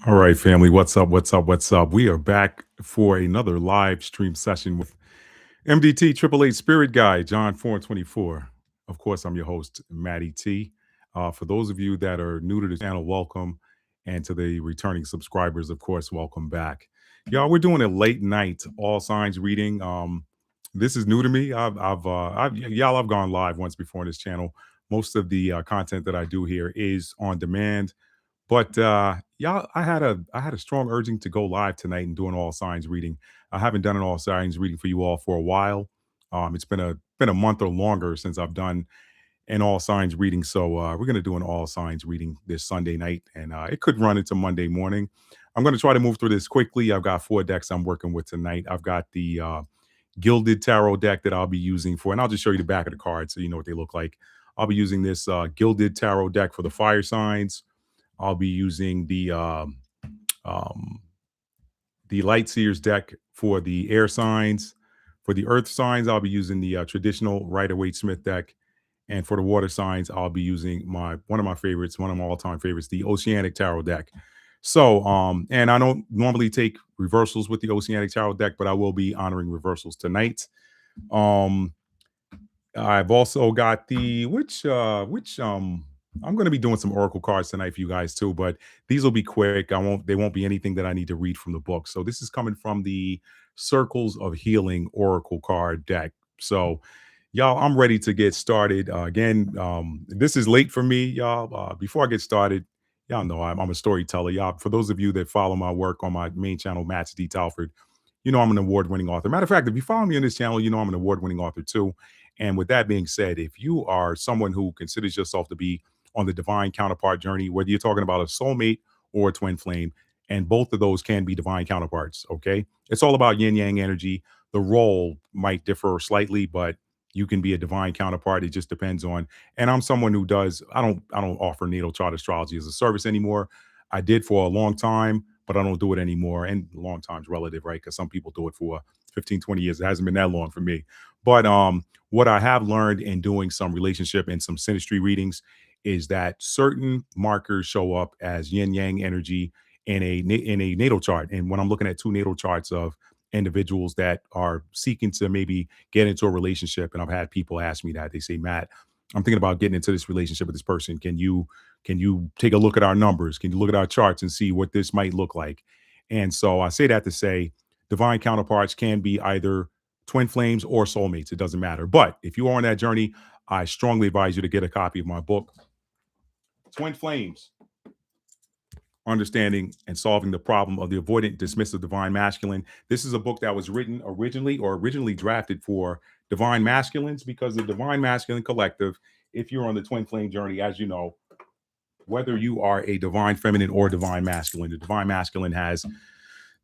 All right, family. What's up? What's up? What's up? We are back for another live stream session with MDT Triple Eight Spirit Guide, John 424. Of course, I'm your host, Matty T. For those of you that are new to the channel, welcome. And to the returning subscribers, of course, welcome back. Y'all, we're doing a late night all signs reading. This is new to me. I've gone live once before on this channel. Most of the content that I do here is on demand, but y'all, I had a strong urging to go live tonight and do an all signs reading. I haven't done an all signs reading for you all for a while. It's been a month or longer since I've done an all signs reading. So we're gonna do an all signs reading this Sunday night, and it could run into Monday morning. I'm gonna try to move through this quickly. I've got 4 decks I'm working with tonight. I've got the Gilded Tarot deck that I'll be using for, and I'll just show you the back of the card so you know what they look like. I'll be using this Gilded Tarot deck for the fire signs. I'll be using um, the Light Seers deck for the air signs. For the earth signs, I'll be using the traditional Rider-Waite-Smith deck. And for the water signs, I'll be using one of my favorites, one of my all-time favorites, the Oceanic Tarot deck. So, and I don't normally take reversals with the Oceanic Tarot deck, but I will be honoring reversals tonight. Um, I've also got the which I'm going to be doing some oracle cards tonight for you guys too, but these will be quick. They won't be anything that I need to read from the book. So this is coming from the Circles of Healing oracle card deck. So y'all, I'm ready to get started. Again, this is late for me, y'all. Before I get started, y'all know I'm a storyteller. Y'all, for those of you that follow my work on my main channel, Matt's D. Talford, you know I'm an award-winning author. Matter of fact, if you follow me on this channel, you know I'm an award-winning author too. And with that being said, if you are someone who considers yourself to be on the divine counterpart journey, whether you're talking about a soulmate or a twin flame, and both of those can be divine counterparts, okay? It's all about yin yang energy. The role might differ slightly, but you can be a divine counterpart. It just depends on. And I'm someone who does. I don't offer natal chart astrology as a service anymore. I did for a long time, but I don't do it anymore. And long time's relative, right? Because some people do it for 15, 20 years. It hasn't been that long for me. But what I have learned in doing some relationship and some synastry readings is that certain markers show up as yin yang energy in a natal chart. And when I'm looking at two natal charts of individuals that are seeking to maybe get into a relationship, and I've had people ask me that, they say, Matt, I'm thinking about getting into this relationship with this person. Can you take a look at our numbers? Can you look at our charts and see what this might look like? And so I say that to say divine counterparts can be either twin flames or soulmates. It doesn't matter. But if you are on that journey, I strongly advise you to get a copy of my book, Twin Flames: Understanding and Solving the Problem of the Avoidant Dismissive Divine Masculine. This is a book that was written originally drafted for divine masculines, because the divine masculine collective, if you're on the twin flame journey, as you know, whether you are a divine feminine or divine masculine, the divine masculine has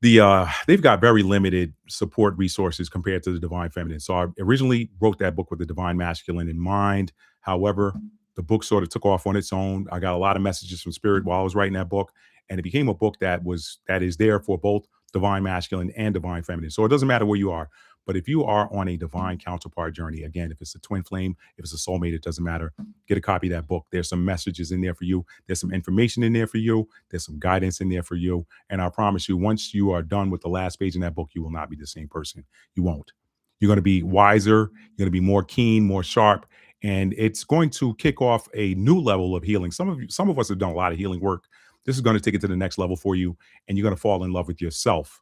they've got very limited support resources compared to the divine feminine. So I originally wrote that book with the divine masculine in mind. However, the book sort of took off on its own. I got a lot of messages from spirit while I was writing that book, and it became a book that is there for both divine masculine and divine feminine. So it doesn't matter where you are. But if you are on a divine counterpart journey, again, if it's a twin flame, if it's a soulmate, it doesn't matter. Get a copy of that book. There's some messages in there for you. There's some information in there for you. There's some guidance in there for you. And I promise you, once you are done with the last page in that book, you will not be the same person. You won't. You're going to be wiser. You're going to be more keen, more sharp. And it's going to kick off a new level of healing. Some of us have done a lot of healing work. This is going to take it to the next level for you. And you're going to fall in love with yourself.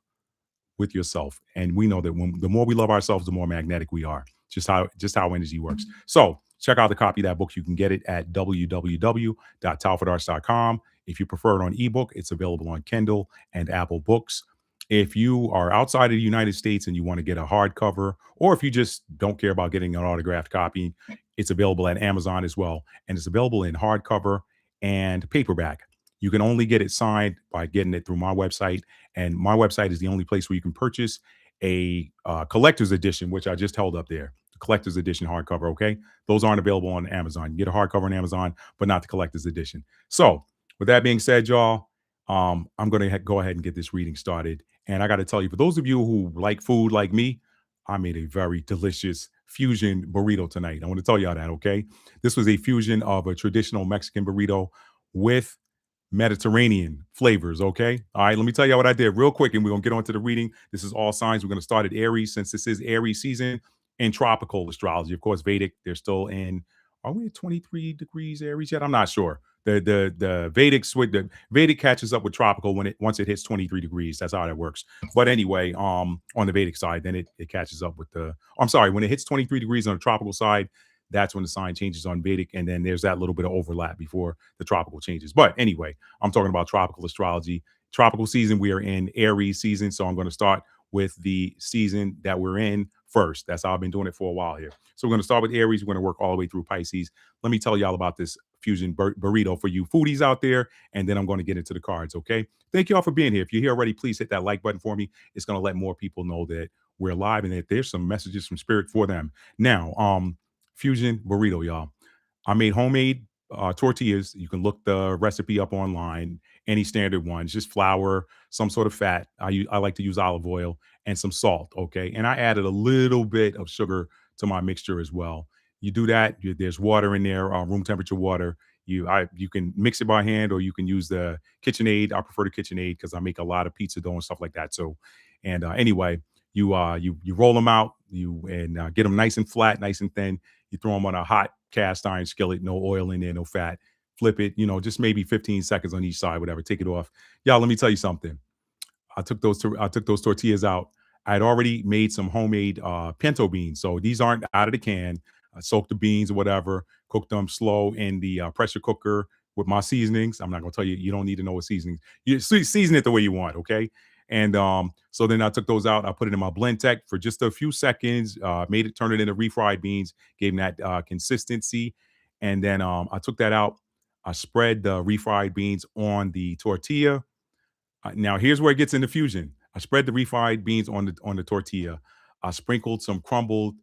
And we know that the more we love ourselves, the more magnetic we are. Just how energy works. So check out the copy of that book. You can get it at www.talfordarts.com. If you prefer it on ebook, it's available on Kindle and Apple Books. If you are outside of the United States and you want to get a hardcover, or if you just don't care about getting an autographed copy, it's available at Amazon as well. And it's available in hardcover and paperback. You can only get it signed by getting it through my website. And my website is the only place where you can purchase a collector's edition, which I just held up there. The collector's edition hardcover, okay? Those aren't available on Amazon. You get a hardcover on Amazon, but not the collector's edition. So with that being said, y'all, I'm going to go ahead and get this reading started. And I got to tell you, for those of you who like food like me, I made a very delicious fusion burrito tonight. I want to tell y'all that, okay? This was a fusion of a traditional Mexican burrito with Mediterranean flavors. Okay. All right. Let me tell you what I did real quick, and we're going to get on to the reading. This is all signs. We're going to start at Aries since this is Aries season in tropical astrology. Of course, Vedic, they're still in, are we at 23 degrees Aries yet? I'm not sure. The Vedic the Vedic catches up with tropical when it once it hits 23 degrees. That's how that works. But anyway, on the Vedic side, then it catches up with the, I'm sorry, when it hits 23 degrees on the tropical side, that's when the sign changes on Vedic, and then there's that little bit of overlap before the tropical changes. But anyway, I'm talking about tropical astrology. Tropical season, we are in Aries season, so I'm going to start with the season that we're in first. That's how I've been doing it for a while here. So we're going to start with Aries. We're going to work all the way through Pisces. Let me tell y'all about this fusion burrito for you foodies out there, and then I'm going to get into the cards, okay? Thank y'all for being here. If you're here already, please hit that like button for me. It's going to let more people know that we're live and that there's some messages from Spirit for them. Now, fusion burrito, y'all. I made homemade tortillas. You can look the recipe up online, any standard ones, just flour, some sort of fat. I like to use olive oil and some salt, okay? And I added a little bit of sugar to my mixture as well. You do that, there's water in there, room temperature water. You can mix it by hand, or you can use the KitchenAid. I prefer the KitchenAid because I make a lot of pizza dough and stuff like that. So, and anyway, you roll them out, get them nice and flat, nice and thin. You throw them on a hot cast iron skillet, no oil in there, no fat. Flip it, just maybe 15 seconds on each side, whatever. Take it off. Y'all, let me tell you something. I took those tortillas out. I had already made some homemade pinto beans. So these aren't out of the can. I soaked the beans or whatever, cooked them slow in the pressure cooker with my seasonings. I'm not gonna tell you, you don't need to know what seasonings. You season it the way you want, okay? And so then I took those out. I put it in my blend tech for just a few seconds, turn it into refried beans, gave them that consistency. And then I took that out. I spread the refried beans on the tortilla. Now here's where it gets into fusion. I spread the refried beans on the tortilla. I sprinkled some crumbled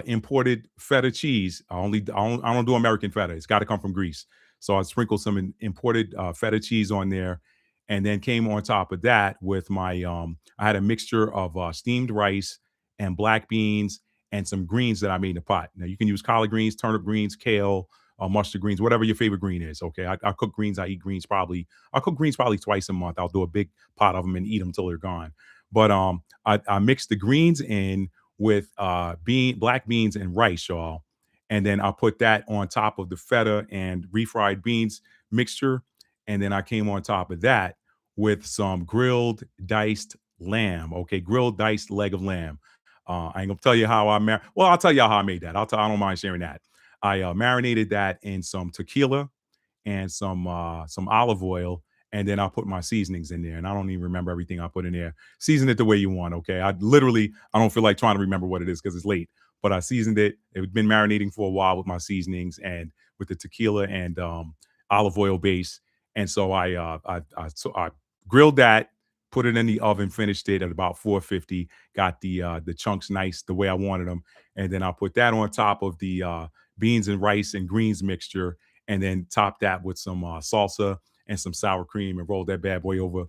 imported feta cheese. I don't do American feta. It's got to come from Greece. So I sprinkled some imported feta cheese on there, and then came on top of that with my I had a mixture of steamed rice and black beans and some greens that I made in the pot. Now you can use collard greens, turnip greens, kale, mustard greens, whatever your favorite green is. Okay, I cook greens. I eat greens probably. I cook greens probably twice a month. I'll do a big pot of them and eat them till they're gone. But I mixed the greens in with black beans and rice, y'all, and then I put that on top of the feta and refried beans mixture, and then I came on top of that with some grilled diced lamb. Okay, grilled diced leg of lamb. I ain't gonna tell you how well, I'll tell you how I made that. I don't mind sharing that. I marinated that in some tequila and some olive oil, and then I put my seasonings in there. And I don't even remember everything I put in there. Season it the way you want, okay? I don't feel like trying to remember what it is because it's late. But I seasoned it. It had been marinating for a while with my seasonings and with the tequila and olive oil base. And so I grilled that, put it in the oven, finished it at about 450. Got the chunks nice the way I wanted them, and then I put that on top of the beans and rice and greens mixture, and then top that with some salsa and some sour cream, and roll that bad boy over.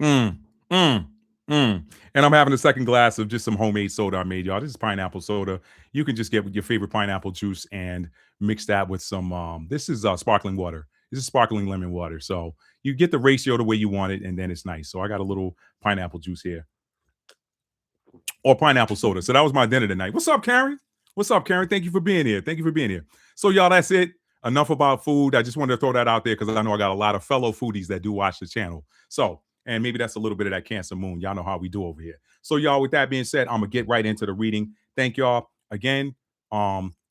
Mm, mm, mm. And I'm having a second glass of just some homemade soda I made, y'all. This is pineapple soda. You can just get with your favorite pineapple juice and mix that with some. This is sparkling water. This is sparkling lemon water. So you get the ratio the way you want it, and then it's nice. So I got a little pineapple juice here, or pineapple soda. So that was my dinner tonight. What's up, Karen? What's up, Karen? Thank you for being here. Thank you for being here. So, y'all, that's it. Enough about food. I just wanted to throw that out there because I know I got a lot of fellow foodies that do watch the channel. So, and maybe that's a little bit of that Cancer moon. Y'all know how we do over here. So, y'all, with that being said, I'm gonna get right into the reading. Thank y'all again.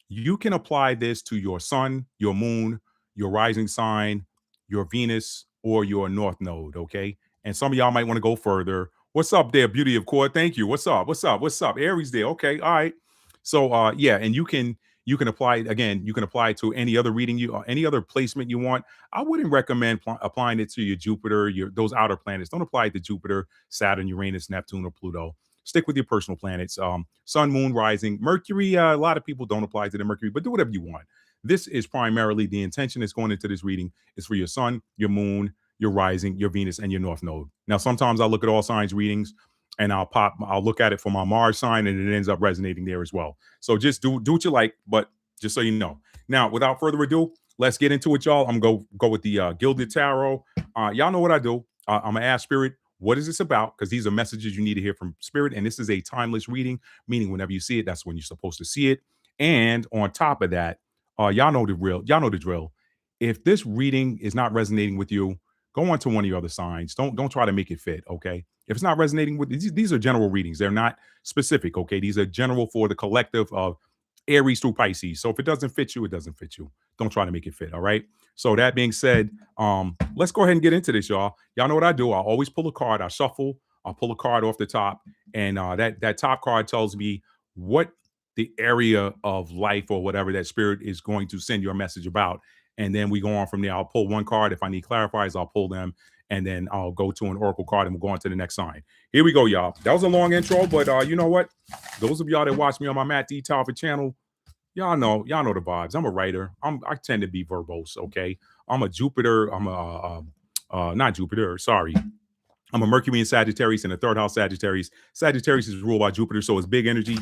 You can apply this to your sun, your moon, your rising sign, your Venus, or your North Node. Okay, and some of y'all might want to go further. What's up there, Beauty of Core? Thank you. What's up? What's up? What's up? Aries there. Okay, all right. So yeah, and you can apply it again. You can apply it to any other reading any other placement you want. I wouldn't recommend applying it to your Jupiter, those outer planets. Don't apply it to Jupiter, Saturn, Uranus, Neptune, or Pluto. Stick with your personal planets. Sun, Moon, Rising, Mercury. A lot of people don't apply to the Mercury, but do whatever you want. This is primarily the intention that's going into this reading is for your Sun, your Moon, your Rising, your Venus, and your North Node. Now, sometimes I look at all signs readings and I'll look at it for my Mars sign, and it ends up resonating there as well. So just do what you like, but just so you know. Now, without further ado, let's get into it, y'all. I'm gonna go with the Gilded Tarot. Y'all know what I do. I'm gonna ask Spirit, what is this about? Because these are messages you need to hear from Spirit, and this is a timeless reading, meaning whenever you see it, that's when you're supposed to see it. And on top of that, y'all know the real, y'all know the drill. If this reading is not resonating with you, go on to one of your other signs. Don't try to make it fit. Okay. If it's not resonating with these are general readings. They're not specific. Okay. These are general for the collective of Aries through Pisces. So if it doesn't fit you, it doesn't fit you. Don't try to make it fit. All right. So that being said, let's go ahead and get into this, y'all. Y'all know what I do. I always pull a card. I shuffle. I'll pull a card off the top, and that top card tells me what the area of life or whatever that spirit is going to send your message about. And then we go on from there. I'll pull one card. If I need clarifiers, I'll pull them. And then I'll go to an oracle card and we'll go on to the next sign. Here we go, y'all. That was a long intro, but you know what? Those of y'all that watch me on my Matt D. Talford channel, y'all know the vibes. I'm a writer. I tend to be verbose, okay? I'm a Jupiter. I'm a not Jupiter, sorry. I'm a Mercury in Sagittarius and a third house Sagittarius. Sagittarius is ruled by Jupiter, so it's big energy.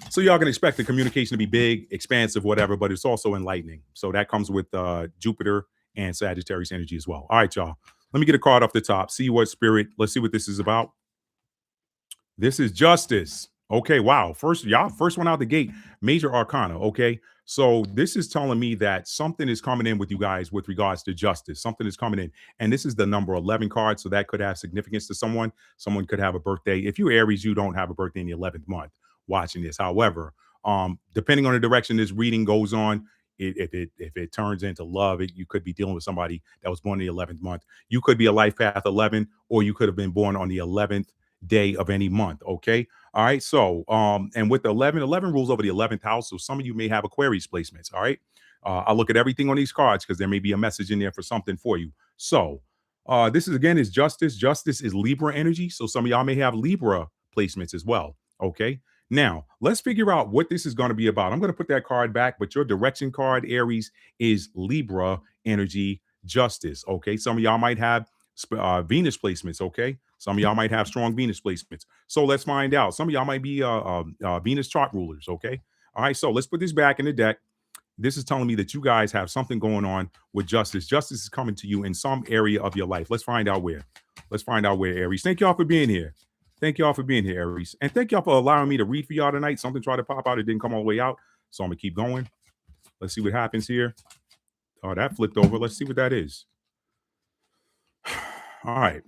So y'all can expect the communication to be big, expansive, whatever, but it's also enlightening. So that comes with Jupiter and Sagittarius energy as well. All right, y'all. Let me get a card off the top. See what spirit. Let's see what this is about. This is justice. Okay, wow. First one out the gate, major arcana. Okay. So this is telling me that something is coming in with you guys with regards to justice. Something is coming in. And this is the number 11 card. So that could have significance to someone. Someone could have a birthday. If you're Aries, you don't have a birthday in the 11th month watching this. However, depending on the direction this reading goes on, if it turns into love, you could be dealing with somebody that was born in the 11th month. You could be a life path 11, or you could have been born on the 11th day of any month. Okay. All right. So, and with the 11 rules over the 11th house. So some of you may have Aquarius placements. All right. I'll look at everything on these cards because there may be a message in there for something for you. So, this is again is justice. Justice is Libra energy. So some of y'all may have Libra placements as well. Okay. Now, let's figure out what this is going to be about. I'm going to put that card back, but your direction card, Aries, is Libra energy, justice. Okay. Some of y'all might have Venus placements. Okay. Some of y'all might have strong Venus placements. So let's find out. Some of y'all might be Venus chart rulers. Okay. All right. So let's put this back in the deck. This is telling me that you guys have something going on with justice. Justice is coming to you in some area of your life. Let's find out where. Let's find out where, Aries. Thank y'all for being here. Thank y'all for being here, Aries. And thank y'all for allowing me to read for y'all tonight. Something tried to pop out. It didn't come all the way out. So I'm going to keep going. Let's see what happens here. Oh, that flipped over. Let's see what that is. All right.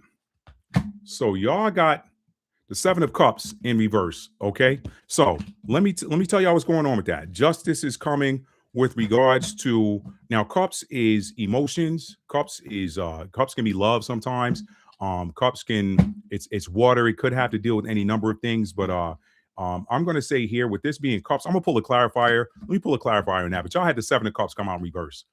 So y'all got the 7 of Cups in reverse. Okay. So let me tell y'all what's going on with that. Justice is coming with regards to now. Cups is emotions. Cups can be love sometimes. Cups can it's water. It could have to deal with any number of things, but I'm going to say here with this being Cups, I'm going to pull a clarifier. Let me pull a clarifier on that. But y'all had the 7 of Cups come out in reverse.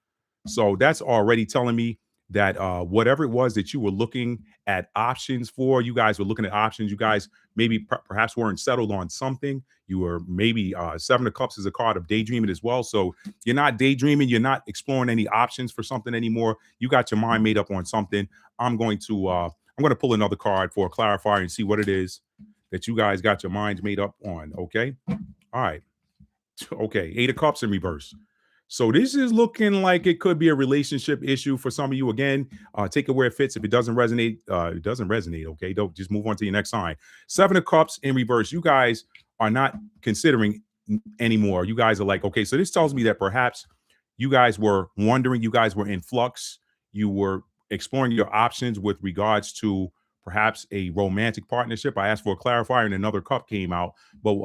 So that's already telling me that whatever it was that you were looking at options for, you guys were looking at options. You guys maybe perhaps weren't settled on something. You were maybe 7 of Cups is a card of daydreaming as well. So you're not daydreaming. You're not exploring any options for something anymore. You got your mind made up on something. I'm going to pull another card for a clarifier and see what it is that you guys got your minds made up on. Okay. All right. Okay. 8 of Cups in reverse. So this is looking like it could be a relationship issue for some of you. Again, take it where it fits. If it doesn't resonate, it doesn't resonate. Okay, don't just move on to your next sign. 7 of Cups in reverse. You guys are not considering anymore. You guys are like, okay, so this tells me that perhaps you guys were wondering, you guys were in flux. You were exploring your options with regards to perhaps a romantic partnership. I asked for a clarifier and another cup came out, but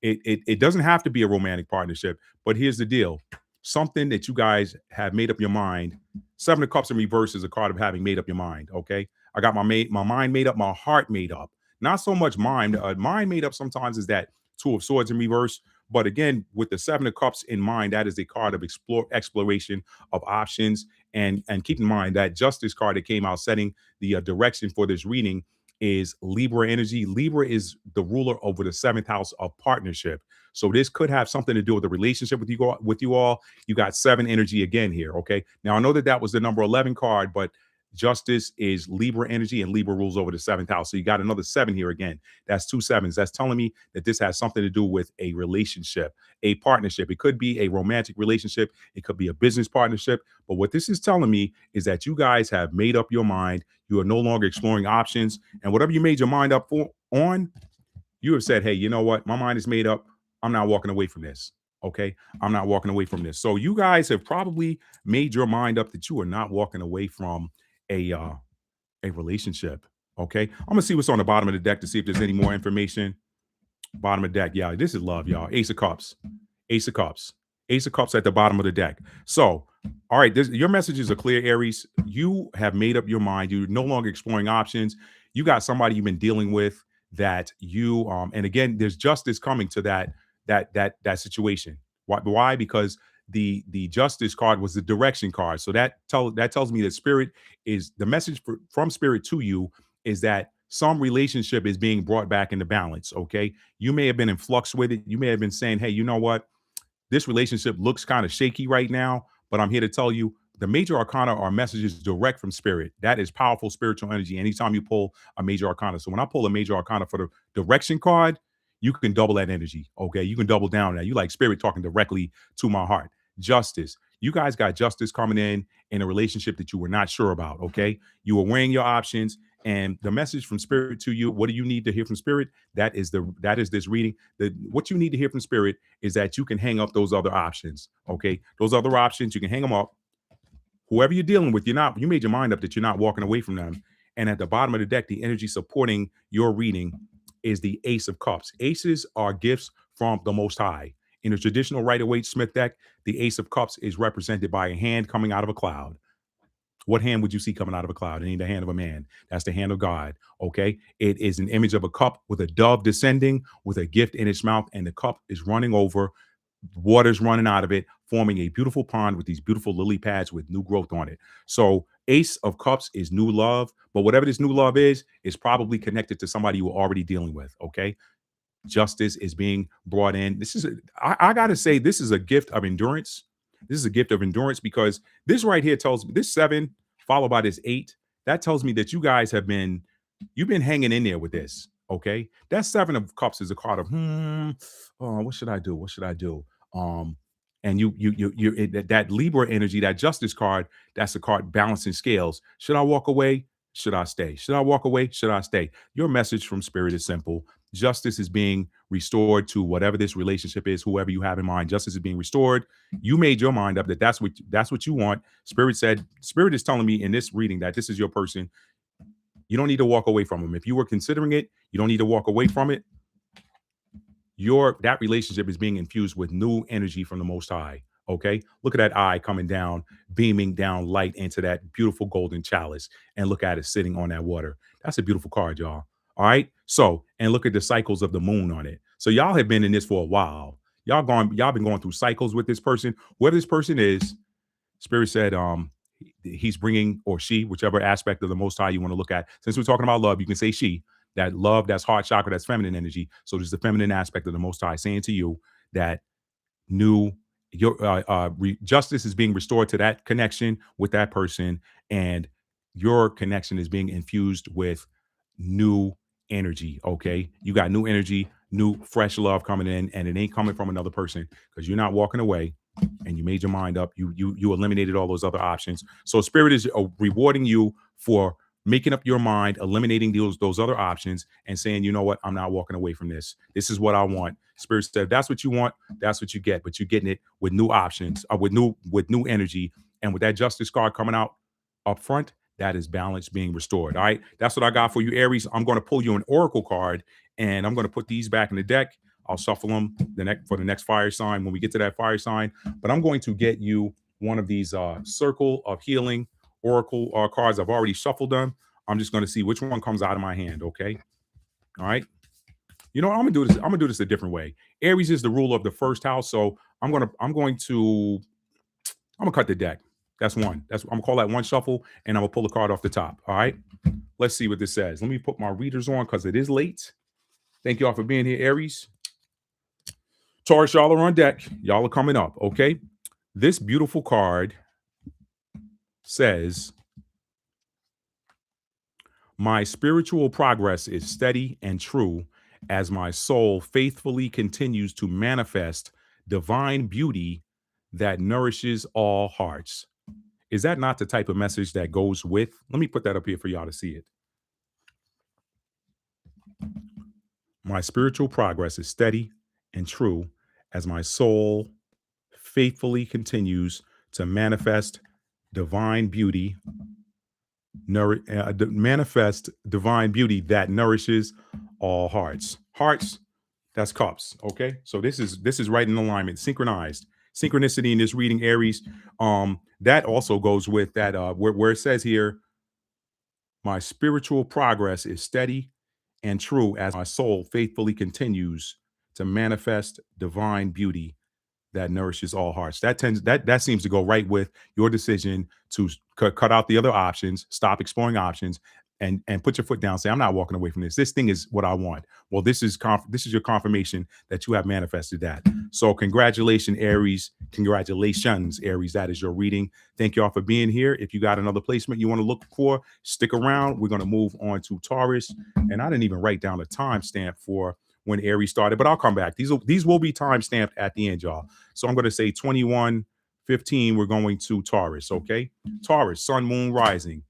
it doesn't have to be a romantic partnership. But here's the deal. Something that you guys have made up your mind. 7 of Cups in reverse is a card of having made up your mind. Okay. I got my mind made up, my heart made up. Not so much mind. Mind made up sometimes is that 2 of Swords in reverse. But again, with the 7 of Cups in mind, that is a card of exploration of options. And keep in mind that Justice card that came out setting the direction for this reading is Libra energy. Libra is the ruler over the 7th house of partnership. So this could have something to do with the relationship with you all. You got 7 energy again here. Okay. Now I know that was the number 11 card, but Justice is Libra energy, and Libra rules over the seventh house. So you got another seven here again. That's two sevens. That's telling me that this has something to do with a relationship, a partnership. It could be a romantic relationship, it could be a business partnership. But what this is telling me is that you guys have made up your mind. You are no longer exploring options. And whatever you made your mind up on, you have said, hey, you know what? My mind is made up. I'm not walking away from this. Okay. I'm not walking away from this. So you guys have probably made your mind up that you are not walking away from a a relationship. Okay. I'm gonna see what's on the bottom of the deck to see if there's any more information. Bottom of the deck. Yeah, this is love, y'all. Ace of Cups. Ace of Cups. Ace of Cups at the bottom of the deck. So, all right, your messages are clear, Aries. You have made up your mind. You're no longer exploring options. You got somebody you've been dealing with that you and again, there's justice coming to that situation. Why? Because the justice card was the direction card. So that tells me that spirit is the message from spirit to you is that some relationship is being brought back into balance. Okay. You may have been in flux with it. You may have been saying, hey, you know what? This relationship looks kind of shaky right now, but I'm here to tell you the major arcana are messages direct from spirit. That is powerful spiritual energy anytime you pull a major arcana. So when I pull a major arcana for the direction card, you can double that energy. Okay. You can double down on that. You like spirit talking directly to my heart. Justice. You guys got justice coming in a relationship that you were not sure about. Okay. You were weighing your options. And the message from spirit to you, what do you need to hear from spirit? That is this reading. What you need to hear from spirit is that you can hang up those other options. Okay. Those other options, you can hang them up. Whoever you're dealing with, you made your mind up that you're not walking away from them. And at the bottom of the deck, the energy supporting your reading is the Ace of Cups. Aces are gifts from the Most High. In a traditional Rider-Waite Smith deck, the Ace of Cups is represented by a hand coming out of a cloud. What hand would you see coming out of a cloud? It ain't the hand of a man. That's the hand of God. Okay. It is an image of a cup with a dove descending with a gift in its mouth, and the cup is running over. Water's running out of it, forming a beautiful pond with these beautiful lily pads with new growth on it. So, Ace of Cups is new love, but whatever this new love is probably connected to somebody you were already dealing with. Okay. Justice is being brought in. I gotta say, this is a gift of endurance. This is a gift of endurance because this right here tells me this seven followed by this eight. That tells me that you guys you've been hanging in there with this. Okay. That seven of cups is a card of oh, what should I do? What should I do? Um, and that Libra energy, that justice card, that's the card balancing scales. Should I walk away? Should I stay? Should I walk away? Should I stay? Your message from spirit is simple. Justice is being restored to whatever this relationship is, whoever you have in mind. Justice is being restored. You made your mind up that that's what you want. Spirit is telling me in this reading that this is your person. You don't need to walk away from them. If you were considering it, you don't need to walk away from it. That relationship is being infused with new energy from the Most High. Okay, look at that eye coming down, beaming down light into that beautiful golden chalice, and look at it sitting on that water. That's a beautiful card, y'all. All right. So, and look at the cycles of the moon on it. So y'all have been in this for a while. Y'all been going through cycles with this person. Whoever this person is, Spirit said, he's bringing, or she, whichever aspect of the Most High you want to look at. Since we're talking about love, you can say she. That love, that's heart chakra, that's feminine energy. So there's the feminine aspect of the Most High saying to you that new justice is being restored to that connection with that person, and your connection is being infused with new energy. Okay, you got new energy, new fresh love coming in, and it ain't coming from another person because you're not walking away and you made your mind up. You eliminated all those other options. So spirit is rewarding you for making up your mind, eliminating those other options, and saying, you know what, I'm not walking away from this. This is what I want. Spirit said, that's what you want, that's what you get. But you're getting it with new options, with new energy, and with that justice card coming out up front, that is balance being restored. All right, that's what I got for you, Aries. I'm going to pull you an oracle card, and I'm going to put these back in the deck. I'll shuffle them for the next fire sign when we get to that fire sign. But I'm going to get you one of these circle of healing oracle cards. I've already shuffled them. I'm just going to see which one comes out of my hand. Okay. All right. You know what? I'm gonna do this a different way. Aries is the ruler of the first house, so I'm gonna cut the deck. That's one. I'm gonna call that one shuffle, and I'm gonna pull a card off the top. All right. Let's see what this says. Let me put my readers on because it is late. Thank y'all for being here, Aries. Taurus, y'all are on deck. Y'all are coming up. Okay. This beautiful card says My spiritual progress is steady and true as my soul faithfully continues to manifest divine beauty that nourishes all hearts. Is that not the type of message that goes with? Let me put that up here for y'all to see it. My spiritual progress is steady and true as my soul faithfully continues to manifest divine beauty, manifest divine beauty that nourishes all hearts. Hearts, that's cups. Okay, so this is right in alignment, synchronized. Synchronicity in this reading, Aries. That also goes with that. Where it says here, my spiritual progress is steady and true as my soul faithfully continues to manifest divine beauty that nourishes all hearts. That seems to go right with your decision to cut out the other options, stop exploring options, and put your foot down. Say, I'm not walking away from this. This thing is what I want. Well, this is your confirmation that you have manifested that. So, congratulations, Aries. Congratulations, Aries. That is your reading. Thank you all for being here. If you got another placement you want to look for, stick around. We're going to move on to Taurus, and I didn't even write down a timestamp for when Aries started, but I'll come back. These will be time stamped at the end, y'all. So I'm going to say 21:15. We're going to Taurus. Okay, Taurus, Sun, Moon, Rising.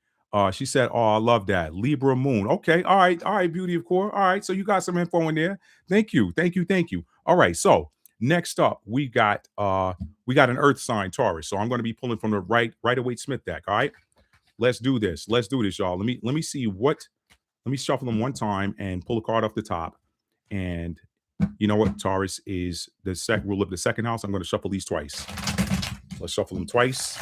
She said, "Oh, I love that Libra Moon." Okay, all right, beauty of course. All right, so you got some info in there. Thank you. All right, so next up we got an Earth sign, Taurus. So I'm going to be pulling from the Rider-Waite Smith deck. All right, let's do this, y'all. Let me see what. Let me shuffle them one time and pull a card off the top. And you know what? Taurus is the rule of the second house. I'm going to shuffle these twice. Let's shuffle them twice.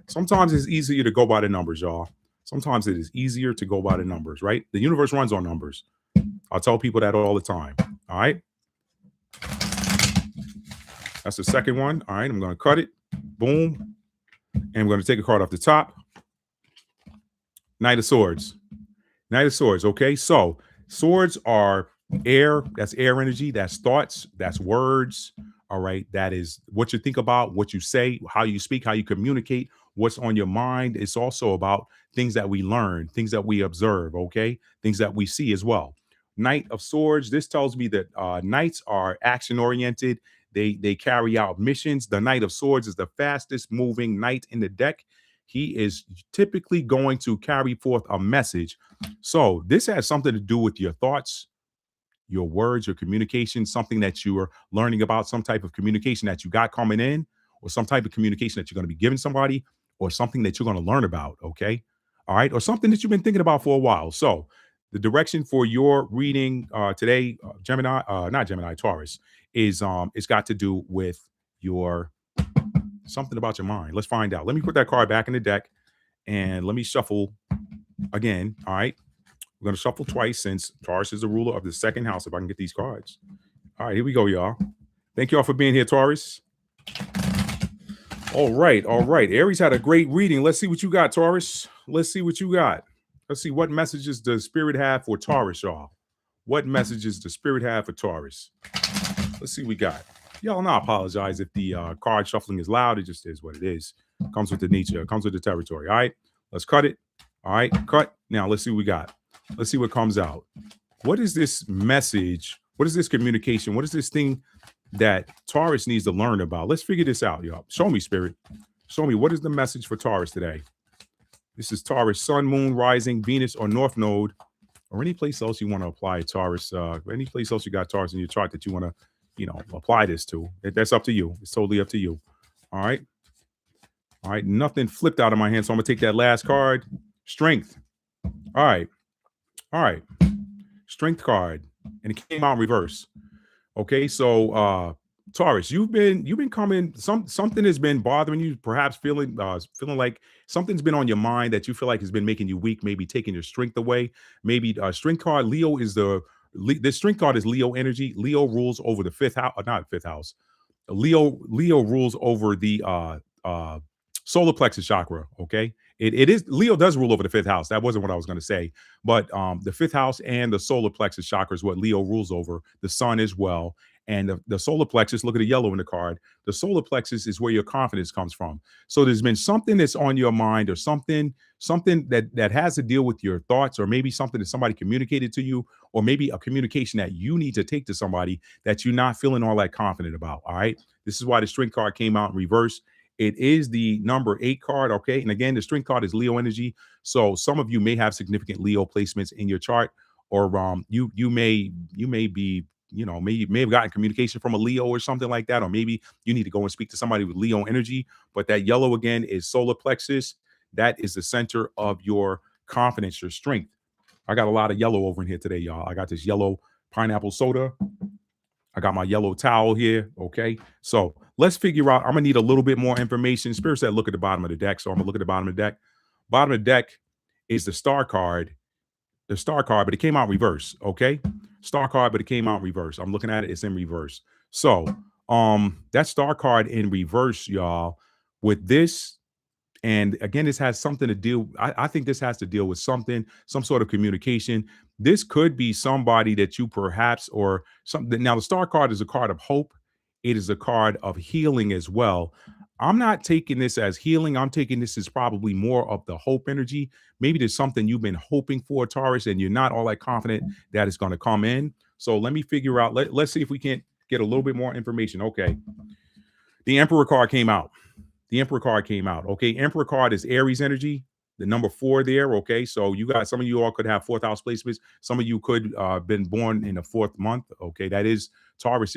Sometimes it's easier to go by the numbers, y'all. Sometimes it is easier to go by the numbers, right? The universe runs on numbers. I'll tell people that all the time. All right. That's the second one. All right. I'm going to cut it. Boom. And I'm going to take a card off the top. Knight of Swords. Knight of Swords. Okay. So swords are air. That's air energy. That's thoughts. That's words. All right. That is what you think about, what you say, how you speak, how you communicate, what's on your mind. It's also about things that we learn, things that we observe. Okay. Things that we see as well. Knight of Swords. This tells me that knights are action oriented. They carry out missions. The Knight of Swords is the fastest moving knight in the deck. He is typically going to carry forth a message. So this has something to do with your thoughts, your words, your communication, something that you are learning about, some type of communication that you got coming in, or some type of communication that you're going to be giving somebody, or something that you're going to learn about. Okay. All right. Or something that you've been thinking about for a while. So the direction for your reading today, Gemini, not Gemini, Taurus, is it's got to do with your something about your mind. Let's find out. Let me put that card back in the deck and let me shuffle again. All right. We're going to shuffle twice since Taurus is the ruler of the second house. If I can get these cards. All right, here we go, y'all. Thank y'all for being here, Taurus. All right. Aries had a great reading. Let's see what you got, Taurus. Let's see what you got. Let's see what messages does Spirit have for Taurus, y'all. What messages does Spirit have for Taurus? Let's see what we got. Y'all, not apologize if the card shuffling is loud. It just is what it is. Comes with the nature. Comes with the territory. All right. Let's cut it. All right. Cut. Now let's see what we got. Let's see what comes out. What is this message? What is this communication? What is this thing that Taurus needs to learn about? Let's figure this out, y'all. Show me, Spirit. Show me, what is the message for Taurus today? This is Taurus, Sun, Moon, Rising, Venus, or North Node, or any place else you want to apply Taurus. Any place else you got Taurus in your chart that you want to, apply this to. That's up to you. It's totally up to you. All right. All right. Nothing flipped out of my hand, so I'm going to take that last card. Strength. All right. Strength card, and it came out in reverse. Okay, so Taurus, you've been coming. Something has been bothering you, perhaps feeling like something's been on your mind that you feel like has been making you weak, maybe taking your strength away. Maybe strength card. Leo is this strength card is Leo energy. Leo rules over the fifth house, not fifth house. Leo rules over the solar plexus chakra. Okay. It is Leo does rule over the fifth house. That wasn't what I was going to say, but the fifth house and the solar plexus chakra is what Leo rules over. The sun as well, And the solar plexus, look at the yellow in the card. The solar plexus is where your confidence comes from. So there's been something that's on your mind, or something that has to deal with your thoughts, or maybe something that somebody communicated to you, or maybe a communication that you need to take to somebody that you're not feeling all that confident about. All right. This is why the strength card came out in reverse. It is the number 8 card. Okay. And again, the strength card is Leo energy. So some of you may have significant Leo placements in your chart, or you may be, may have gotten communication from a Leo or something like that, or maybe you need to go and speak to somebody with Leo energy. But that yellow again is solar plexus. That is the center of your confidence, your strength. I got a lot of yellow over in here today, y'all. I got this yellow pineapple soda. I got my yellow towel here. Okay. So let's figure out. I'm going to need a little bit more information. Spirit said, look at the bottom of the deck. So I'm going to look at the bottom of the deck. Bottom of the deck is the star card. The star card, but it came out reverse. Okay. Star card, but it came out reverse. I'm looking at it. It's in reverse. So that star card in reverse, y'all, with this. And again, this has something to deal. I think this has to deal with something, some sort of communication. This could be somebody that you perhaps, or something. Now, the star card is a card of hope. It is a card of healing as well. I'm not taking this as healing. I'm taking this as probably more of the hope energy. Maybe there's something you've been hoping for, Taurus, and you're not all that confident that it's going to come in. So let me figure out. Let's see if we can't get a little bit more information. Okay. The Emperor card came out. The Emperor card came out. Okay. Emperor card is Aries energy, the number 4 there. Okay. So you got, some of you all could have 4th house placements. Some of you could been born in the 4th month. Okay. That is Taurus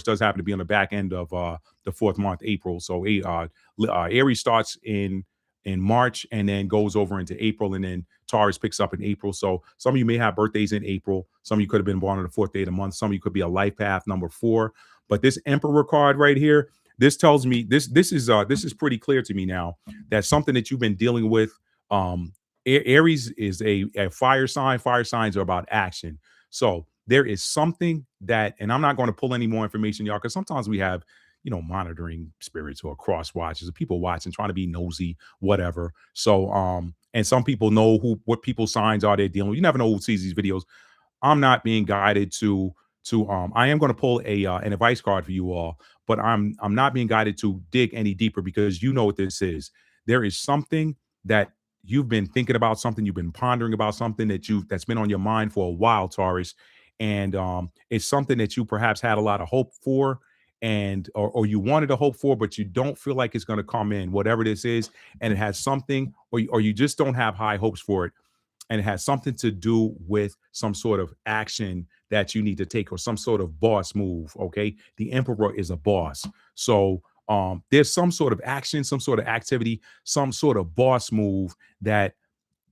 does happen to be on the back end of the 4th month, April. So Aries starts in March and then goes over into April, and then Taurus picks up in April. So some of you may have birthdays in April. Some of you could have been born on the 4th day of the month. Some of you could be a life path number 4. But this Emperor card right here, this tells me this is pretty clear to me now. That's something that you've been dealing with. Aries is a fire sign. Fire signs are about action. So there is something that, and I'm not going to pull any more information, y'all, because sometimes we have, monitoring spirits or cross watchers, or people watching, trying to be nosy, whatever. So, and some people know what people's signs are they're dealing with. You never know who sees these videos. I'm not being guided to I am going to pull an advice card for you all, but I'm not being guided to dig any deeper, because you know what this is. There is something that you've been thinking about, something you've been pondering about, something that's been on your mind for a while, Taurus, and it's something that you perhaps had a lot of hope for, and or you wanted to hope for, but you don't feel like it's going to come in, whatever this is, and it has something, or you just don't have high hopes for it, and it has something to do with some sort of action that you need to take, or some sort of boss move. Okay. The Emperor is a boss. So there's some sort of action, some sort of activity, some sort of boss move that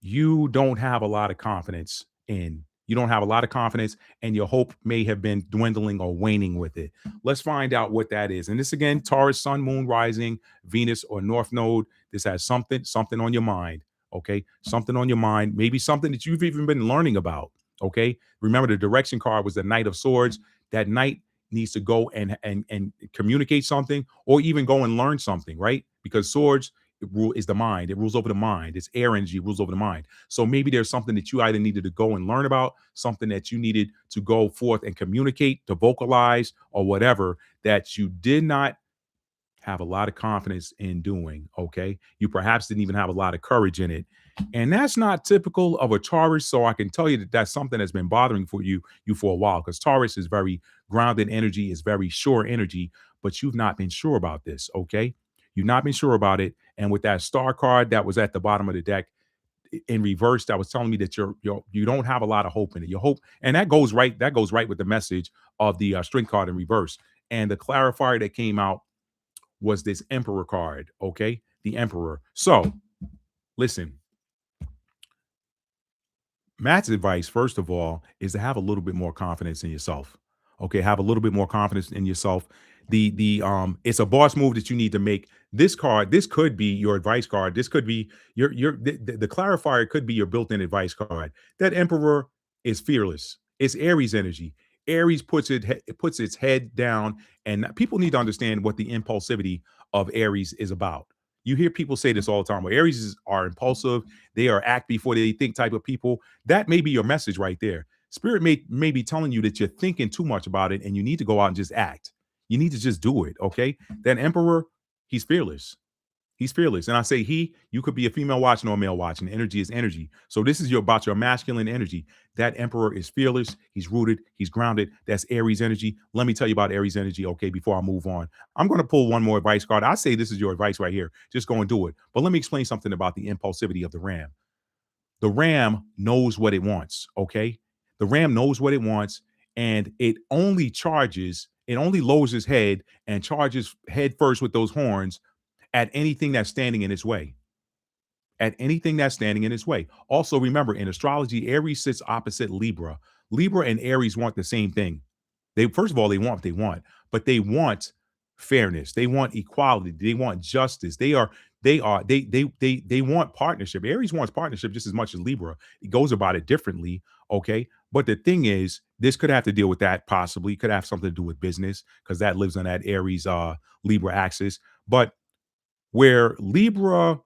you don't have a lot of confidence in. You don't have a lot of confidence, and your hope may have been dwindling or waning with it. Let's find out what that is. And this again, Taurus, Sun, Moon, Rising, Venus, or North Node. This has something on your mind. Okay, something on your mind. Maybe something that you've even been learning about. Okay, remember the direction card was the Knight of Swords. That knight needs to go and communicate something, or even go and learn something, right? Because swords is the mind. It rules over the mind. It's air energy, rules over the mind. So maybe there's something that you either needed to go and learn about, something that you needed to go forth and communicate, to vocalize, or whatever, that you did not have a lot of confidence in doing. Okay. You perhaps didn't even have a lot of courage in it. And that's not typical of a Taurus. So I can tell you that that's something that's been bothering you for a while, because Taurus is very grounded energy, is very sure energy, but you've not been sure about this. Okay. You've not been sure about it. And with that star card that was at the bottom of the deck in reverse, that was telling me that you don't have a lot of hope in it. Your hope, and that goes right with the message of the strength card in reverse. And the clarifier that came out was this Emperor card. Okay. The Emperor. So listen, Matt's advice, first of all, is to have a little bit more confidence in yourself. Okay, have a little bit more confidence in yourself. The it's a boss move that you need to make. This card, this could be your advice card. This could be the clarifier could be your built-in advice card. That Emperor is fearless. It's Aries energy. Aries puts its head down, and people need to understand what the impulsivity of Aries is about. You hear people say this all the time. Well, Aries are impulsive. They are act before they think type of people. That may be your message right there. Spirit may be telling you that you're thinking too much about it and you need to go out and just act. You need to just do it. Okay. That emperor, he's fearless. He's fearless. And I say he, you could be a female watching or a male watching. Energy is energy. So this is about your masculine energy. That emperor is fearless. He's rooted. He's grounded. That's Aries energy. Let me tell you about Aries energy, okay, before I move on. I'm going to pull one more advice card. I say this is your advice right here. Just go and do it. But let me explain something about the impulsivity of the ram. The ram knows what it wants, okay? The ram knows what it wants, and it only lowers its head and charges head first with those horns at anything that's standing in its way. At anything that's standing in its way. Also, remember, in astrology, Aries sits opposite Libra. Libra and Aries want the same thing. They first of all, they want what they want, but they want fairness. They want equality. They want justice. They want partnership. Aries wants partnership just as much as Libra. It goes about it differently. Okay. But the thing is, this could have to deal with that possibly. Could have something to do with business because that lives on that Aries Libra axis. But where Libra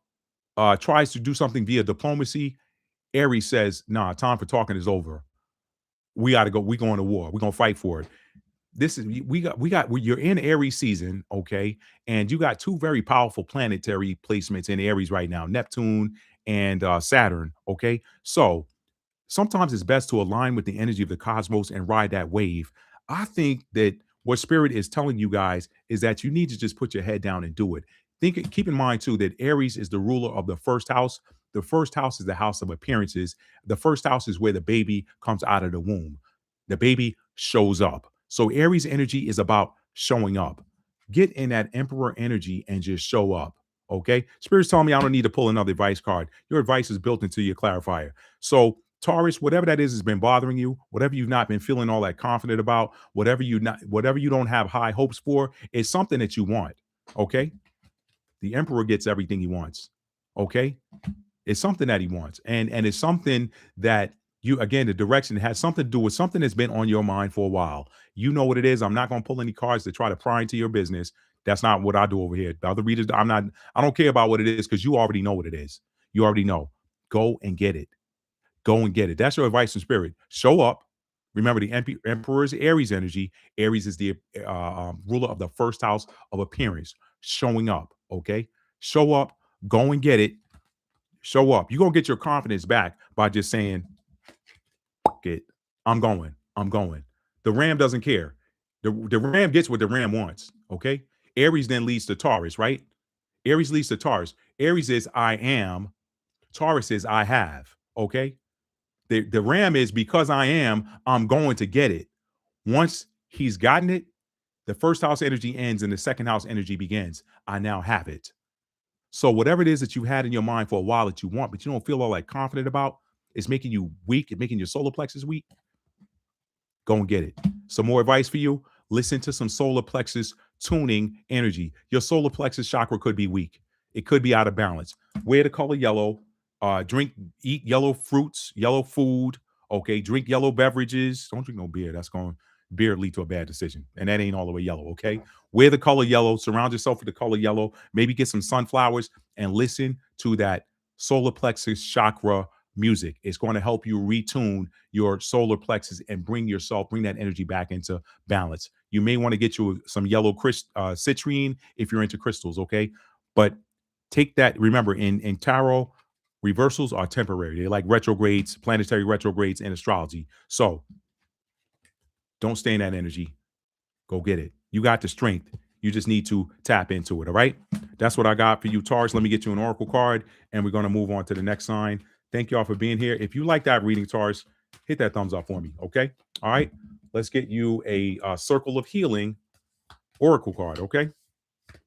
tries to do something via diplomacy, Aries says, nah, time for talking is over. We got to go. We're going to war. We're going to fight for it. You're in Aries season, okay, and you got two very powerful planetary placements in Aries right now, Neptune and Saturn, okay. So sometimes it's best to align with the energy of the cosmos and ride that wave. I think that what spirit is telling you guys is that you need to just put your head down and do it. Keep in mind too that Aries is the ruler of the first house. The first house is the house of appearances. The first house is where the baby comes out of the womb. The baby shows up. So Aries energy is about showing up. Get in that emperor energy and just show up. Okay. Spirit's telling me I don't need to pull another advice card. Your advice is built into your clarifier. So Taurus, whatever that is has been bothering you, whatever you've not been feeling all that confident about, whatever you don't have high hopes for, is something that you want. Okay. The emperor gets everything he wants. Okay. It's something that he wants. And it's something that you, again, the direction has something to do with something that's been on your mind for a while. You know what it is. I'm not going to pull any cards to try to pry into your business. That's not what I do over here. The other readers, I don't care about what it is because you already know what it is. You already know. Go and get it. Go and get it. That's your advice in spirit. Show up. Remember, the emperor is Aries energy. Aries is the ruler of the first house of appearance. Showing up. Okay. Show up. Go and get it. Show up. You're going to get your confidence back by just saying, it. I'm going. I'm going. The ram doesn't care. The ram gets what the ram wants. Okay. Aries then leads to Taurus, right? Aries leads to Taurus. Aries is I am. Taurus is I have. Okay. The ram is because I am, I'm going to get it. Once he's gotten it, the first house energy ends and the second house energy begins. I now have it. So whatever it is that you had in your mind for a while that you want, but you don't feel all that confident about, it's making you weak. It's making your solar plexus weak. Go and get it. Some more advice for you. Listen to some solar plexus tuning energy. Your solar plexus chakra could be weak. It could be out of balance. Wear the color yellow. Eat yellow fruits, yellow food. Okay. Drink yellow beverages. Don't drink no beer. Beer lead to a bad decision. And that ain't all the way yellow. Okay. Wear the color yellow. Surround yourself with the color yellow. Maybe get some sunflowers and listen to that solar plexus chakra music. It's going to help you retune your solar plexus and bring that energy back into balance. You may want to get you some yellow citrine if you're into crystals. Okay. But take that. Remember, in tarot, reversals are temporary. They're like retrogrades, planetary retrogrades in astrology. So don't stay in that energy. Go get it. You got the strength. You just need to tap into it. All right. That's what I got for you, Taurus. Let me get you an oracle card and we're going to move on to the next sign. Thank you all for being here. If you like that reading, Taurus, hit that thumbs up for me. Okay. All right. Let's get you a circle of healing oracle card. Okay.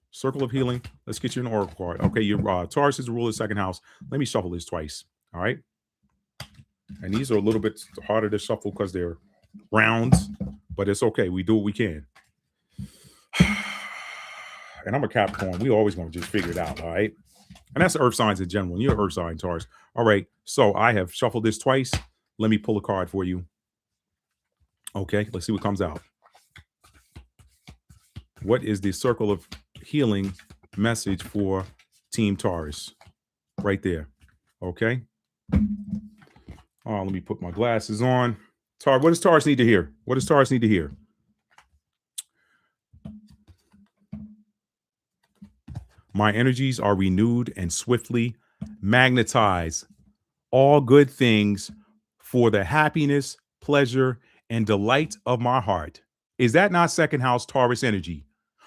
Circle of healing. Let's get you an oracle card. Okay. Your Taurus is the ruler of the second house. Let me shuffle this twice. All right. And these are a little bit harder to shuffle because they're rounds, but it's okay. We do what we can. And I'm a Capricorn. We always want to just figure it out. All right. And that's earth signs in general. You're an earth sign, Taurus. All right. So I have shuffled this twice. Let me pull a card for you. Okay. Let's see what comes out. What is the circle of healing message for Team Taurus? Right there. Okay. Oh, let me put my glasses on. What does Taurus need to hear? What does Taurus need to hear? My energies are renewed and swiftly magnetize all good things for the happiness, pleasure, and delight of my heart. Is that not second house Taurus energy?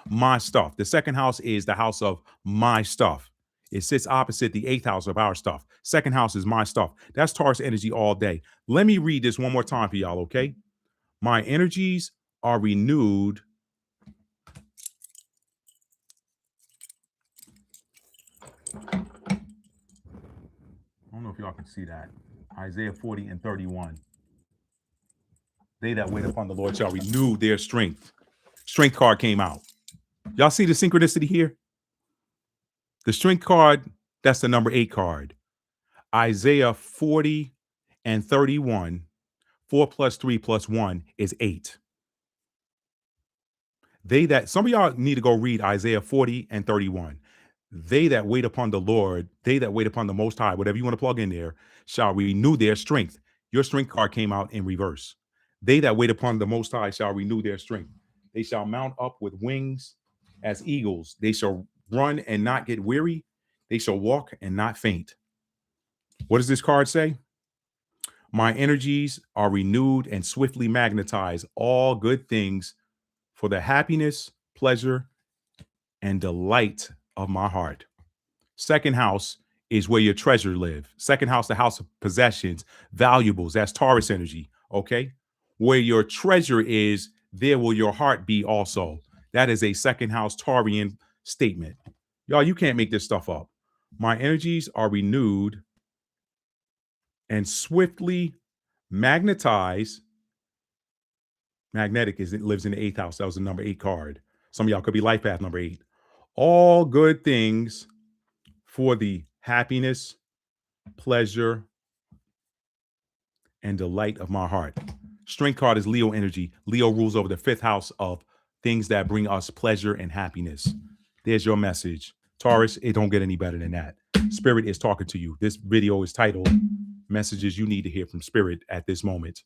My stuff. The second house is the house of my stuff. It sits opposite the eighth house of our stuff. Second house is my stuff. That's Taurus energy all day. Let me read this one more time for y'all, okay? My energies are renewed. I don't know if y'all can see that. Isaiah 40 and 31. They that wait upon the Lord shall renew their strength. Strength card came out. Y'all see the synchronicity here? The strength card, that's the number 8 card. Isaiah 40 and 31. 4 plus 3 plus 1 is 8. Some of y'all need to go read Isaiah 40 and 31. They that wait upon the Lord, they that wait upon the Most High, whatever you want to plug in there, shall renew their strength. Your strength card came out in reverse. They that wait upon the Most High shall renew their strength. They shall mount up with wings as eagles. They shall run and not get weary. They shall walk and not faint. What does this card say? My energies are renewed and swiftly magnetize all good things for the happiness, pleasure, and delight of my heart. Second house is where your treasure live. Second house, the house of possessions, valuables. That's Taurus energy. Okay. Where your treasure is, there will your heart be also. That is a second house Taurian statement. Y'all, you can't make this stuff up. My energies are renewed and swiftly magnetize. Magnetic lives in the 8th house. That was the number 8 card. Some of y'all could be life path number 8. All good things for the happiness, pleasure, and delight of my heart. Strength card is Leo energy. Leo rules over the 5th house of things that bring us pleasure and happiness. There's your message. Taurus, it don't get any better than that. Spirit is talking to you. This video is titled Messages You Need to Hear from Spirit at This Moment.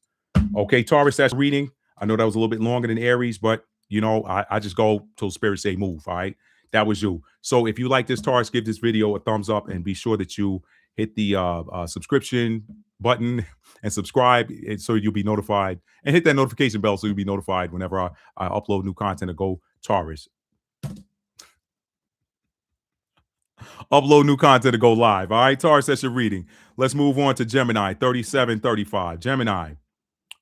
Okay, Taurus, that's reading. I know that was a little bit longer than Aries, but you know, I just go till Spirit say move. All right. That was you. So if you like this, Taurus, give this video a thumbs up and be sure that you hit the subscription button and subscribe so you'll be notified, and hit that notification bell so you'll be notified whenever I upload new content. To go Taurus. Upload new content to go live. All right, Taurus, that's your reading. Let's move on to Gemini, 3735. Gemini,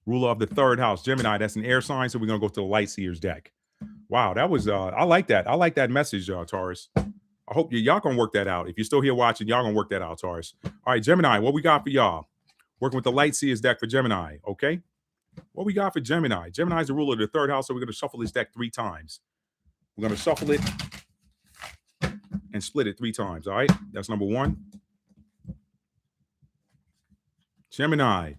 ruler of the 3rd house. Gemini, that's an air sign, so we're going to go to the Light Seers deck. Wow, that was, I like that. I like that message, Taurus. I hope y'all going to work that out. If you're still here watching, y'all going to work that out, Taurus. All right, Gemini, what we got for y'all? Working with the Light Seers deck for Gemini, okay? What we got for Gemini? Gemini is the ruler of the 3rd house, so we're going to shuffle this deck 3 times. We're going to shuffle it and split it 3 times, all right? That's number 1. Gemini,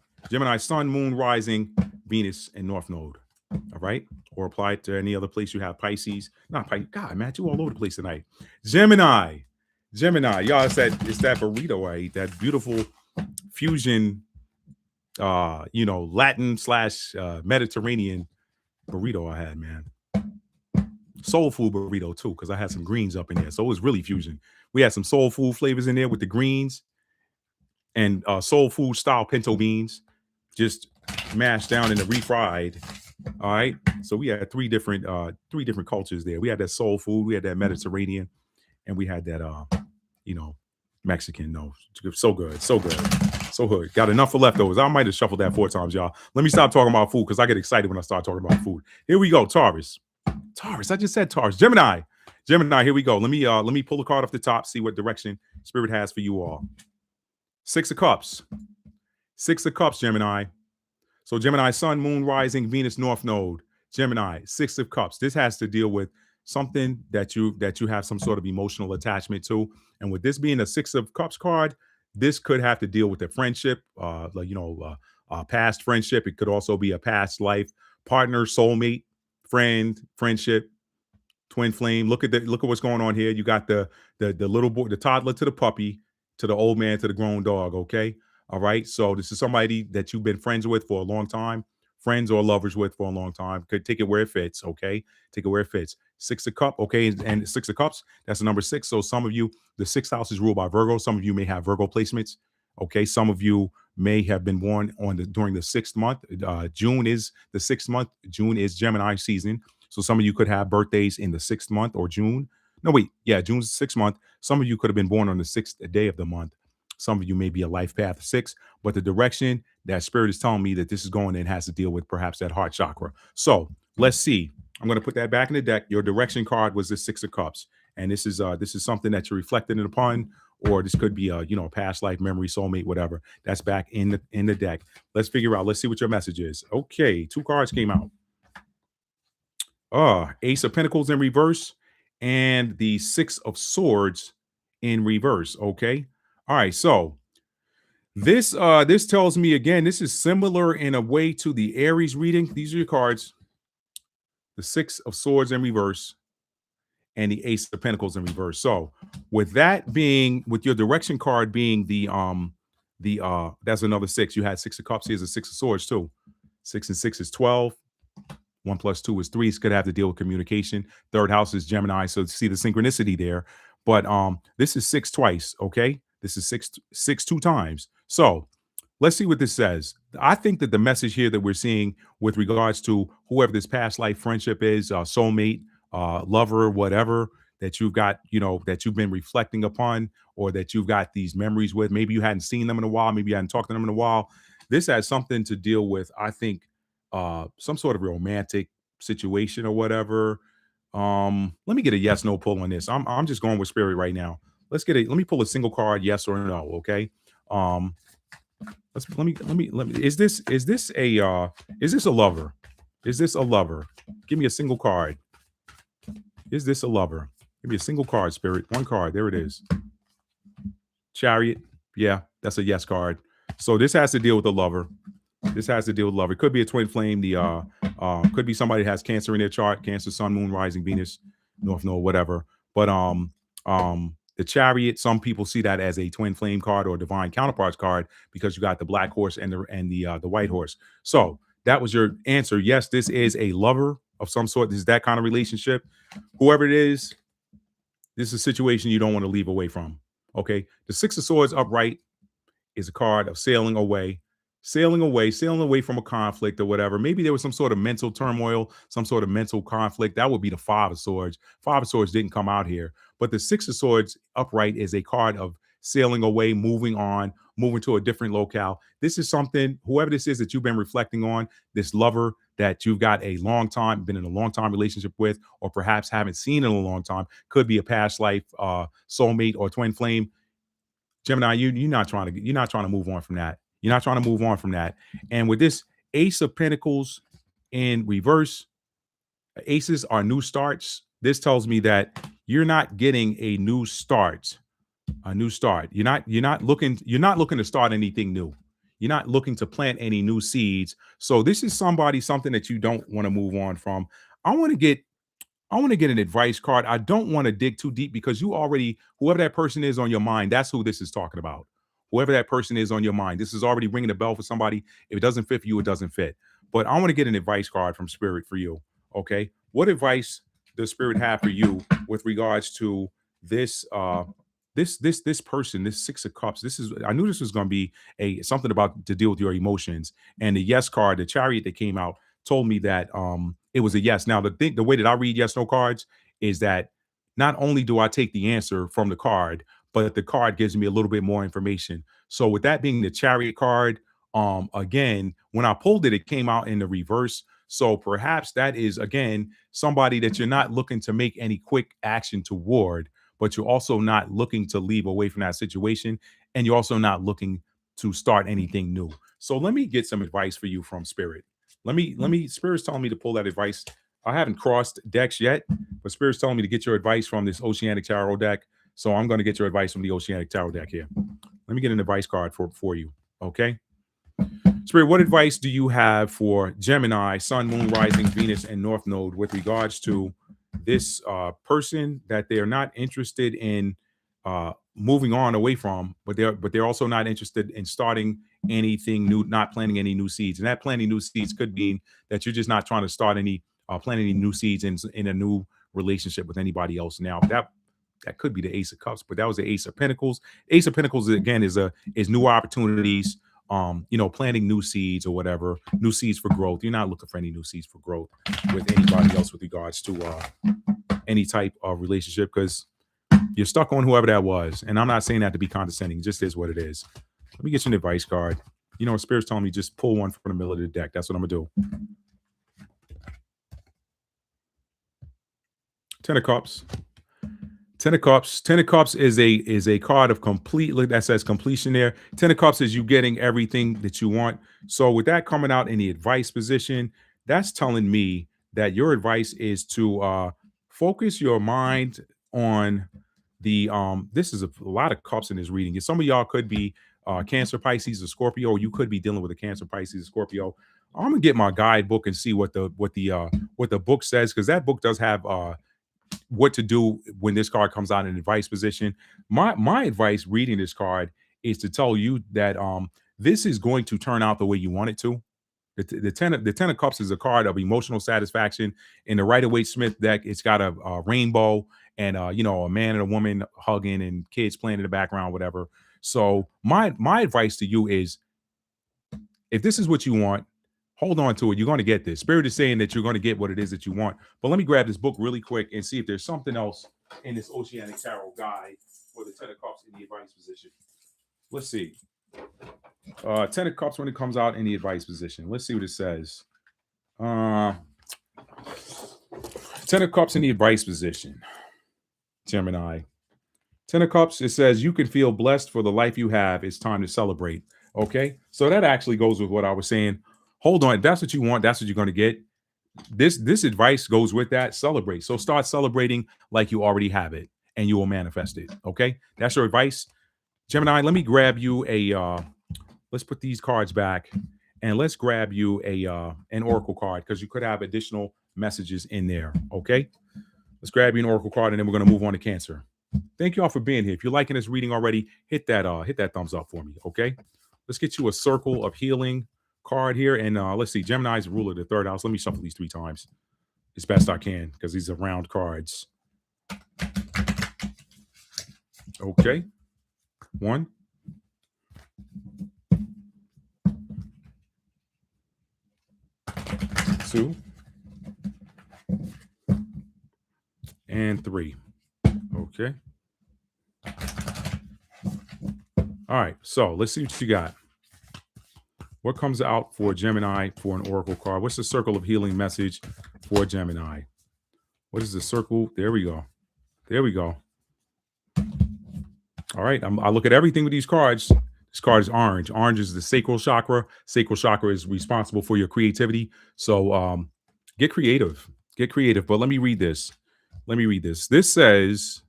Sun, Moon, Rising, Venus, and North Node, all right? Or apply it to any other place you have. Pisces. Not Pisces. God, Matt, you all over the place tonight. Gemini, y'all, it's that burrito I ate, that beautiful fusion, Latin / Mediterranean burrito I had, man. Soul food burrito too, because I had some greens up in there. So it was really fusion. We had some soul food flavors in there with the greens and soul food style pinto beans, just mashed down and refried. All right. So we had three different cultures there. We had that soul food, we had that Mediterranean, and we had that Mexican. No, so good, so good. Got enough for leftovers. I might have shuffled that 4 times, y'all. Let me stop talking about food because I get excited when I start talking about food. Here we go, Taurus. I just said Taurus. Gemini, here we go. Let me pull the card off the top, see what direction Spirit has for you all. 6 of Cups, Gemini. So Gemini, Sun, Moon, Rising, Venus, North Node. Gemini, 6 of Cups. This has to deal with something that you have some sort of emotional attachment to. And with this being a 6 of Cups card, this could have to deal with a friendship, past friendship. It could also be a past life partner, soulmate, friend, friendship, twin flame. Look at what's going on here. You got the little boy, the toddler to the puppy, to the old man, to the grown dog. Okay. All right. So this is somebody that you've been friends with for a long time, friends or lovers with for a long time. Could take it where it fits, okay? Take it where it fits. Six of Cup, okay, and Six of Cups, that's the number 6. So some of you, the sixth house is ruled by Virgo. Some of you may have Virgo placements, okay? Some of you may have been born during the 6th month. June is the 6th month. June is Gemini season. So some of you could have birthdays in the 6th month or June. No, wait, yeah, June's the 6th month. Some of you could have been born on the 6th day of the month. Some of you may be a life path 6, but the direction that spirit is telling me that this is going in has to deal with perhaps that heart chakra. So let's see. I'm going to put that back in the deck. Your direction card was the 6 of Cups, and this is something that you're reflecting upon, or this could be a a past life memory, soulmate, whatever. That's back in the deck. Let's figure out. Let's see what your message is. Okay, 2 cards came out. Ace of Pentacles in reverse and the 6 of Swords in reverse. Okay. All right. So this tells me again, this is similar in a way to the Aries reading. These are your cards. The 6 of Swords in reverse and the Ace of Pentacles in reverse. So with your direction card being the that's another 6. You had 6 of Cups. Here's a 6 of Swords too. 6 and 6 is 12. 1 plus 2 is 3. It's going to have to deal with communication. Third house is Gemini, so see the synchronicity there. But this is 6 twice, okay? This is six 2 times. So let's see what this says. I think that the message here that we're seeing with regards to whoever this past life friendship is, soulmate, lover, whatever, that you've got, that you've been reflecting upon, or that you've got these memories with. Maybe you hadn't seen them in a while. Maybe you hadn't talked to them in a while. This has something to deal with, I think, some sort of romantic situation or whatever. Let me get a yes no pull on this. I'm just going with spirit right now. Let me pull a single card, yes or no. Okay. Let me is this a lover? Is this a lover? Give me a single card. Is this a lover? Give me a single card, spirit. One card. There it is. Chariot. Yeah, that's a yes card. So this has to deal with a lover. This has to deal with love. It could be a twin flame. Could be somebody that has Cancer in their chart, Cancer, Sun, Moon, Rising, Venus, North Node, whatever. But the Chariot, some people see that as a twin flame card or divine counterparts card because you got the black horse and the white horse. So that was your answer. Yes, this is a lover of some sort. This is that kind of relationship. Whoever it is, this is a situation you don't want to leave away from. Okay. The 6 of Swords upright is a card of sailing away from a conflict or whatever. Maybe there was some sort of mental turmoil, some sort of mental conflict. That would be the 5 of Swords. 5 of Swords didn't come out here, but the 6 of Swords upright is a card of sailing away, moving on, moving to a different locale. This is something, whoever this is that you've been reflecting on, this lover that you've got been in a long time relationship with, or perhaps haven't seen in a long time, could be a past life soulmate or twin flame. Gemini, you're not trying to move on from that. You're not trying to move on from that. And with this Ace of Pentacles in reverse, aces are new starts. This tells me that you're not getting a new start. You're not looking to start anything new. You're not looking to plant any new seeds. So this is something that you don't want to move on from. I want to get an advice card. I don't want to dig too deep because whoever that person is on your mind, that's who this is talking about. Whoever that person is on your mind, this is already ringing a bell for somebody. If it doesn't fit for you, it doesn't fit. But I want to get an advice card from spirit for you. Okay. What advice does spirit have for you with regards to this, this person, this 6 of Cups? I knew this was going to be something about to deal with your emotions. And the yes card, the Chariot that came out, told me that it was a yes. Now the way that I read yes no cards is that not only do I take the answer from the card, but the card gives me a little bit more information. So with that being the Chariot card, again, when I pulled it, it came out in the reverse. So perhaps that is, again, somebody that you're not looking to make any quick action toward, but you're also not looking to leave away from that situation. And you're also not looking to start anything new. So let me get some advice for you from spirit. Spirit's telling me to pull that advice. I haven't crossed decks yet, but Spirit's telling me to get your advice from this Oceanic Tarot deck. So I'm going to get your advice from the Oceanic Tarot deck here. Let me get an advice card for you. Okay. Spirit, what advice do you have for Gemini, Sun, Moon, Rising, Venus, and North Node with regards to this person that they're not interested in moving on away from, but they're also not interested in starting anything new, not planting any new seeds. And that planting new seeds could mean that you're just not trying to start any plant any new seeds in a new relationship with anybody else. Now that could be the Ace of Cups, but that was the Ace of Pentacles. Ace of Pentacles again is new opportunities, planting new seeds or whatever, new seeds for growth. You're not looking for any new seeds for growth with anybody else with regards to any type of relationship, because you're stuck on whoever that was. And I'm not saying that to be condescending, it just is what it is. Let me get you an advice card. Spirit's telling me just pull one from the middle of the deck. That's what I'm gonna do. Ten of Cups. Ten of Cups. Ten of Cups is a card of completely that says completion there. Ten of Cups is you getting everything that you want. So with that coming out in the advice position, that's telling me that your advice is to focus your mind on the this is a lot of cups in this reading. Some of y'all could be Cancer, Pisces, or Scorpio, or you could be dealing with a Cancer, Pisces, or Scorpio. I'm gonna get my guidebook and see what the book says, because that book does have what to do when this card comes out in advice position. My advice reading this card is to tell you that this is going to turn out the way you want it to. The ten of Cups is a card of emotional satisfaction. In the Rider-Waite Smith deck, it's got a rainbow and a man and a woman hugging and kids playing in the background, whatever. So my advice to you is, if this is what you want, hold on to it. You're going to get this. Spirit is saying that you're going to get what it is that you want. But let me grab this book really quick and see if there's something else in this Oceanic Tarot guide for the Ten of Cups in the advice position. Let's see. Ten of Cups when it comes out in the advice position. Let's see what it says. Ten of Cups in the advice position. Gemini. Ten of Cups, it says you can feel blessed for the life you have. It's time to celebrate. Okay, so that actually goes with what I was saying. Hold on, if that's what you want, that's what you're going to get. This advice goes with that. Celebrate. So start celebrating like you already have it, and you will manifest it. Okay, that's your advice. Gemini, let me grab you let's put these cards back, and let's grab you an oracle card, because you could have additional messages in there. Okay, let's grab you an oracle card, and then we're going to move on to Cancer. Thank you all for being here. If you're liking this reading already, hit that thumbs up for me. Okay, let's get you a circle of healing card here, and let's see. Gemini's the ruler of the third house. Let me shuffle these 3 times as best I can, because these are round cards. Okay, 1, 2, and 3. Okay. All right, so let's see what you got. What comes out for Gemini for an oracle card? What's the circle of healing message for Gemini? What is the circle? There we go. There we go. All right, I look at everything with these cards. This card is orange. Orange is the sacral chakra. Sacral chakra is responsible for your creativity. So get creative. Get creative. But let me read this. Let me read this. This says...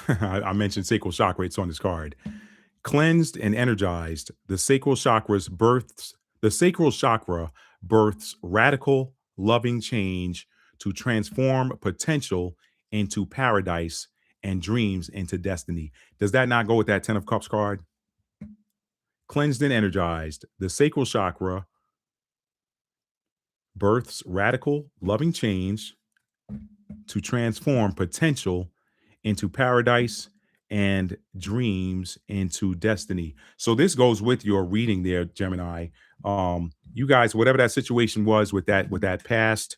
I mentioned sacral chakra. It's on this card. Cleansed and energized, the sacral chakra births radical, loving change to transform potential into paradise and dreams into destiny. Does that not go with that 10 of Cups card? Cleansed and energized, the sacral chakra births radical, loving change to transform potential into paradise and dreams into destiny. So this goes with your reading there, Gemini. You guys, whatever that situation was with that past,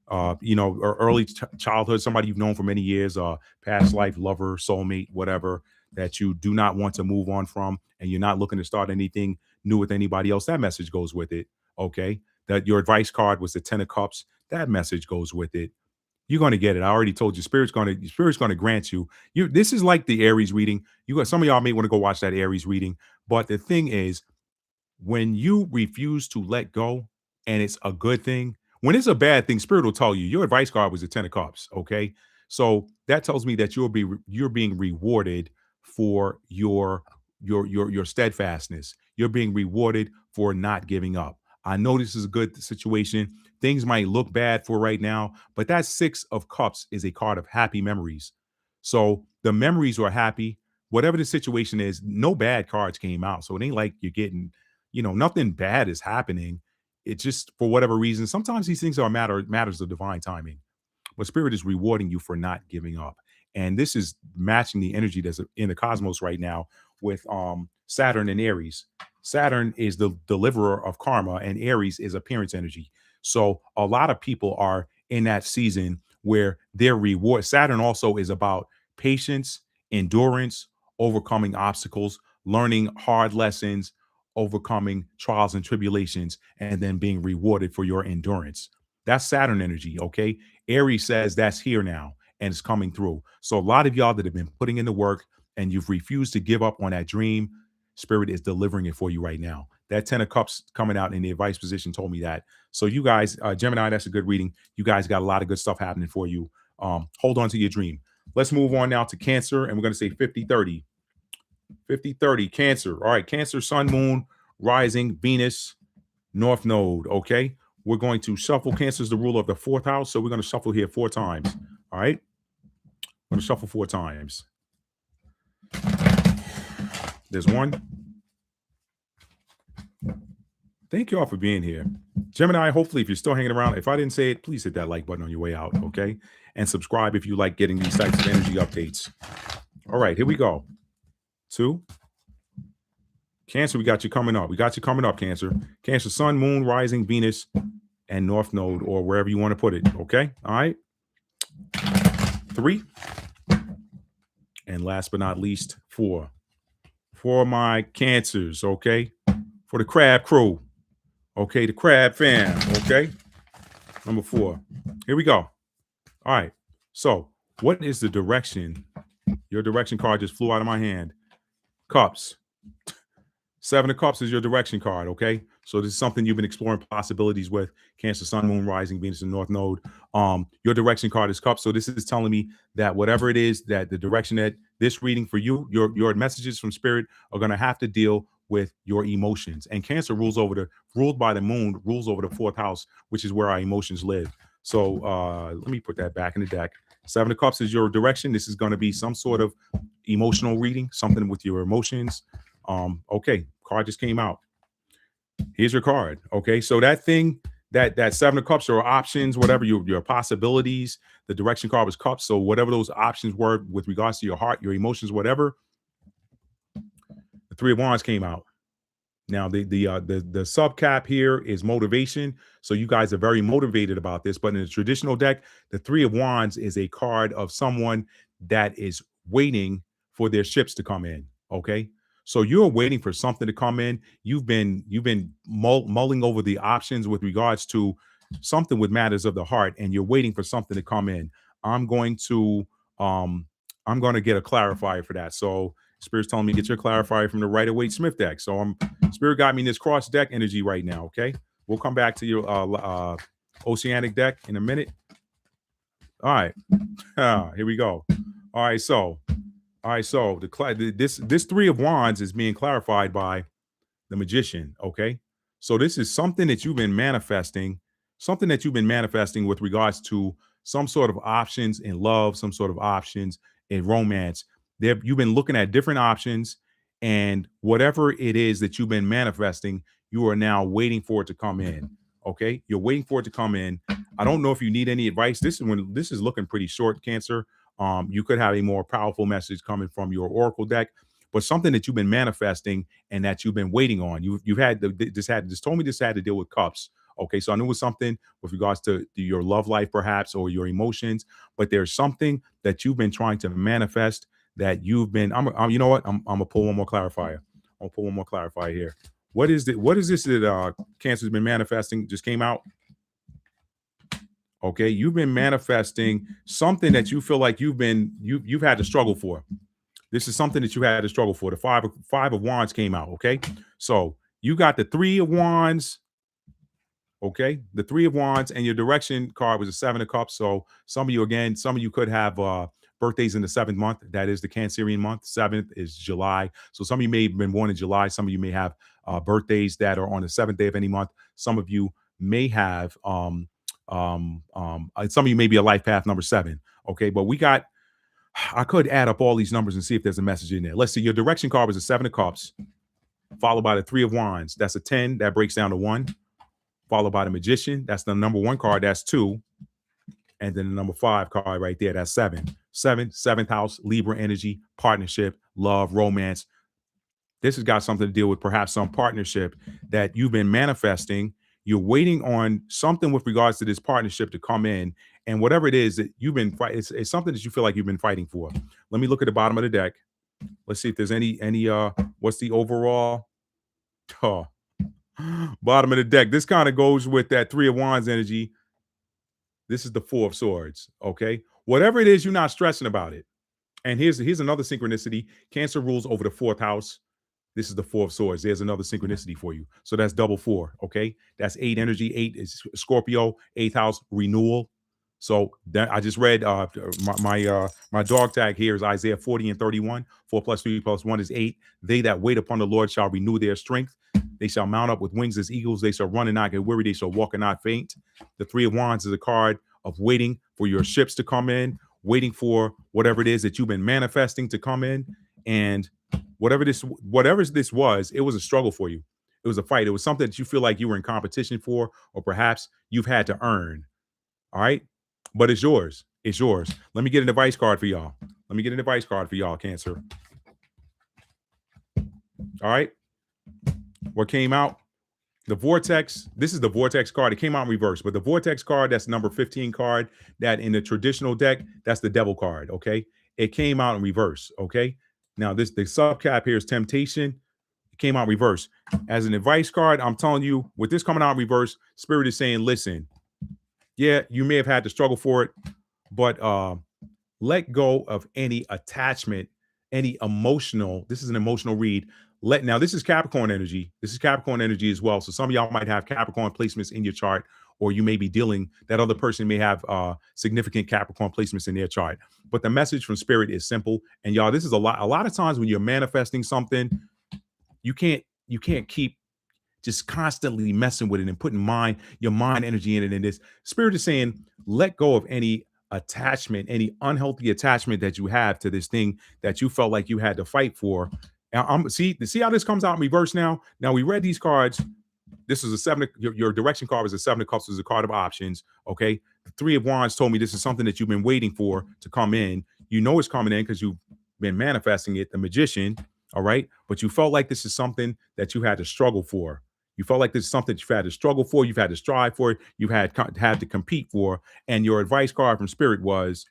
or early childhood, somebody you've known for many years, past life lover, soulmate, whatever, that you do not want to move on from, and you're not looking to start anything new with anybody else, that message goes with it. Okay, that your advice card was the 10 of Cups, that message goes with it. You're going to get it. I already told you. Spirit's going to grant you. This is like the Aries reading. Some of y'all may want to go watch that Aries reading. But the thing is, when you refuse to let go, and it's a good thing, when it's a bad thing, Spirit will tell you. Your advice card was the 10 of Cups. Okay, so that tells me that you're being rewarded for your steadfastness. You're being rewarded for not giving up. I know this is a good situation. Things might look bad for right now, but that 6 of Cups is a card of happy memories. So the memories are happy, whatever the situation is, no bad cards came out. So it ain't like you're getting, nothing bad is happening. It's just for whatever reason. Sometimes these things are matters of divine timing. But spirit is rewarding you for not giving up. And this is matching the energy that's in the cosmos right now with Saturn and Aries. Saturn is the deliverer of karma, and Aries is appearance energy. So a lot of people are in that season where their reward. Saturn also is about patience, endurance, overcoming obstacles, learning hard lessons, overcoming trials and tribulations, and then being rewarded for your endurance. That's Saturn energy. Okay. Aries says that's here now and it's coming through. So a lot of y'all that have been putting in the work and you've refused to give up on that dream, spirit is delivering it for you right now. That 10 of cups coming out in the advice position told me that. So you guys, Gemini, that's a good reading. You guys got a lot of good stuff happening for you. Hold on to your dream. Let's move on now to Cancer, and we're going to say 50-30. 50-30, Cancer. All right, Cancer, Sun, Moon, Rising, Venus, North Node. Okay. We're going to shuffle. Cancer is the ruler of the fourth house. So we're going to shuffle here 4 times. All right. I'm going to shuffle 4 times. There's 1. Thank you all for being here. Gemini, hopefully, if you're still hanging around, if I didn't say it, please hit that like button on your way out. Okay. And subscribe if you like getting these types of energy updates. All right. Here we go. 2. Cancer, we got you coming up. We got you coming up, Cancer. Cancer, Sun, Moon, Rising, Venus, and North Node, or wherever you want to put it. Okay. All right. 3. And last but not least, 4. For my Cancers. Okay. For the Crab crew. Okay. The Crab fam. Okay. Number 4. Here we go. All right. So what is the direction? Your direction card just flew out of my hand. Cups. 7 of Cups is your direction card, okay? So this is something you've been exploring possibilities with. Cancer, Sun, Moon, Rising, Venus, and North Node. Your direction card is Cups. So this is telling me that whatever it is, that the direction that this reading for you, your messages from Spirit are going to have to deal with your emotions. And Cancer ruled by the Moon, rules over the 4th house, which is where our emotions live. So let me put that back in the deck. 7 of Cups is your direction. This is going to be some sort of emotional reading, something with your emotions. Okay, card just came out. Here's your card. Okay, so that thing, that 7 of Cups, or options, whatever your possibilities. The direction card was Cups. So whatever those options were with regards to your heart, your emotions, whatever. The 3 of Wands came out. Now the subcap here is motivation. So you guys are very motivated about this. But in the traditional deck, the 3 of Wands is a card of someone that is waiting for their ships to come in. Okay. So you're waiting for something to come in. You've been mulling over the options with regards to something with matters of the heart, and you're waiting for something to come in. I'm going to get a clarifier for that. So Spirit's telling me get your clarifier from the Rider-Waite Smith deck. So Spirit got me in this cross deck energy right now. Okay, we'll come back to your Oceanic deck in a minute. All right, here we go. All right, so this 3 of Wands is being clarified by the Magician. Okay, so this is something that you've been manifesting, with regards to some sort of options in love, some sort of options in romance. You've been looking at different options, and whatever it is that you've been manifesting, you are now waiting for it to come in. Okay, you're waiting for it to come in. I don't know if you need any advice. This is looking pretty short, Cancer. You could have a more powerful message coming from your Oracle deck, but something that you've been manifesting and that you've been waiting on. You've had this told me this had to deal with Cups. Okay, so I knew it was something with regards to your love life, perhaps, or your emotions. But there's something that you've been trying to manifest that you've been. You know what? I'm gonna pull one more clarifier. I'll pull one more clarifier here. What is this that Cancer's been manifesting? Just came out. Okay, you've been manifesting something that you feel like you've had to struggle for. This is something that you had to struggle for. The five of Wands came out. Okay, so you got the 3 of Wands. Okay, the 3 of Wands, and your direction card was a 7 of Cups. So some of you could have birthdays in the 7th month. That is the Cancerian month. 7th is July. So some of you may have been born in July. Some of you may have birthdays that are on the 7th day of any month. Some of you may have some of you may be a life path number 7. Okay, but we got I could add up all these numbers and see if there's a message in there. Let's see. Your direction card was a 7 of Cups, followed by the 3 of Wands. That's a 10. That breaks down to 1. Followed by the Magician. That's the number 1 card. That's 2. And then the number 5 card right there. That's 7. 7, 7th house, Libra energy, partnership, love, romance. This has got something to deal with perhaps some partnership that you've been manifesting. You're waiting on something with regards to this partnership to come in. And whatever it is that you've been fighting, it's something that you feel like you've been fighting for. Let me look at the bottom of the deck. Let's see if there's any what's the overall bottom of the deck. This kind of goes with that 3 of Wands energy. This is the 4 of Swords. Okay. Whatever it is, you're not stressing about it. And here's another synchronicity. Cancer rules over the 4th house. This is the 4 of Swords. There's another synchronicity for you. So that's double 4. Okay. That's 8 energy. 8 is Scorpio, 8th house renewal. So that I just read my dog tag here is Isaiah 40 and 31. 4 plus 3 plus 1 is 8. They that wait upon the Lord shall renew their strength. They shall mount up with wings as eagles. They shall run and not get weary. They shall walk and not faint. The 3 of Wands is a card of waiting for your ships to come in, waiting for whatever it is that you've been manifesting to come in. And whatever this was, it was a struggle for you. It was a fight. It was something that you feel like you were in competition for, or perhaps you've had to earn. All right. But it's yours. It's yours. Let me get an advice card for y'all. Let me get an advice card for y'all, Cancer. All right. What came out? The Vortex. This is the Vortex card. It came out in reverse, but the Vortex card, that's number 15 card. That in the traditional deck, that's the Devil card. Okay. It came out in reverse. Okay. Now, the subcap here is Temptation. It came out reverse. As an advice card, I'm telling you, with this coming out in reverse, Spirit is saying, listen, yeah, you may have had to struggle for it, but let go of any attachment, any emotional. This is an emotional read. Now, this is Capricorn energy. This is Capricorn energy as well. So some of y'all might have Capricorn placements in your chart, or you may be dealing, that other person may have significant Capricorn placements in their chart. But the message from Spirit is simple. And y'all, this is a lot of times when you're manifesting something, you can't keep just constantly messing with it and putting your mind energy in it. And this Spirit is saying, let go of any attachment, any unhealthy attachment that you have to this thing that you felt like you had to fight for. Now, see how this comes out in reverse now? Now, we read these cards. This is a 7. Your direction card is a 7 of Cups, is a card of options. Okay. The 3 of Wands told me this is something that you've been waiting for to come in. You know it's coming in because you've been manifesting it. The Magician. All right. But you felt like this is something that you had to struggle for. You felt like this is something you've had to struggle for. You've had to strive for it. You've had to compete for. And your advice card from Spirit was,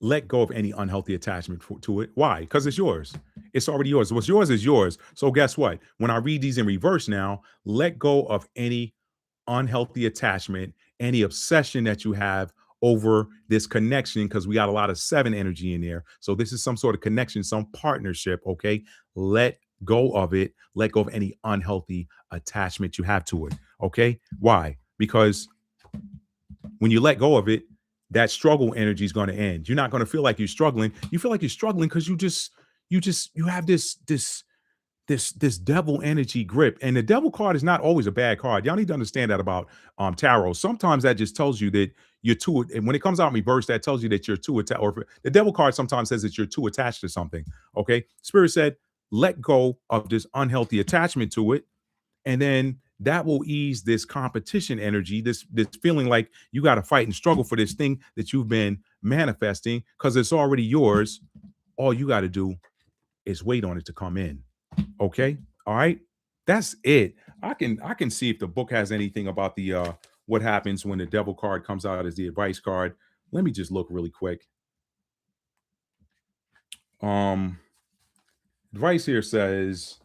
let go of any unhealthy attachment to it. Why? Because it's yours. It's already yours. What's yours is yours. So guess what? When I read these in reverse now, let go of any unhealthy attachment, any obsession that you have over this connection, because we got a lot of 7 energy in there. So this is some sort of connection, some partnership. Okay. Let go of it. Let go of any unhealthy attachment you have to it. Okay. Why? Because when you let go of it, that struggle energy is going to end. You're not going to feel like you're struggling. You feel like you're struggling because you have this devil energy grip. And the devil card is not always a bad card. Y'all need to understand that about tarot. Sometimes that just tells you that you're too, and when it comes out in reverse, that tells you that you're too attached. Or the devil card sometimes says that you're too attached to something. Okay. Spirit said, let go of this unhealthy attachment to it. And then that will ease this competition energy, this feeling like you got to fight and struggle for this thing that you've been manifesting, because it's already yours. All you got to do is wait on it to come in. Okay. All right. That's it. I can see if the book has anything about the what happens when the devil card comes out as the advice card. Let me just look really quick. Advice here says,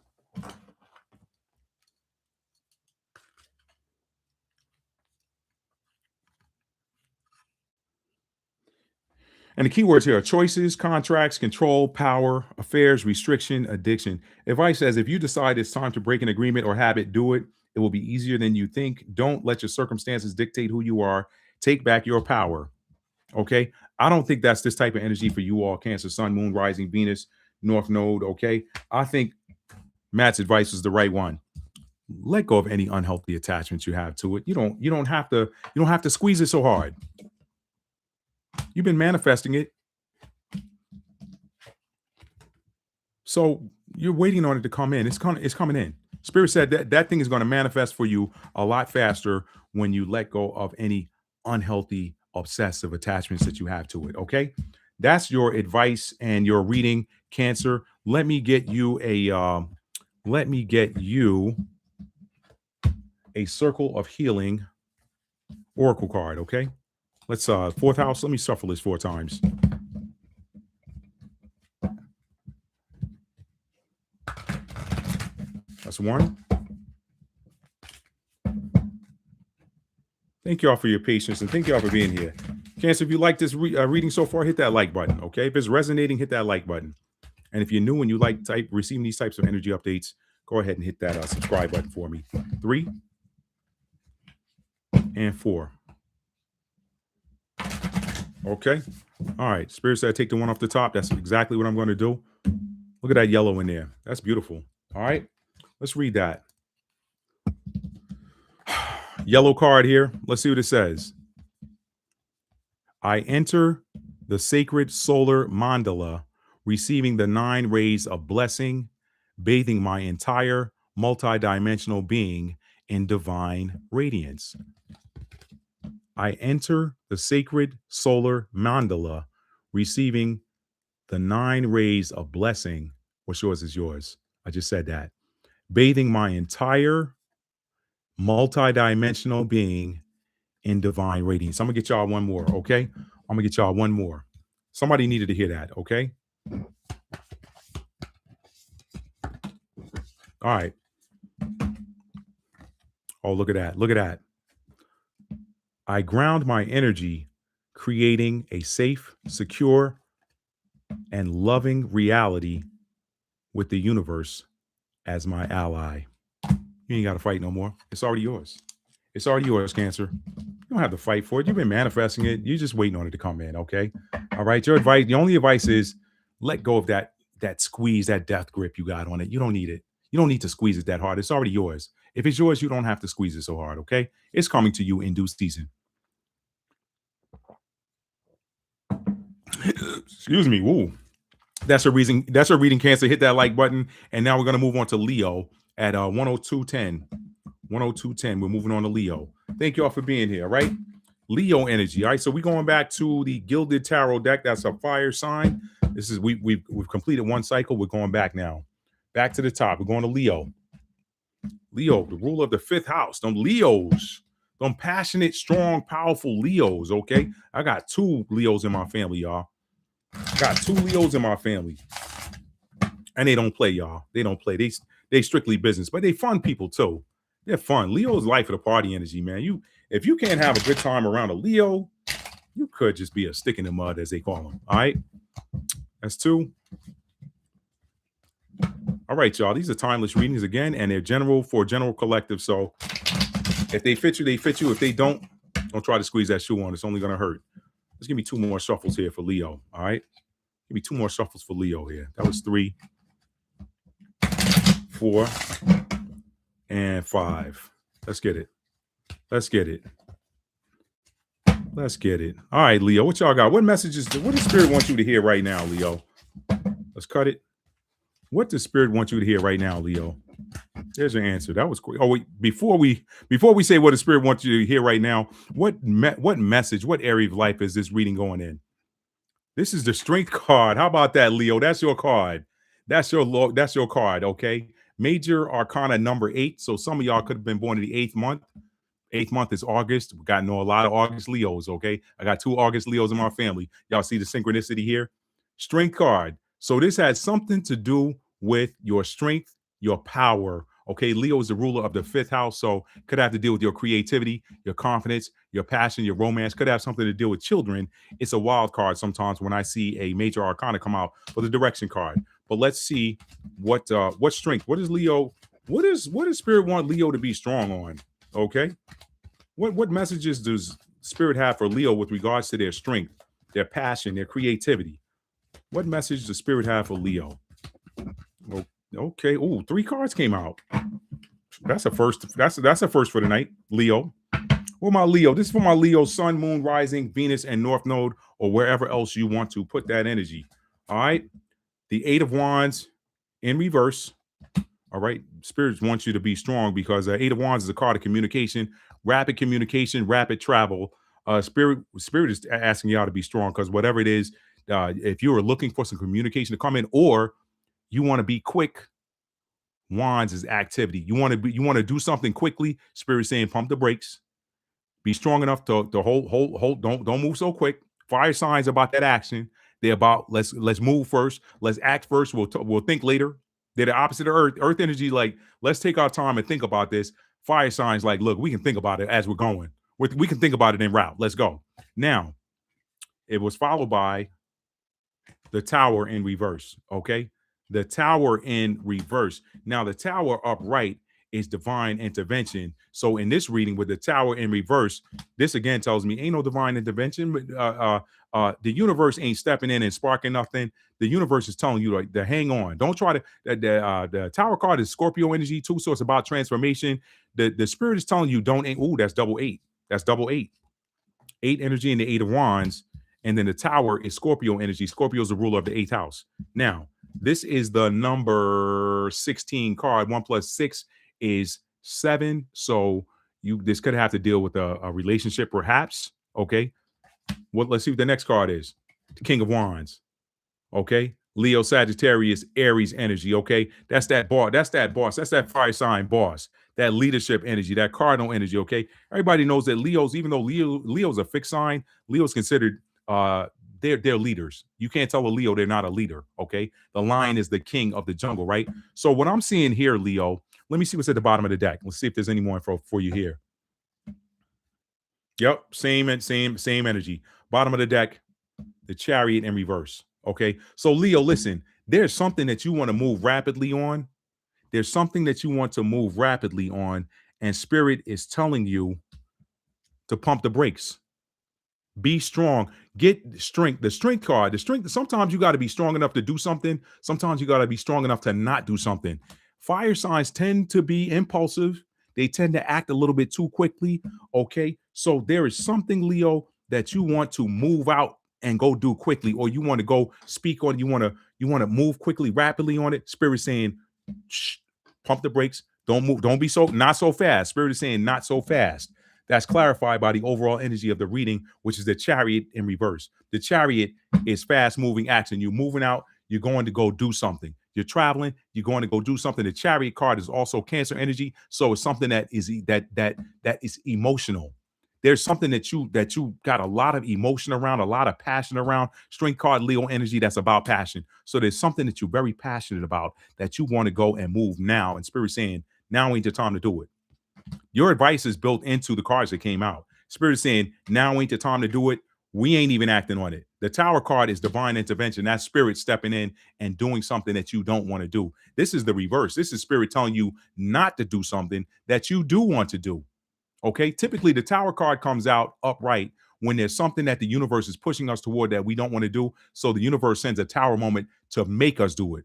and the keywords here are choices, contracts, control, power, affairs, restriction, addiction. Advice says, if you decide it's time to break an agreement or habit, do it. It will be easier than you think. Don't let your circumstances dictate who you are. Take back your power. Okay. I don't think that's this type of energy for you all, Cancer, Sun, Moon, Rising, Venus, North Node. Okay. I think Matt's advice is the right one. Let go of any unhealthy attachments you have to it. You don't have to squeeze it so hard. You've been manifesting it. So you're waiting on it to come in. It's coming in. Spirit said that thing is going to manifest for you a lot faster when you let go of any unhealthy, obsessive attachments that you have to it. Okay. That's your advice and your reading, Cancer. Let me get you a circle of healing oracle card. Okay. Let's fourth house. Let me shuffle this 4 times. That's 1. Thank y'all for your patience and thank y'all for being here. Cancer, if you like this reading so far, hit that like button. Okay. If it's resonating, hit that like button. And if you're new and you like receiving these types of energy updates, go ahead and hit that subscribe button for me. 3 and 4. Okay. All right. Spirit said take the one off the top. That's exactly what I'm going to do. Look at that yellow in there. That's beautiful. All right. Let's read that. Yellow card here. Let's see what it says. I enter the sacred solar mandala, receiving the 9 rays of blessing, bathing my entire multidimensional being in divine radiance. I enter the sacred solar mandala, receiving the 9 rays of blessing. What's yours is yours. I just said that. Bathing my entire multidimensional being in divine radiance. I'm gonna get y'all one more, okay? I'm gonna get y'all one more. Somebody needed to hear that, okay? All right. Oh, look at that. Look at that. I ground my energy, creating a safe, secure, and loving reality with the universe as my ally. You ain't got to fight no more. It's already yours. It's already yours, Cancer. You don't have to fight for it. You've been manifesting it. You're just waiting on it to come in, okay? All right. Your advice, the only advice is let go of that squeeze, that death grip you got on it. You don't need it. You don't need to squeeze it that hard. It's already yours. If it's yours, you don't have to squeeze it so hard, okay? It's coming to you in due season. Excuse me. Woo. That's a reason. That's a reading, Cancer. Hit that like button. And now we're going to move on to Leo at 102.10. 102.10. We're moving on to Leo. Thank y'all for being here. All right. Leo energy. All right. So we're going back to the Gilded Tarot deck. That's a fire sign. This is we've completed one cycle. We're going back now. Back to the top. We're going to Leo. Leo, the ruler of the 5th house. Them Leos. Them passionate, strong, powerful Leos. Okay. I got 2 Leos in my family, y'all. Got 2 Leos in my family. And they don't play, y'all. They don't play. They strictly business, but they fun people too. They're fun. Leo's life of the party energy, man. If you can't have a good time around a Leo, you could just be a stick in the mud, as they call them. All right. That's 2. All right, y'all. These are timeless readings again, and they're for general collective. So if they fit you, they fit you. If they don't try to squeeze that shoe on. It's only going to hurt. Let's give me 2 more shuffles here for Leo. All right. Give me 2 more shuffles for Leo here. That was 3, 4, and 5. Let's get it. Let's get it. Let's get it. All right, Leo. What y'all got? What messages? What does Spirit want you to hear right now, Leo? Let's cut it. What does Spirit want you to hear right now, Leo? There's your answer. That was quick. Oh, wait. Before we say what the Spirit wants you to hear right now, what message, what area of life is this reading going in? This is the Strength card. How about that, Leo? That's your card. That's your card. Okay. Major Arcana number 8. So some of y'all could have been born in the 8th month. 8th month is August. We got to know a lot of August Leos. Okay. I got 2 August Leos in my family. Y'all see the synchronicity here? Strength card. So this has something to do with your strength, your power. Okay. Leo is the ruler of the 5th house. So could have to deal with your creativity, your confidence, your passion, your romance. Could have something to do with children. It's a wild card sometimes when I see a major arcana come out for the direction card. But let's see what strength. What is Leo? What does Spirit want Leo to be strong on? Okay. What messages does Spirit have for Leo with regards to their strength, their passion, their creativity? What message does Spirit have for Leo? Okay. Oh, 3 cards came out. That's a first. That's a first for the night, Leo. For my Leo, this is for my Leo, Sun, Moon, Rising, Venus, and North Node, or wherever else you want to put that energy. All right. The Eight of Wands in reverse. All right. Spirits want you to be strong because Eight of Wands is a card of communication, rapid travel. Spirit is asking y'all to be strong because whatever it is, if you are looking for some communication to come in, or you want to be quick, Wands is activity. You want to do something quickly. Spirit saying pump the brakes. Be strong enough to hold. Don't move so quick. Fire signs about that action. They're about let's move first. Let's act first. We'll think later. They're the opposite of Earth. Earth energy, like, let's take our time and think about this. Fire signs, like, look, we can think about it as we're going. We can think about it en route. Let's go. Now, it was followed by the Tower in reverse. Okay. The Tower in reverse. Now, the Tower upright is divine intervention. So in this reading with the Tower in reverse, this again tells me ain't no divine intervention, but the universe ain't stepping in and sparking nothing. The universe is telling you, like, to hang on. Don't try to. The Tower card is Scorpio energy too, so it's about transformation. The spirit is telling you don't. Ooh, that's double eight. That's double eight. Eight energy in the Eight of Wands, and then the Tower is Scorpio energy. Scorpio is the ruler of the eighth house. Now, this is the number 16 card. 1 + 6 is 7. So this could have to deal with a relationship, perhaps. Okay. Let's see what the next card is. The King of Wands. Okay. Leo, Sagittarius, Aries energy. Okay. That's that boss. That's that fire sign boss. That leadership energy, that cardinal energy. Okay. Everybody knows that Leos, even though Leo's a fixed sign, Leo's considered they're leaders. You can't tell a Leo they're not a leader. Okay. The lion is the king of the jungle, right? So what I'm seeing here, Leo, let me see what's at the bottom of the deck. Let's see if there's any more info for you here. Yep, same energy. Bottom of the deck, the Chariot in reverse. Okay, so Leo, listen, there's something that you want to move rapidly on. There's something that you want to move rapidly on, and Spirit is telling you to pump the brakes. Be strong. Get strength. The strength card. The strength. Sometimes you got to be strong enough to do something. Sometimes you got to be strong enough to not do something. Fire signs tend to be impulsive. They tend to act a little bit too quickly. Okay. So there is something, Leo, that you want to move out and go do quickly, or you want to go speak on. You want to move quickly, rapidly on it. Spirit saying, shh, pump the brakes. Don't move. Don't be not so fast. Spirit is saying not so fast. That's clarified by the overall energy of the reading, which is the Chariot in reverse. The Chariot is fast moving action. You're moving out. You're going to go do something. You're traveling. You're going to go do something. The Chariot card is also Cancer energy, so it's something that is emotional. There's something that you got a lot of emotion around, a lot of passion around. Strength card, Leo energy, that's about passion. So there's something that you're very passionate about that you want to go and move now. And Spirit saying, now ain't the time to do it. Your advice is built into the cards that came out. Spirit is saying, now ain't the time to do it. We ain't even acting on it. The Tower card is divine intervention. That's Spirit stepping in and doing something that you don't want to do. This is the reverse. This is Spirit telling you not to do something that you do want to do. Okay. Typically, the Tower card comes out upright when there's something that the universe is pushing us toward that we don't want to do. So the universe sends a Tower moment to make us do it.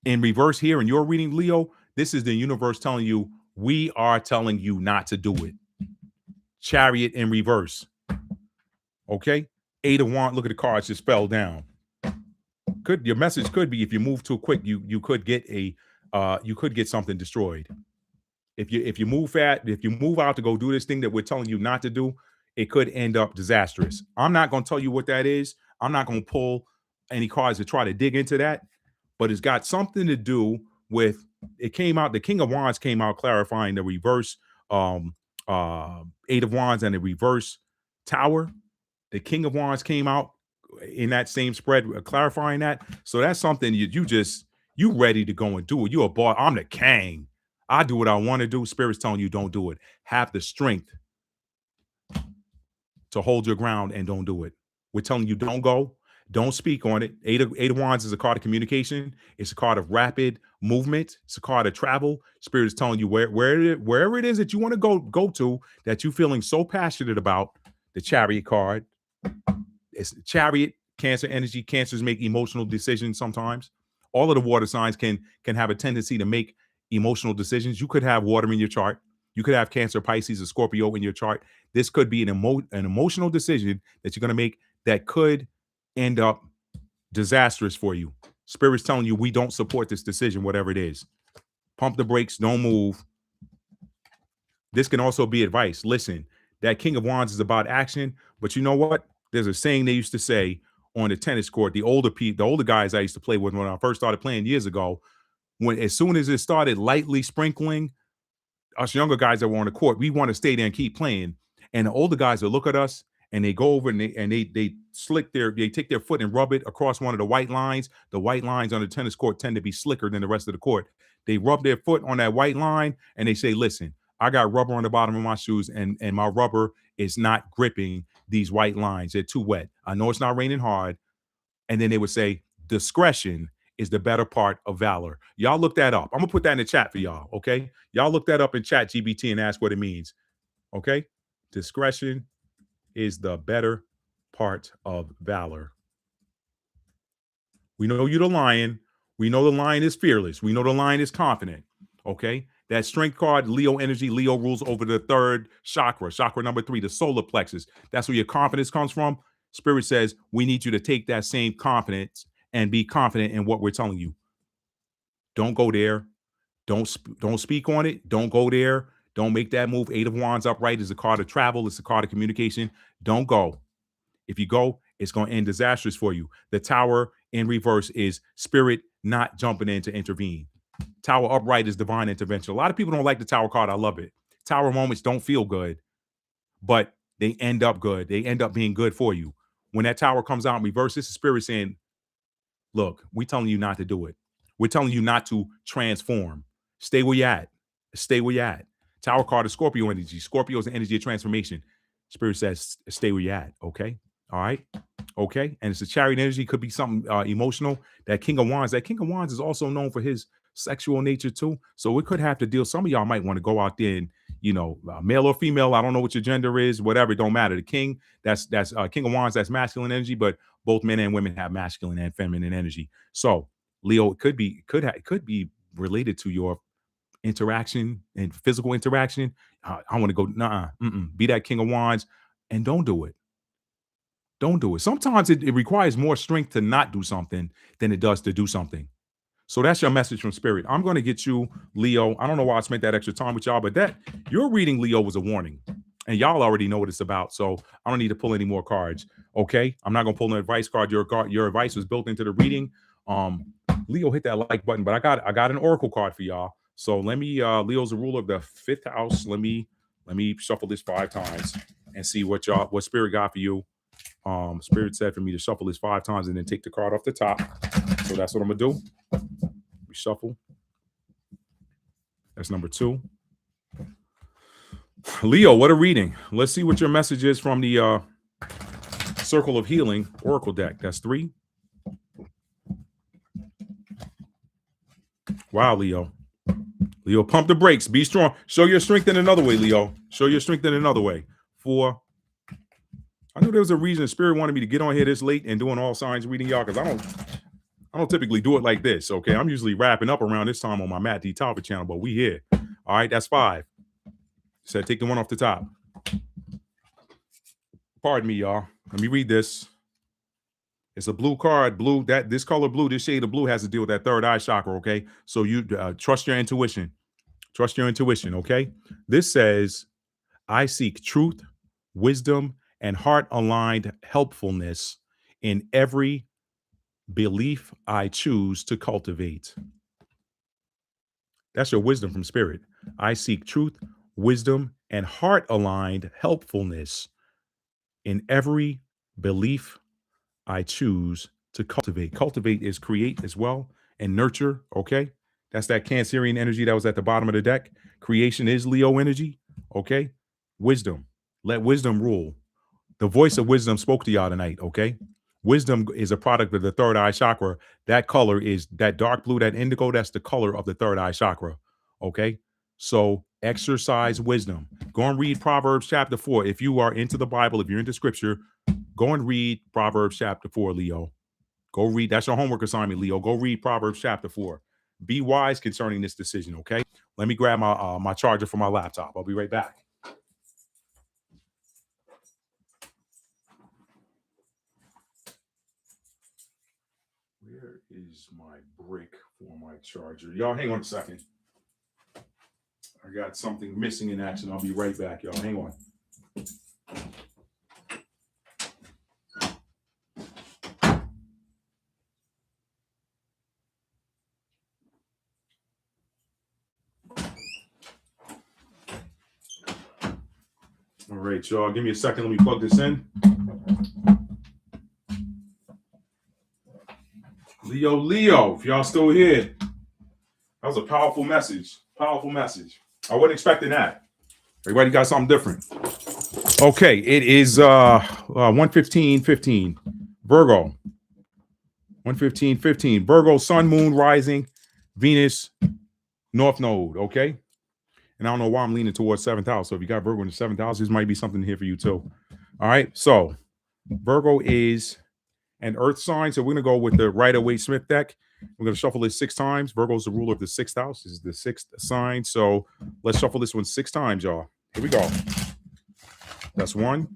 In reverse here, in your reading, Leo, this is the universe telling you, we are telling you not to do it. Chariot in reverse. Okay. Eight of Wands. Look at the cards just fell down. Your message could be, if you move too quick, you could get something destroyed. If you move fast, if you move out to go do this thing that we're telling you not to do, it could end up disastrous. I'm not going to tell you what that is. I'm not going to pull any cards to try to dig into that, but it's got something to do with, it came out, the King of Wands came out clarifying the reverse Eight of Wands and the reverse Tower. The King of Wands came out in that same spread, clarifying that. So that's something you ready to go and do it. You a boss. I'm the king. I do what I want to do. Spirit's telling you don't do it. Have the strength to hold your ground and don't do it. We're telling you don't go. Don't speak on it. Eight of Wands is a card of communication. It's a card of rapid movement. It's a card of travel. Spirit is telling you wherever it is that you want to go to, that you're feeling so passionate about. The Chariot card. It's Chariot, Cancer energy. Cancers make emotional decisions sometimes. All of the water signs can have a tendency to make emotional decisions. You could have water in your chart. You could have Cancer, Pisces, or Scorpio in your chart. This could be an emotional decision that you're going to make that could end up disastrous for you. Spirit's telling you we don't support this decision, whatever it is. Pump the brakes, don't move. This can also be advice. Listen, that King of Wands is about action, but you know what? There's a saying they used to say on the tennis court. The older guys I used to play with when I first started playing years ago, when as soon as it started lightly sprinkling, us younger guys that were on the court, we want to stay there and keep playing. And the older guys will look at us and they go over and they take their foot and rub it across one of the white lines. The white lines on the tennis court tend to be slicker than the rest of the court. They rub their foot on that white line and they say, listen, I got rubber on the bottom of my shoes and my rubber is not gripping these white lines. They're too wet. I know it's not raining hard. And then they would say, discretion is the better part of valor. Y'all look that up. I'm gonna put that in the chat for y'all. Okay. Y'all look that up in chat GBT and ask what it means. Okay. Discretion is the better part of valor. We know you're the lion. We know the lion is fearless. We know the lion is confident. Okay. That strength card, Leo energy, Leo rules over the third chakra, chakra number 3, the solar plexus. That's where your confidence comes from. Spirit says we need you to take that same confidence and be confident in what we're telling you. Don't go there. Don't speak on it. Don't go there. Don't make that move. 8 of Wands upright is a card of travel. It's a card of communication. Don't go. If you go, it's going to end disastrous for you. The Tower in reverse is Spirit not jumping in to intervene. Tower upright is divine intervention. A lot of people don't like the Tower card. I love it. Tower moments don't feel good, but they end up good. They end up being good for you. When that Tower comes out in reverse, this is Spirit saying, look, we're telling you not to do it. We're telling you not to transform. Stay where you're at. Stay where you're at. Tower card is Scorpio energy. Scorpio is the energy of transformation. Spirit says, stay where you're at. Okay. All right. Okay. And it's a Chariot energy. Could be something emotional. That King of Wands is also known for his sexual nature too. So we could have to deal. Some of y'all might want to go out there and, male or female. I don't know what your gender is, whatever. It don't matter. The king, that's King of Wands, that's masculine energy, but both men and women have masculine and feminine energy. So Leo could be related to your interaction and physical interaction. I want to go, be that King of Wands and don't do it. Don't do it. Sometimes it requires more strength to not do something than it does to do something. So that's your message from Spirit. I'm going to get you, Leo. I don't know why I spent that extra time with y'all, but your reading, Leo, was a warning. And y'all already know what it's about. So I don't need to pull any more cards. Okay. I'm not going to pull an advice card. Your advice was built into the reading. Leo, hit that like button, but I got an oracle card for y'all. So let me, Leo's the ruler of the 5th house. Let me shuffle this 5 times and see what Spirit got for you. Spirit said for me to shuffle this 5 times and then take the card off the top. So that's what I'm gonna do. We shuffle. That's number 2. Leo, what a reading. Let's see what your message is from the Circle of Healing Oracle deck. That's 3. Wow, Leo. Leo, pump the brakes. Be strong. Show your strength in another way, Leo. Show your strength in another way. 4. I knew there was a reason Spirit wanted me to get on here this late and doing all signs reading y'all, because I don't typically do it like this. Okay, I'm usually wrapping up around this time on my Matt D. Talbot channel, but we here. All right, that's 5. Said take the one off the top. Pardon me, y'all. Let me read this. It's a blue card. Blue, this color blue, this shade of blue has to deal with that third eye chakra. Okay, so you trust your intuition. Trust your intuition. Okay, this says, I seek truth, wisdom, and heart-aligned helpfulness in every belief I choose to cultivate. That's your wisdom from Spirit. I seek truth, wisdom, and heart-aligned helpfulness in every belief I choose to cultivate. Cultivate is create as well, and nurture, okay? That's that Cancerian energy that was at the bottom of the deck. Creation is Leo energy, okay? Wisdom. Let wisdom rule. The voice of wisdom spoke to y'all tonight, okay? Wisdom is a product of the third eye chakra. That color is that dark blue, that indigo, that's the color of the third eye chakra, okay? So exercise wisdom. Go and read Proverbs chapter 4. If you are into the Bible, if you're into scripture, go and read Proverbs chapter 4, Leo. Go read. That's your homework assignment, Leo. Go read Proverbs chapter 4. Be wise concerning this decision, okay? Let me grab my my charger for my laptop. I'll be right back. Where is my brick for my charger? Y'all hang on a second. I got something missing in action. I'll be right back, y'all. Hang on. All right, y'all. Give me a second. Let me plug this in. Leo, if y'all still here, that was a powerful message. Powerful message. I wasn't expecting that. Everybody got something different. Okay, it is 1:15:15. Virgo. 1:15:15. Virgo, Sun, Moon, Rising, Venus, North Node. Okay. And I don't know why I'm leaning towards seventh house. So if you got Virgo in the seventh house, this might be something here for you too. All right. So Virgo is an earth sign. So we're going to go with the Rider-Waite-Smith deck. We're going to shuffle this 6 times. Virgo is the ruler of the 6th house. This is the 6th sign. So let's shuffle this one 6 times, y'all. Here we go. That's 1.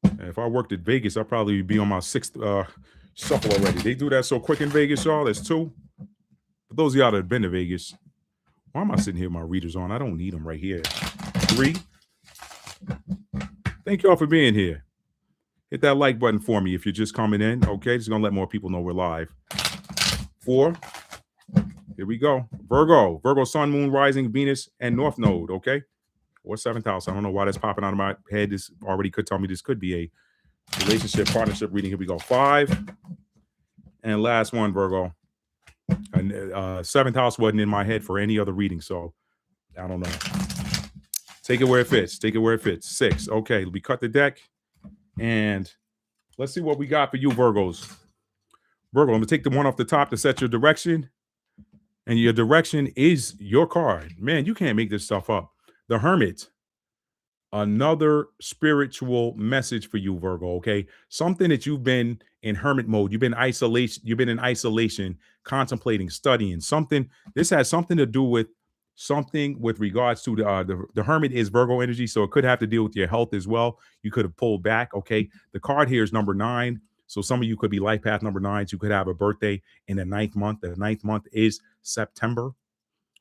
And if I worked at Vegas, I'd probably be on my 6th shuffle already. They do that so quick in Vegas, y'all. That's 2. For those of y'all that have been to Vegas, why am I sitting here with my readers on? I don't need them right here. 3. Thank y'all for being here. Hit that like button for me if you're just coming in. Okay, just gonna let more people know we're live. 4. Here we go. Virgo, Sun, Moon, Rising, Venus, and North Node. Okay, or 7th house. I don't know why that's popping out of my head. This already could tell me this could be a relationship, partnership reading. Here we go. 5, and last one, Virgo. And 7th house wasn't in my head for any other reading, so I don't know. Take it where it fits. Take it where it fits. 6. Okay, we cut the deck. And let's see what we got for you, Virgos. Virgo, I'm going to take the one off the top to set your direction. And your direction is your card. Man, you can't make this stuff up. The Hermit. Another spiritual message for you, Virgo, okay? Something that you've been in hermit mode. You've been in isolation, contemplating, studying. Something. This has something to do with something with regards to the Hermit is Virgo energy, so it could have to deal with your health as well. You could have pulled back. Okay, the card here is number 9, so some of you could be life path number 9. You could have a birthday in the 9th month. The 9th month is September.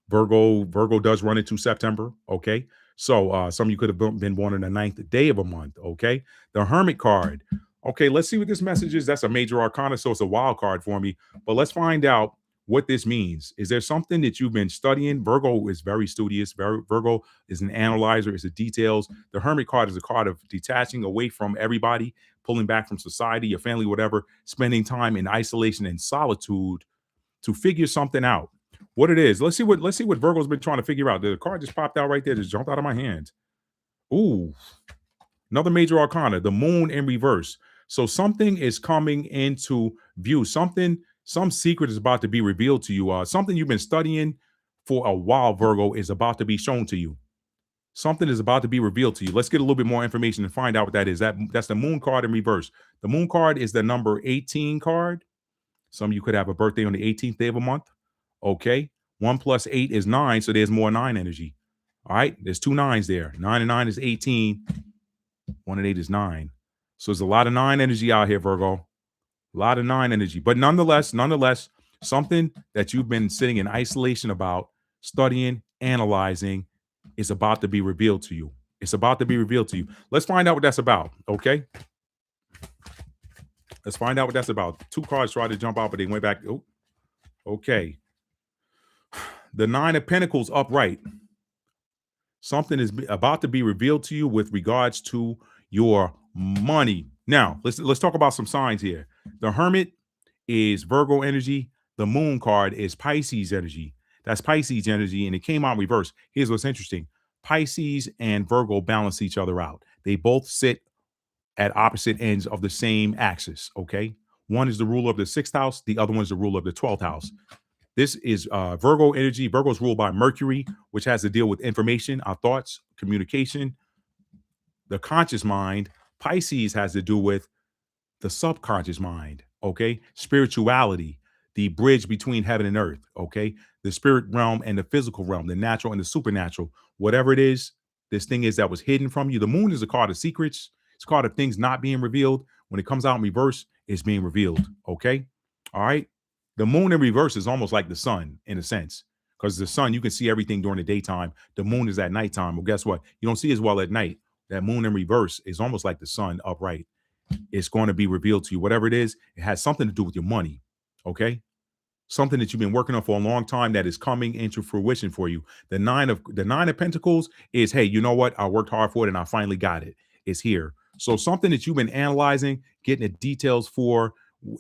Virgo does run into September. Okay, so some of you could have been born on the 9th day of a month. Okay, the Hermit card. Okay, let's see what this message is. That's a major arcana, so it's a wild card for me. But let's find out what this means. Is there something that you've been studying? Virgo is very studious. Virgo is an analyzer. It's the details. The Hermit card is a card of detaching away from everybody, pulling back from society, your family, whatever, spending time in isolation and solitude to figure something out. What it is. Let's see what Virgo's been trying to figure out. The card just popped out right there, just jumped out of my hand. Ooh, another major arcana, the Moon in reverse. So something is coming into view. Some secret is about to be revealed to you. Something you've been studying for a while, Virgo, is about to be shown to you. Something is about to be revealed to you. Let's get a little bit more information and find out what that is. That's the Moon card in reverse. The Moon card is the number 18 card. Some of you could have a birthday on the 18th day of a month. Okay. 1 + 8 is 9, so there's more 9 energy. All right. There's 2 9s there. 9 and 9 is 18. 1 and 8 is 9. So there's a lot of 9 energy out here, Virgo. A lot of 9 energy. But nonetheless, something that you've been sitting in isolation about, studying, analyzing, is about to be revealed to you. It's about to be revealed to you. Let's find out what that's about, okay? Let's find out what that's about. 2 cards tried to jump out, but they went back. Oh, okay. The 9 of Pentacles upright. Something is about to be revealed to you with regards to your money. Now, let's talk about some signs here. The Hermit is Virgo energy. The Moon card is Pisces energy. That's Pisces energy, and it came out reverse. Here's what's interesting. Pisces and Virgo balance each other out. They both sit at opposite ends of the same axis, okay? One is the ruler of the 6th house. The other one is the ruler of the 12th house. This is Virgo energy. Virgo is ruled by Mercury, which has to deal with information, our thoughts, communication, the conscious mind. Pisces has to do with the subconscious mind, okay? Spirituality, the bridge between heaven and earth, okay? The spirit realm and the physical realm, the natural and the supernatural, whatever it is, this thing is that was hidden from you. The moon is a card of secrets. It's a card of things not being revealed. When it comes out in reverse, it's being revealed, okay? All right? The moon in reverse is almost like the sun in a sense, because the sun, you can see everything during the daytime. The moon is at nighttime. Well, guess what? You don't see as well at night. That moon in reverse is almost like the sun upright. It's going to be revealed to you. Whatever it is, it has something to do with your money, okay? Something that you've been working on for a long time that is coming into fruition for you. The nine of Pentacles is, hey, you know what? I worked hard for it and I finally got it. It's here. So something that you've been analyzing, getting the details for,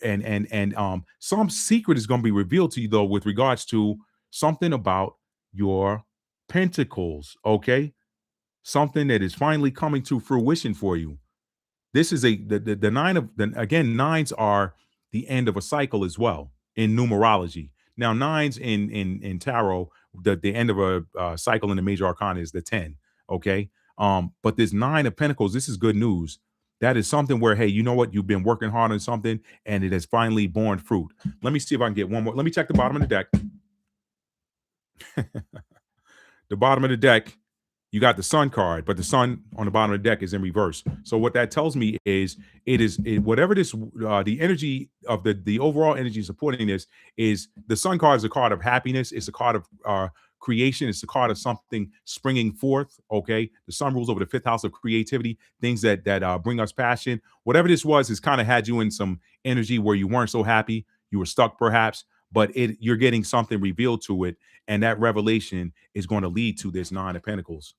and some secret is going to be revealed to you though with regards to something about your pentacles. Okay, something that is finally coming to fruition for you. This is the nine of again, nines are the end of a cycle as well in numerology. Now, nines in tarot, the end of a cycle in the major arcana is the 10. Okay. But this nine of pentacles, this is good news. That is something where, hey, you know what? You've been working hard on something and it has finally borne fruit. Let me see if I can get one more. Let me check the bottom of the deck. The bottom of the deck, you got the sun card, but the sun on the bottom of the deck is in reverse. So what that tells me is whatever this the energy of the overall energy supporting this is the sun card is a card of happiness. It's a card of creation. It's a card of something springing forth. Okay, the sun rules over the fifth house of creativity, things that bring us passion. Whatever this was, has kind of had you in some energy where you weren't so happy. You were stuck, perhaps, but you're getting something revealed to it, and that revelation is going to lead to this nine of pentacles.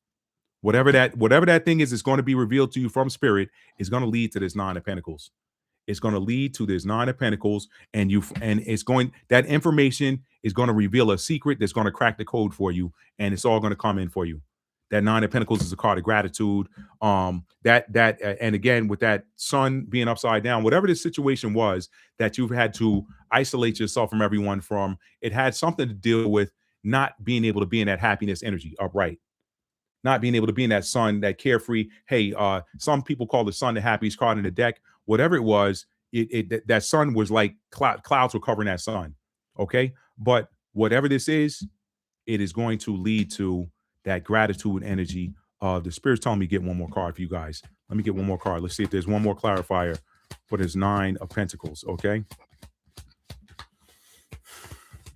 Whatever that thing is going to be revealed to you from spirit is going to lead to this nine of pentacles. It's going to lead to this nine of pentacles, and it's going, that information is going to reveal a secret that's going to crack the code for you, and it's all going to come in for you. That nine of pentacles is a card of gratitude. And again, with that sun being upside down, whatever the situation was that you've had to isolate yourself from everyone from, it had something to deal with not being able to be in that happiness energy upright. Not being able to be in that sun, that carefree. Hey, some people call the sun the happiest card in the deck. Whatever it was, that sun was like clouds were covering that sun. Okay, but whatever this is, it is going to lead to that gratitude energy. The spirit's telling me get one more card for you guys. Let me get one more card. Let's see if there's one more clarifier for this nine of pentacles. Okay.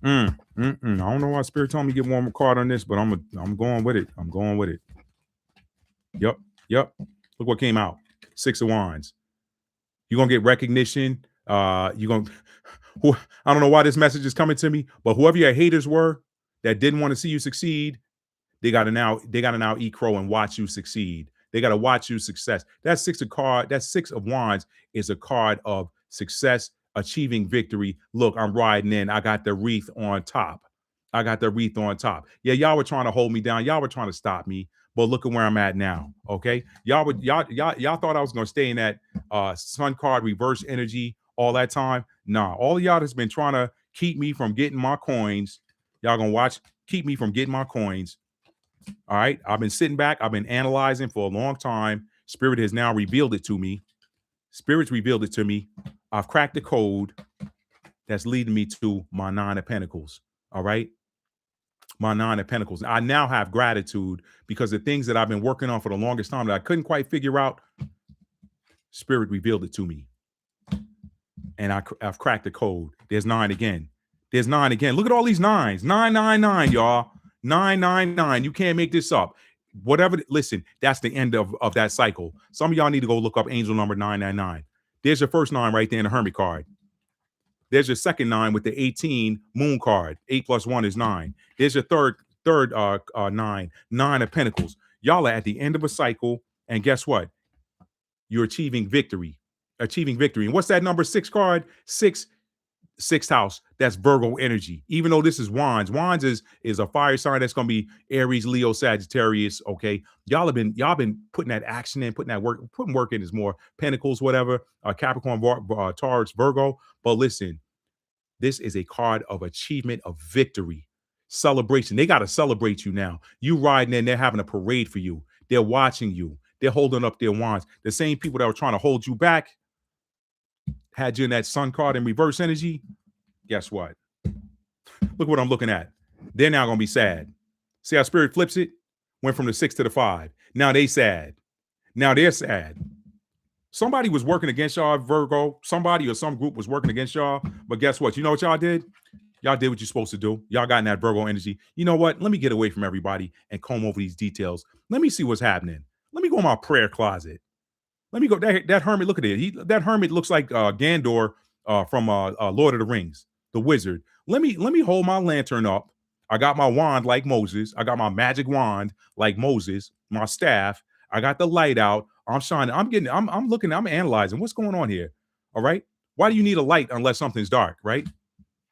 I don't know why spirit told me to get one more card on this, but I'm going with it. I'm going with it. Yep. Look what came out. Six of Wands. You're gonna get recognition. I don't know why this message is coming to me, but whoever your haters were that didn't want to see you succeed, they gotta now eat crow and watch you succeed. They gotta watch you success. That six of Wands is a card of success, achieving victory. Look, I'm riding in. I got the wreath on top. Yeah, y'all were trying to hold me down. Y'all were trying to stop me, but look at where I'm at now. Okay, y'all thought I was gonna stay in that sun card reverse energy all that time. Nah, all of y'all that's been trying to keep me from getting my coins. Y'all gonna keep me from getting my coins. All right, I've been sitting back. I've been analyzing for a long time. Spirit has now revealed it to me. I've cracked the code that's leading me to my nine of pentacles. All right. My nine of pentacles. I now have gratitude because the things that I've been working on for the longest time that I couldn't quite figure out, spirit revealed it to me. And I've cracked the code. There's nine again. Look at all these nines. 999, y'all. 999. You can't make this up. Listen, that's the end of that cycle. Some of y'all need to go look up angel number 999. There's your first nine right there in the Hermit card. There's your second nine with the 18 moon card. 8 plus 1 is 9. There's your third nine of pentacles. Y'all are at the end of a cycle, and guess what? You're achieving victory. And what's that number 6 card? Sixth house. That's Virgo energy. Even though this is Wands is a fire sign that's going to be Aries, Leo, Sagittarius. Okay, y'all been putting that action in, putting work in. Is more Pentacles, whatever. Capricorn, Taurus, Virgo. But listen, this is a card of achievement, of victory, celebration. They got to celebrate you now. You riding in, they're having a parade for you. They're watching you. They're holding up their wands. The same people that were trying to hold you back had you in that sun card in reverse energy. Guess what? Look what I'm looking at. They're now going to be sad. See how Spirit flips it? Went from the 6 to the 5. Now they sad. Now they're sad. Somebody was working against y'all, Virgo. Somebody or some group was working against y'all. But guess what? You know what y'all did? Y'all did what you're supposed to do. Y'all got in that Virgo energy. You know what? Let me get away from everybody and comb over these details. Let me see what's happening. Let me go in my prayer closet. Let me go. That hermit, look at it. That hermit looks like Gandor from Lord of the Rings, the wizard. Let me hold my lantern up. I got my wand like Moses. I got my magic wand like Moses, my staff. I got the light out. I'm shining. I'm looking, I'm analyzing what's going on here. All right. Why do you need a light unless something's dark, right?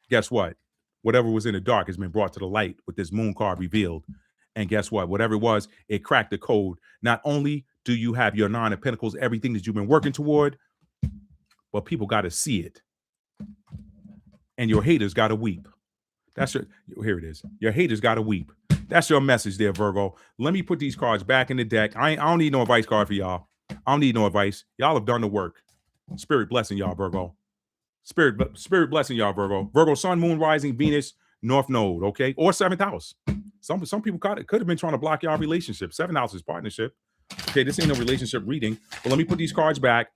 Guess what? Whatever was in the dark has been brought to the light with this moon card revealed. And guess what? Whatever it was, it cracked the code. Not only do you have your 9 of Pentacles, everything that you've been working toward, but people got to see it. And your haters got to weep. Here it is. Your haters got to weep. That's your message there, Virgo. Let me put these cards back in the deck. I don't need no advice card for y'all. I don't need no advice. Y'all have done the work. Spirit blessing y'all, Virgo. Spirit blessing y'all, Virgo. Virgo, Sun, Moon, Rising, Venus, North Node, okay? Or 7th house. Some people could have been trying to block y'all relationship. 7th house is partnership. Okay, this ain't no relationship reading. But let me put these cards back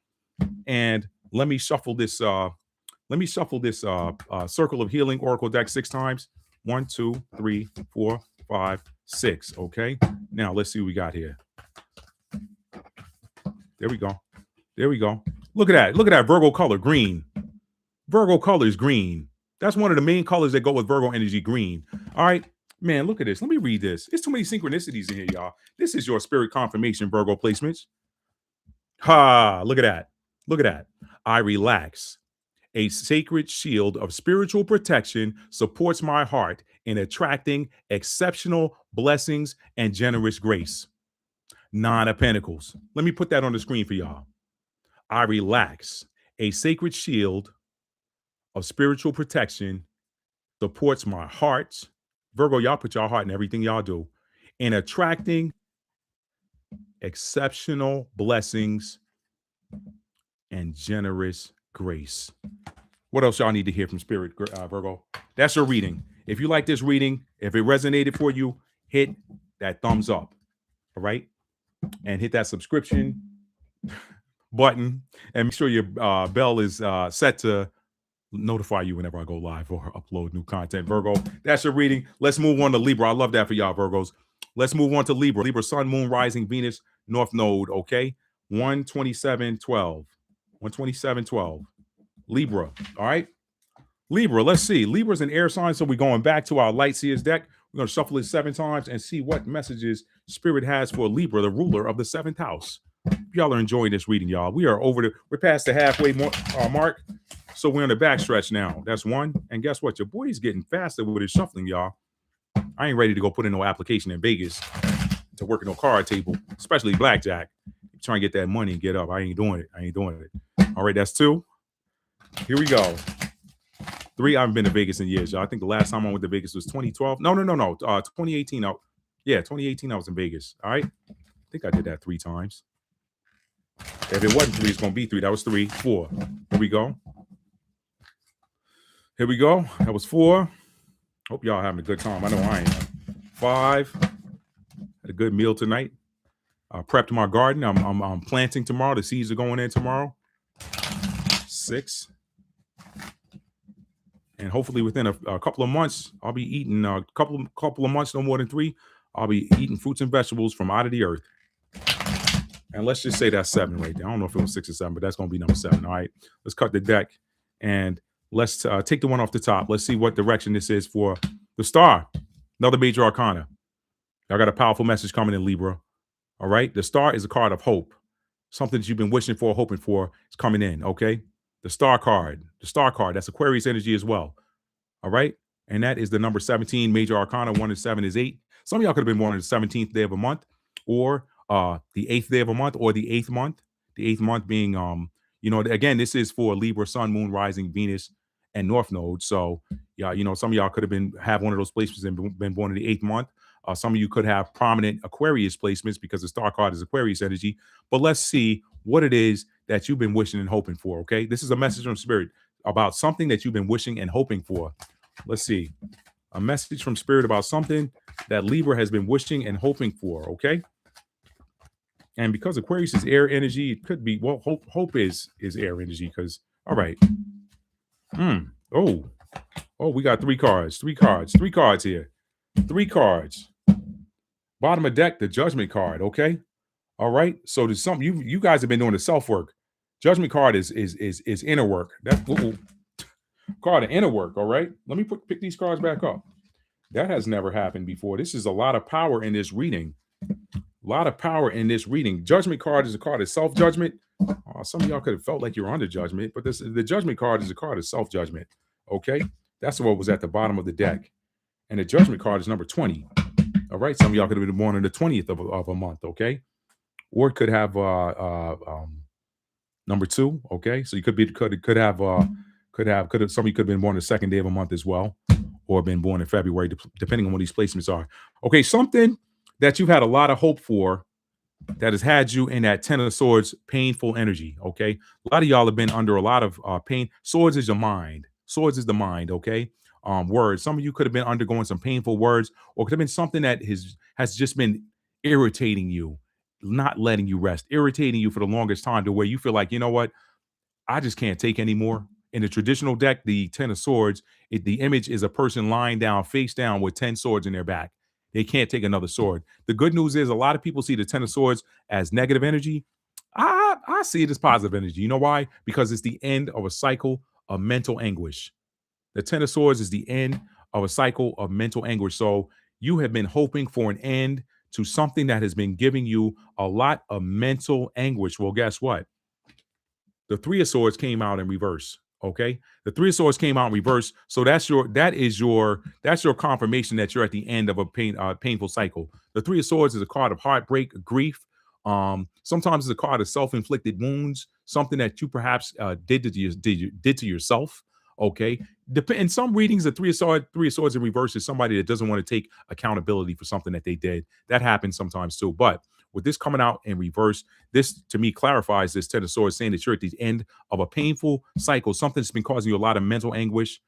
and let me shuffle this. Circle of Healing Oracle deck 6 times. 1, 2, 3, 4, 5, 6. Okay. Now let's see what we got here. There we go. There we go. Look at that. Look at that Virgo color, green. Virgo color is green. That's one of the main colors that go with Virgo energy, green. All right. Man, look at this. Let me read this. There's too many synchronicities in here, y'all. This is your spirit confirmation, Virgo placements. Ha, look at that. Look at that. I relax. A sacred shield of spiritual protection supports my heart in attracting exceptional blessings and generous grace. 9 of Pentacles. Let me put that on the screen for y'all. I relax. A sacred shield of spiritual protection supports my heart. Virgo, y'all put your heart in everything y'all do. In attracting exceptional blessings and generous grace. What else y'all need to hear from Spirit, Virgo? That's your reading. If you like this reading, if it resonated for you, hit that thumbs up, all right? And hit that subscription button and make sure your bell is set to notify you whenever I go live or upload new content. Virgo, that's your reading. Let's move on to Libra. I love that for y'all, Virgos. Let's move on to Libra. Libra, Sun, Moon, Rising, Venus, North Node, okay? 12712. 12712. Libra, all right? Libra, let's see. Libra's an air sign, so we're going back to our Light Seers deck. We're going to shuffle it 7 times and see what messages Spirit has for Libra, the ruler of the 7th house. Y'all are enjoying this reading, y'all. We're past the halfway mark, so we're in the backstretch now. That's 1. And guess what? Your boy is getting faster with his shuffling, y'all. I ain't ready to go put in no application in Vegas to work at no card table, especially blackjack. Trying to get that money and get up. I ain't doing it. All right, that's 2. Here we go. 3, I haven't been to Vegas in years, y'all. I think the last time I went to Vegas was 2012. No. 2018. 2018 I was in Vegas. All right. I think I did that 3 times. If it wasn't 3, it's going to be 3. That was 3. 4. Here we go. That was 4. Hope y'all having a good time. I know I am. 5. Had a good meal tonight. Prepped my garden. I'm planting tomorrow. The seeds are going in tomorrow. 6. And hopefully within a couple of months, I'll be eating a couple of months, no more than 3. I'll be eating fruits and vegetables from out of the earth. And let's just say that's 7 right there. I don't know if it was 6 or 7, but that's going to be number 7. All right. Let's cut the deck and let's take the one off the top. Let's see what direction this is for the star. Another major arcana. Y'all got a powerful message coming in, Libra. All right. The star is a card of hope. Something that you've been wishing for, hoping for is coming in. Okay. The star card, that's Aquarius energy as well. All right. And that is the number 17, major arcana. 1 and 7 is 8. Some of y'all could have been born on the 17th day of a month or the 8th day of a month or the 8th month. The 8th month being, again, this is for Libra, Sun, Moon, Rising, Venus, and North Node. So, yeah, some of y'all could have one of those placements and been born in the 8th month. Some of you could have prominent Aquarius placements because the star card is Aquarius energy. But let's see what it is that you've been wishing and hoping for, okay? This is a message from Spirit. about something that you've been wishing and hoping for. Let's see. A message from Spirit about something that Libra has been wishing and hoping for. Okay. And because Aquarius is air energy, it could be, well, hope is air energy. Because, all right. Oh, we got three cards here. Three cards. Bottom of deck, the Judgment card. Okay. All right. So there's something you guys have been doing the self work. Judgment card is inner work. That's card of inner work. All right. Let me pick these cards back up. That has never happened before. This is a lot of power in this reading. A lot of power in this reading. Judgment card is a card of self judgment. Some of y'all could have felt like you're under judgment, but the Judgment card is a card of self judgment. Okay. That's what was at the bottom of the deck. And the Judgment card is number 20. All right. Some of y'all could have been born on the 20th of a month. Okay. Or it could have number 2. Okay. So you could have somebody could have been born the second day of a month as well, or been born in February, depending on what these placements are. Okay. Something that you've had a lot of hope for that has had you in that Ten of Swords painful energy. Okay. A lot of y'all have been under a lot of pain. Swords is your mind. Swords is the mind. Okay. Words. Some of you could have been undergoing some painful words, or could have been something that has just been irritating you, not letting you rest, irritating you for the longest time, to where you feel like, you know what, I just can't take anymore. In the traditional deck, the Ten of Swords, the image is a person lying down, face down, with 10 swords in their back. They can't take another sword. The good news is a lot of people see the Ten of Swords as negative energy. I see it as positive energy. You know why? Because it's the end of a cycle of mental anguish. The Ten of Swords is the end of a cycle of mental anguish. So you have been hoping for an end to something that has been giving you a lot of mental anguish. Well, guess what? The Three of Swords came out in reverse. Okay. The Three of Swords came out in reverse. So that's your confirmation that you're at the end of a painful cycle. The Three of Swords is a card of heartbreak, grief. Sometimes it's a card of self-inflicted wounds, something that you perhaps did to yourself. Okay. In some readings, the Three of Swords in reverse is somebody that doesn't want to take accountability for something that they did. That happens sometimes too. But with this coming out in reverse, this to me clarifies this Ten of Swords, saying that you're at the end of a painful cycle, something that's been causing you a lot of mental anguish.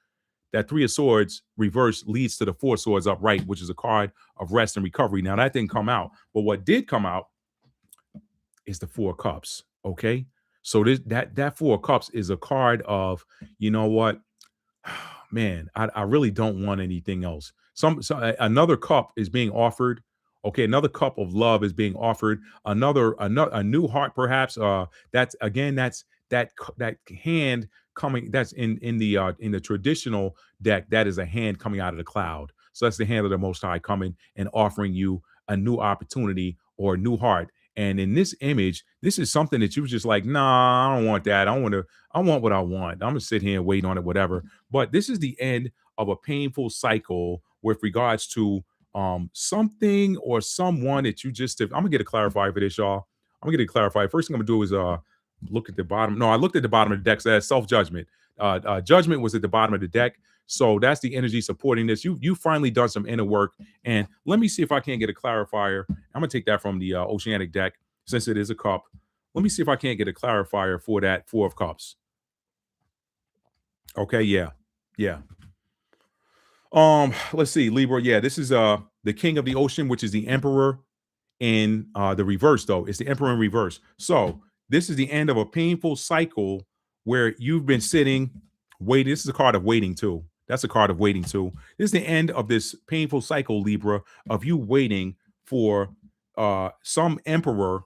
That Three of Swords reverse leads to the Four of Swords upright, which is a card of rest and recovery. Now, that didn't come out, but what did come out is the Four of Cups. Okay. So that Four of Cups is a card of, you know what, man, I really don't want anything else. Another cup is being offered. Okay, another cup of love is being offered. A new heart, perhaps. That's that hand coming. That's in the traditional deck. That is a hand coming out of the cloud. So that's the hand of the Most High coming and offering you a new opportunity or a new heart. And in this image, this is something that you was just like, nah, I don't want that. I want what I want. I'm gonna sit here and wait on it, whatever. But this is the end of a painful cycle with regards to something or someone that you just. I'm gonna get a clarifier for this, y'all. I'm gonna get a clarifier. First thing I'm gonna do is look at the bottom. No, I looked at the bottom of the deck. So that's self-judgment. Judgment was at the bottom of the deck. So that's the energy supporting this. You finally done some inner work. And let me see if I can't get a clarifier. I'm gonna take that from the Oceanic deck, since it is a cup. Let me see if I can't get a clarifier for that Four of Cups. Okay, yeah. Let's see, Libra. Yeah, this is the King of the Ocean, which is the Emperor in the reverse, though. It's the Emperor in reverse. So this is the end of a painful cycle where you've been sitting, waiting. This is a card of waiting too. That's a card of waiting too. This is the end of this painful cycle, Libra, of you waiting for some emperor.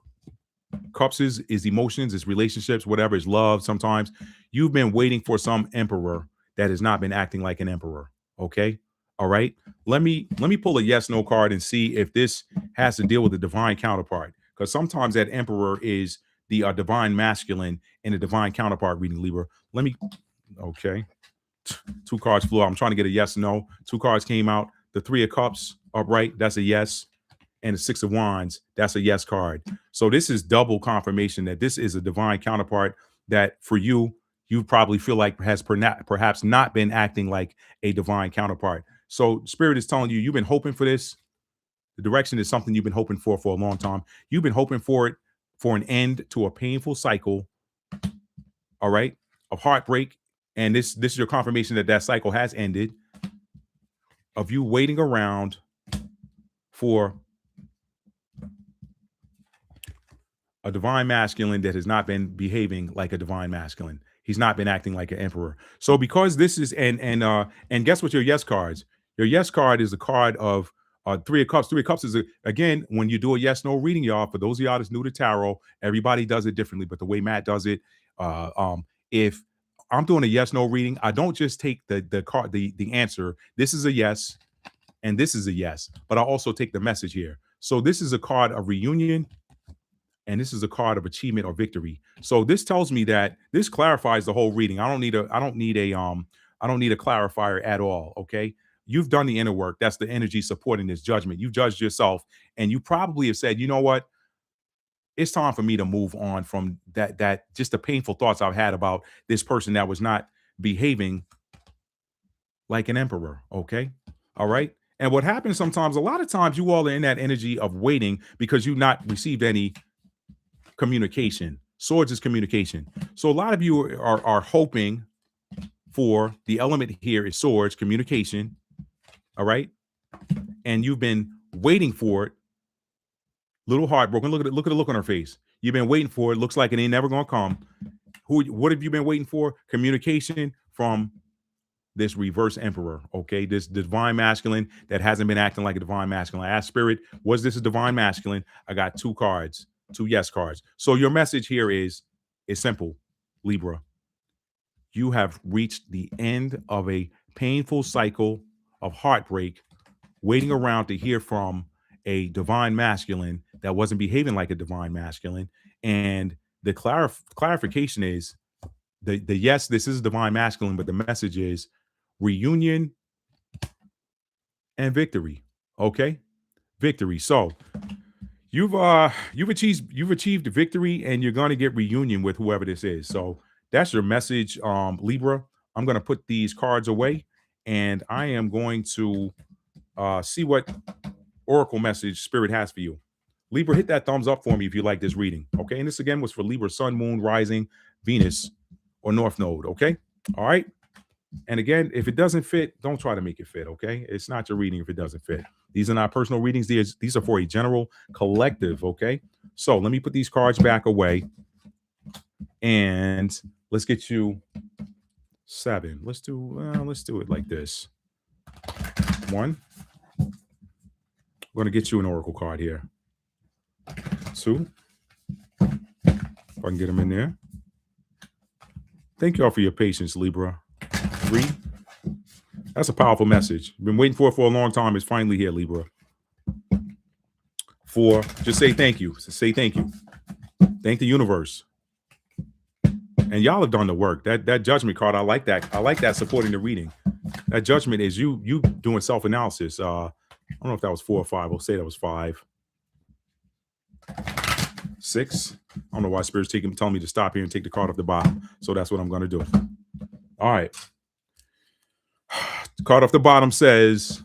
Cups is emotions, is relationships, whatever, is love. Sometimes you've been waiting for some emperor that has not been acting like an emperor. Okay. All right. Let me pull a yes, no card and see if this has to deal with the divine counterpart. Because sometimes that emperor is the divine masculine in a divine counterpart reading, Libra. Okay. Two cards flew out. I'm trying to get a yes, no. Two cards came out. The Three of Cups upright. That's a yes. And the Six of Wands. That's a yes card. So this is double confirmation that this is a divine counterpart that for you probably feel like has perhaps not been acting like a divine counterpart. So Spirit is telling you've been hoping for this. The direction is something you've been hoping for a long time. You've been hoping for it, for an end to a painful cycle, all right, of heartbreak And this is your confirmation that that cycle has ended, of you waiting around for a divine masculine that has not been behaving like a divine masculine. He's not been acting like an emperor. So because this is and guess what your yes cards? Your yes card is a card of Three of Cups. Three of Cups is again, when you do a yes no reading, y'all. For those of y'all that's new to tarot, everybody does it differently. But the way Matt does it, if I'm doing a yes no reading, I don't just take the card, the answer. This is a yes, and this is a yes. But I also take the message here. So this is a card of reunion, and this is a card of achievement or victory. So this tells me that this clarifies the whole reading. I don't need a clarifier at all. Okay. You've done the inner work. That's the energy supporting this judgment. You judged yourself, and you probably have said, you know what? It's time for me to move on from that just the painful thoughts I've had about this person that was not behaving like an emperor. Okay. All right. And what happens sometimes, a lot of times you all are in that energy of waiting because you've not received any communication. Swords is communication. So a lot of you are hoping for the element here is swords, communication. All right. And you've been waiting for it. Little heartbroken. Look at the look on her face. You've been waiting for it. Looks like it ain't never gonna come. What have you been waiting for? Communication from this reverse emperor. Okay. This divine masculine that hasn't been acting like a divine masculine. I asked spirit, was this a divine masculine? I got two cards. Two yes cards. So your message here is simple, Libra. You have reached the end of a painful cycle of heartbreak, waiting around to hear from a divine masculine that wasn't behaving like a divine masculine. And the clarification is the yes, this is divine masculine, but the message is reunion and victory. Okay, victory. So you've achieved victory, and you're going to get reunion with whoever this is. So that's your message, Libra. I'm going to put these cards away, and I am going to see what oracle message spirit has for you. Libra, hit that thumbs up for me if you like this reading. Okay, and this again was for Libra, Sun, Moon, Rising, Venus, or North Node. Okay, all right. And again, if it doesn't fit, don't try to make it fit. Okay, it's not your reading if it doesn't fit. These are not personal readings. These are for a general collective. Okay. So let me put these cards back away, and let's get you 7. Let's do it like this. 1. I'm going to get you an oracle card here. 2. If I can get them in there. Thank y'all for your patience, Libra. 3. That's a powerful message. Been waiting for it for a long time. It's finally here, Libra. 4. Just say thank you. Say thank you. Thank the universe. And y'all have done the work. That judgment card, I like that. I like that supporting the reading. That judgment is you doing self-analysis. I don't know if that was 4 or 5. We'll say that was 5. 6. I don't know why Spirit's telling me to stop here and take the card off the bottom. So that's what I'm going to do. All right. The card off the bottom says,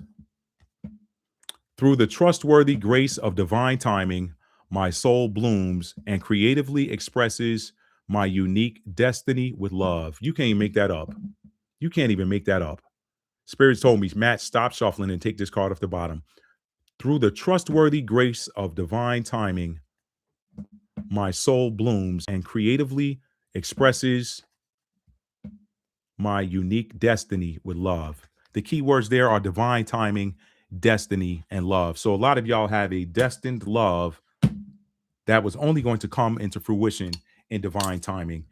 through the trustworthy grace of divine timing, my soul blooms and creatively expresses my unique destiny with love. You can't even make that up. You can't even make that up. Spirits told me, Matt, stop shuffling and take this card off the bottom. Through the trustworthy grace of divine timing, my soul blooms and creatively expresses my unique destiny with love. The key words there are divine timing, destiny, and love. So a lot of y'all have a destined love that was only going to come into fruition in divine timing.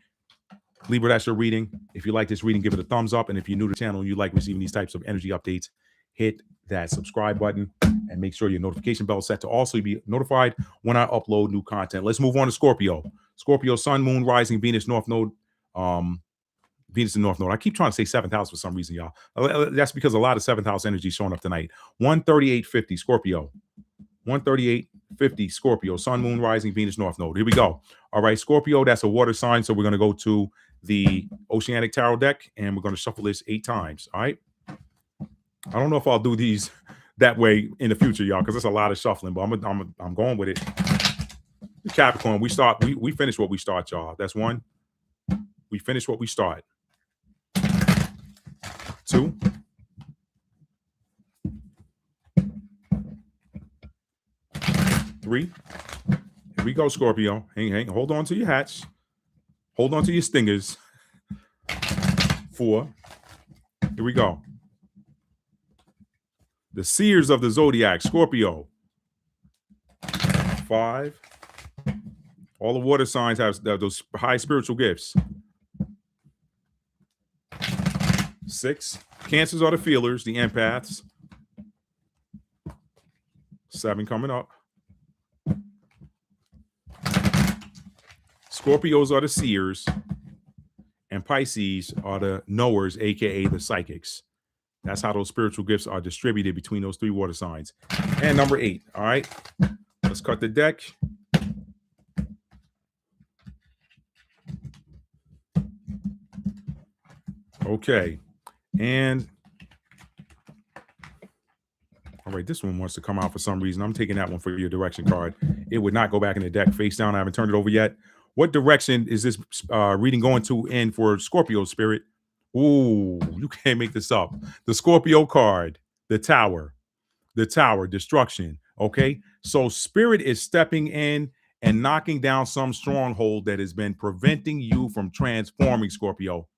Libra, that's your reading. If you like this reading, give it a thumbs up. And if you're new to the channel and you like receiving these types of energy updates, hit that subscribe button and make sure your notification bell is set to also be notified when I upload new content. Let's move on to Scorpio. Scorpio, Sun, Moon, Rising, Venus, North Node. Venus and North Node. I keep trying to say 7th house for some reason, y'all. That's because a lot of 7th house energy is showing up tonight. 138.50 Scorpio. 138.50 Scorpio. Sun, Moon, Rising, Venus, North Node. Here we go. All right, Scorpio, that's a water sign. So we're going to go to the Oceanic Tarot deck, and we're going to shuffle this 8 times. All right. I don't know if I'll do these that way in the future, y'all, because it's a lot of shuffling, but I'm going with it. Capricorn, we finish what we start, y'all. That's 1. We finish what we start. 2. 3. Here we go, Scorpio. Hang, hold on to your hats. Hold on to your stingers. 4. Here we go. The seers of the zodiac, Scorpio. 5. All the water signs have those high spiritual gifts. 6. Cancers are the feelers, the empaths. 7 coming up. Scorpios are the seers. And Pisces are the knowers, aka the psychics. That's how those spiritual gifts are distributed between those 3 water signs. And number 8. All right. Let's cut the deck. Okay. And all right, this one wants to come out for some reason. I'm taking that one for your direction card. It would not go back in the deck face down. I haven't turned it over yet. What direction is this reading going to end for Scorpio spirit? Ooh, you can't make this up. The Scorpio card, the tower, destruction. Okay. So spirit is stepping in and knocking down some stronghold that has been preventing you from transforming, Scorpio.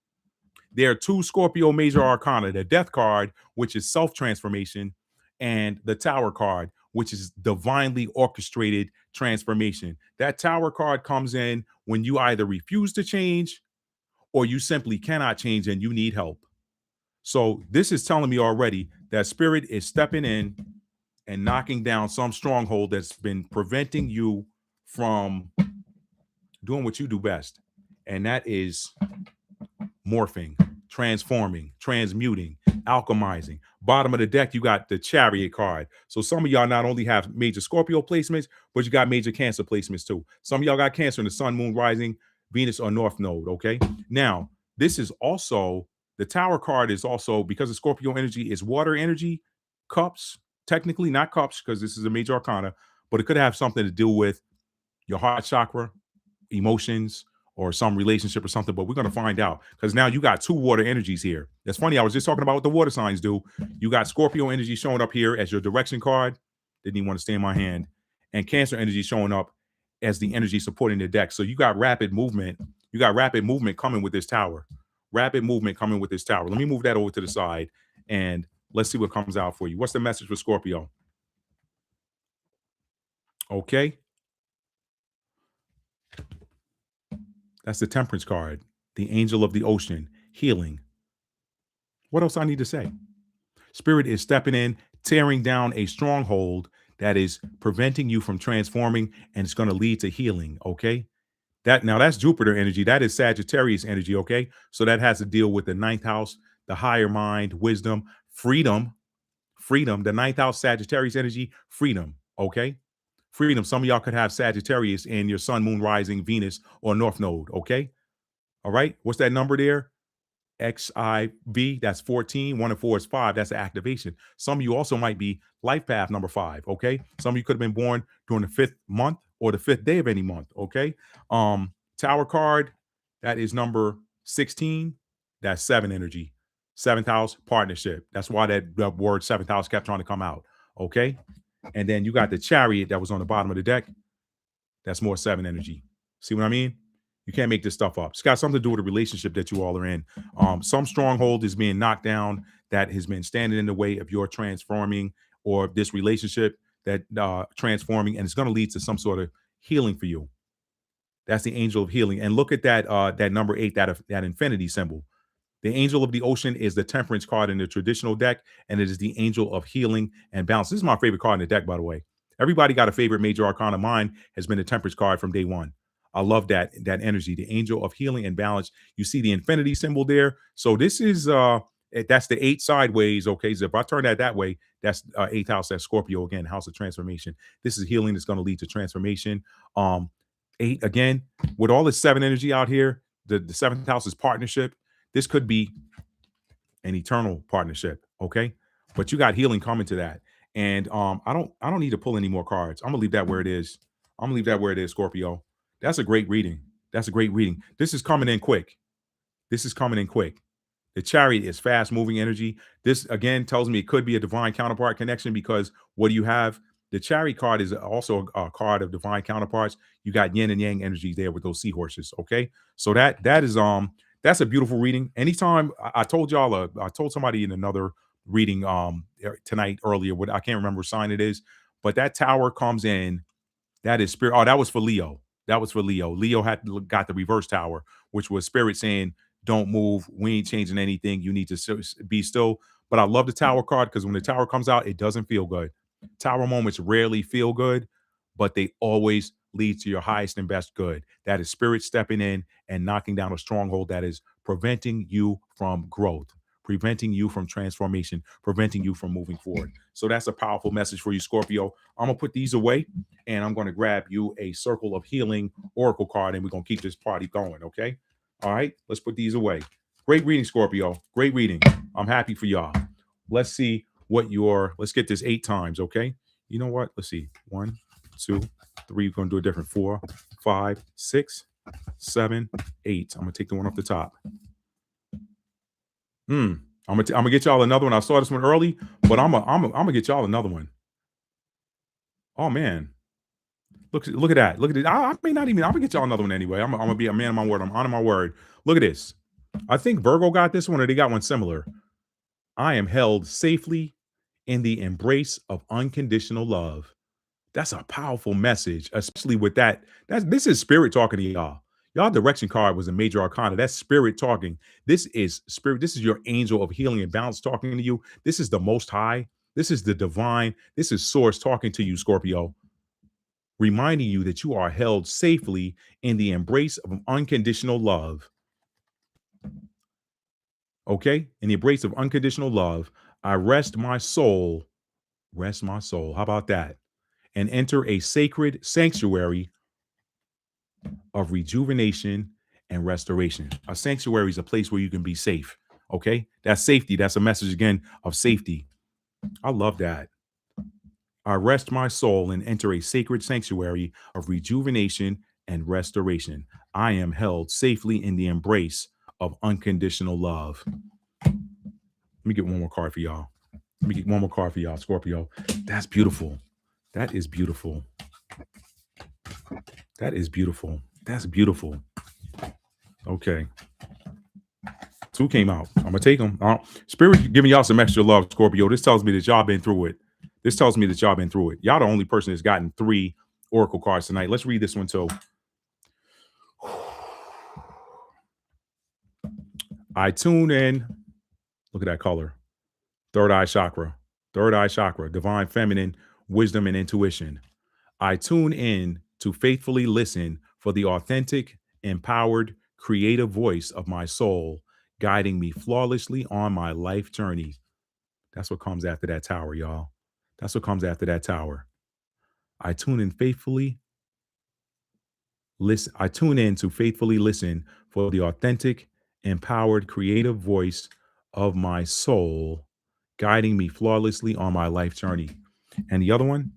There are 2 Scorpio major arcana, the death card, which is self-transformation, and the tower card, which is divinely orchestrated transformation. That tower card comes in when you either refuse to change or you simply cannot change and you need help. So this is telling me already that spirit is stepping in and knocking down some stronghold that's been preventing you from doing what you do best. And that is morphing, transforming, transmuting, alchemizing. Bottom of the deck, you got the Chariot card. So some of y'all not only have major Scorpio placements, but you got major Cancer placements too. Some of y'all got Cancer in the Sun, Moon, Rising, Venus, or North Node. Okay. Now, this is also the Tower card is also, because the Scorpio energy is water energy, cups, technically not cups because this is a major arcana, but it could have something to do with your heart chakra, emotions, or some relationship or something, but we're going to find out because now you got 2 water energies here. That's funny. I was just talking about what the water signs do. You got Scorpio energy showing up here as your direction card. Didn't even want to stay in my hand. And Cancer energy showing up as the energy supporting the deck. So you got rapid movement. You got rapid movement coming with this tower. Rapid movement coming with this tower. Let me move that over to the side and let's see what comes out for you. What's the message for Scorpio? Okay. That's the Temperance card, the angel of the ocean, healing. What else I need to say? Spirit is stepping in, tearing down a stronghold that is preventing you from transforming, and it's going to lead to healing. Okay. That's Jupiter energy. That is Sagittarius energy. Okay. So that has to deal with the 9th house, the higher mind, wisdom, freedom, the 9th house, Sagittarius energy, freedom. Okay. Freedom. Some of y'all could have Sagittarius in your Sun, Moon, Rising, Venus, or North Node. Okay. All right. What's that number there? XIV. That's 14. 1 and 4 is 5. That's the activation. Some of you also might be life path number 5. Okay. Some of you could have been born during the 5th month or the 5th day of any month. Okay. Tower card. That is number 16. That's 7 energy. 7th house partnership. That's why that word 7th house kept trying to come out. Okay. And then you got the Chariot that was on the bottom of the deck. That's more 7 energy. See what I mean? You can't make this stuff up. It's got something to do with the relationship that you all are in. Some stronghold is being knocked down that has been standing in the way of your transforming or this relationship that transforming, and it's going to lead to some sort of healing for you. That's the angel of healing. And look at that number 8, that infinity symbol. The angel of the ocean is the Temperance card in the traditional deck, and it is the angel of healing and balance. This is my favorite card in the deck, by the way. Everybody got a favorite major arcana. Mine has been the Temperance card from day one. I love that energy, the angel of healing and balance. You see the infinity symbol there. So this is that's the 8 sideways. Okay, so if I turn that way, that's 8th house. That's Scorpio again, house of transformation. This is healing that's going to lead to transformation. 8 again with all the 7 energy out here. The 7th house is partnership. This could be an eternal partnership, okay? But you got healing coming to that. And I don't need to pull any more cards. I'm gonna leave that where it is. Scorpio. That's a great reading. This is coming in quick. The Chariot is fast moving energy. This again tells me it could be a divine counterpart connection because what do you have? The Chariot card is also a card of divine counterparts. You got yin and yang energy there with those seahorses. Okay, so that's a beautiful reading. Anytime I told y'all, I told somebody in another reading tonight earlier. What I can't remember what sign it is, but that tower comes in. That is spirit. Oh, that was for Leo. That was for Leo. Leo got the reverse tower, which was spirit saying, "Don't move. We ain't changing anything. You need to be still." But I love the tower card because when the tower comes out, it doesn't feel good. Tower moments rarely feel good, but they always lead to your highest and best good. That is spirit stepping in and knocking down a stronghold that is preventing you from growth, preventing you from transformation, preventing you from moving forward. So that's a powerful message for you, Scorpio. I'm gonna put these away and I'm going to grab you a circle of healing oracle card and we're going to keep this party going. Okay. All right. Let's put these away. Great reading, Scorpio. Great reading. I'm happy for y'all. Let's see let's get this 8 times. Okay. You know what? Let's see. 1, 2, 3. We're going to do a different 4, 5, 6, 7, 8. I'm going to take the one off the top. I'm gonna get y'all another one. I saw this one early, but I'm gonna get y'all another one. Oh man. Look at that. Look at it. I may not even. I'm gonna get y'all another one anyway. I'm gonna be a man of my word. I'm honoring my word. Look at this. I think Virgo got this one, or they got one similar. I am held safely in the embrace of unconditional love. That's a powerful message, especially with that. This is spirit talking to y'all. Y'all direction card was a major arcana. That's spirit talking. This is spirit. This is your angel of healing and balance talking to you. This is the most high. This is the divine. This is source talking to you, Scorpio, reminding you that you are held safely in the embrace of unconditional love. Okay? In the embrace of unconditional love, I rest my soul. Rest my soul. How about that? And enter a sacred sanctuary of rejuvenation and restoration. A sanctuary is a place where you can be safe. Okay? That's safety. That's a message again of safety. I love that. I rest my soul and enter a sacred sanctuary of rejuvenation and restoration. I am held safely in the embrace of unconditional love. Let me get one more card for y'all. Let me get one more card for y'all, Scorpio. That's beautiful. That is beautiful. That is beautiful. That's beautiful. Okay. 2 came out. I'm going to take them. Spirit giving y'all some extra love, Scorpio. This tells me that y'all been through it. This tells me that y'all been through it. Y'all the only person that's gotten 3 oracle cards tonight. Let's read this one too. I tune in. Look at that color. Third eye chakra. Third eye chakra. Divine feminine wisdom and intuition. I tune in to faithfully listen for the authentic, empowered, creative voice of my soul, guiding me flawlessly on my life journey. That's what comes after that tower, y'all. That's what comes after that tower. I tune in to faithfully listen for the authentic, empowered, creative voice of my soul, guiding me flawlessly on my life journey. And the other one,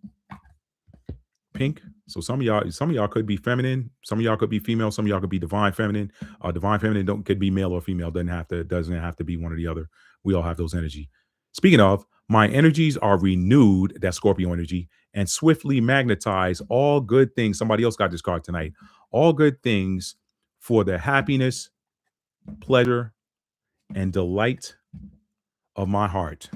pink. So some of y'all could be feminine, some of y'all could be female, some of y'all could be divine feminine. Divine feminine could be male or female. Doesn't have to be one or the other. We all have those energy. Speaking of, my energies are renewed, that's Scorpio energy, and swiftly magnetize all good things. Somebody else got this card tonight. All good things for the happiness, pleasure, and delight of my heart.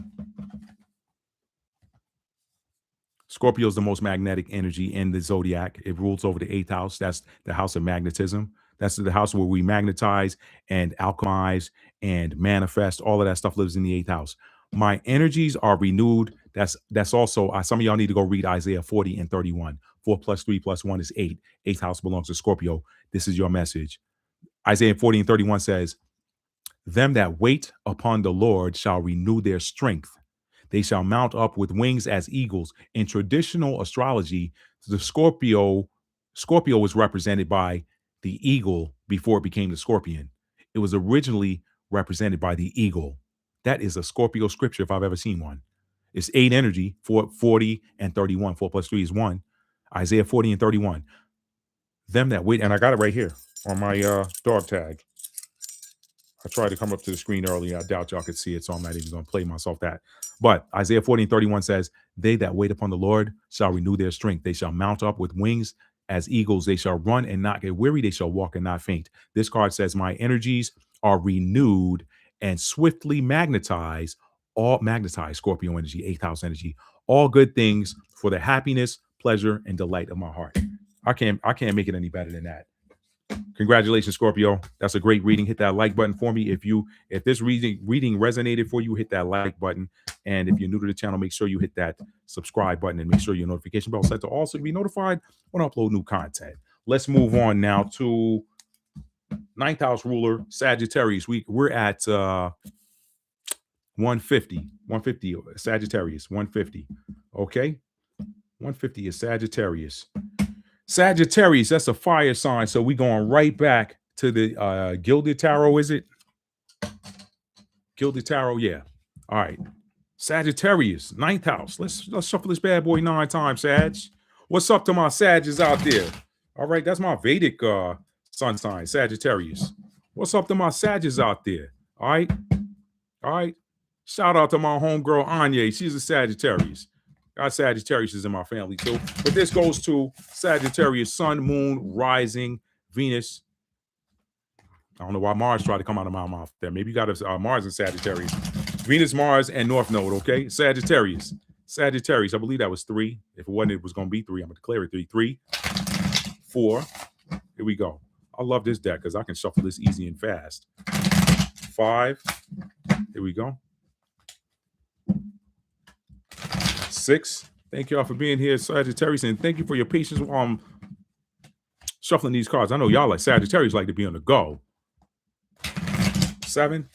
Scorpio is the most magnetic energy in the zodiac. It rules over the 8th house. That's the house of magnetism. That's the house where we magnetize and alchemize and manifest. All of that stuff lives in the 8th house. My energies are renewed. That's also, some of y'all need to go read Isaiah 40 and 31. 4 plus 3 plus 1 is 8. 8th house belongs to Scorpio. This is your message. Isaiah 40 and 31 says, them that wait upon the Lord shall renew their strength. They shall mount up with wings as eagles. In traditional astrology, the Scorpio was represented by the eagle before it became the scorpion. It was originally represented by the eagle. That is a Scorpio scripture if I've ever seen one. It's 8 energy, 40 and 31. 4 plus 3 is 1. Isaiah 40 and 31. Them that wait, and I got it right here on my dog tag. I tried to come up to the screen earlier. I doubt y'all could see it, so I'm not even going to play myself that. But Isaiah 40:31 says, they that wait upon the Lord shall renew their strength. They shall mount up with wings as eagles. They shall run and not get weary. They shall walk and not faint. This card says, my energies are renewed and swiftly magnetize, Scorpio energy, 8th house energy, all good things for the happiness, pleasure, and delight of my heart. I can't make it any better than that. Congratulations, Scorpio. That's a great reading. Hit that like button for me. If this reading resonated for you, hit that like button. And if you're new to the channel, make sure you hit that subscribe button and make sure your notification bell is set to all so you be notified when I upload new content. Let's move on now to 9th house ruler, Sagittarius. We're at 150. Sagittarius, 150. Okay. 150 is Sagittarius. Sagittarius, that's a fire sign. So we're going right back to the Gilded Tarot, is it? Gilded Tarot, yeah. All right. Sagittarius, 9th house. Let's shuffle this bad boy 9 times, Sag. What's up to my Sages out there? All right, that's my Vedic sun sign, Sagittarius. What's up to my Sages out there? All right. All right. Shout out to my homegirl, Anya. She's a Sagittarius. Got Sagittarius is in my family too. But this goes to Sagittarius, Sun, Moon, Rising, Venus. I don't know why Mars tried to come out of my mouth there. Maybe you got a Mars and Sagittarius. Venus, Mars, and North Node, okay? Sagittarius. Sagittarius, I believe that was 3. If it wasn't, it was going to be 3. I'm going to declare it 3. 3, 4. Here we go. I love this deck because I can shuffle this easy and fast. 5. Here we go. 6. Thank y'all for being here, Sagittarius, and thank you for your patience while I'm shuffling these cards. I know y'all like Sagittarius like to be on the go. 7.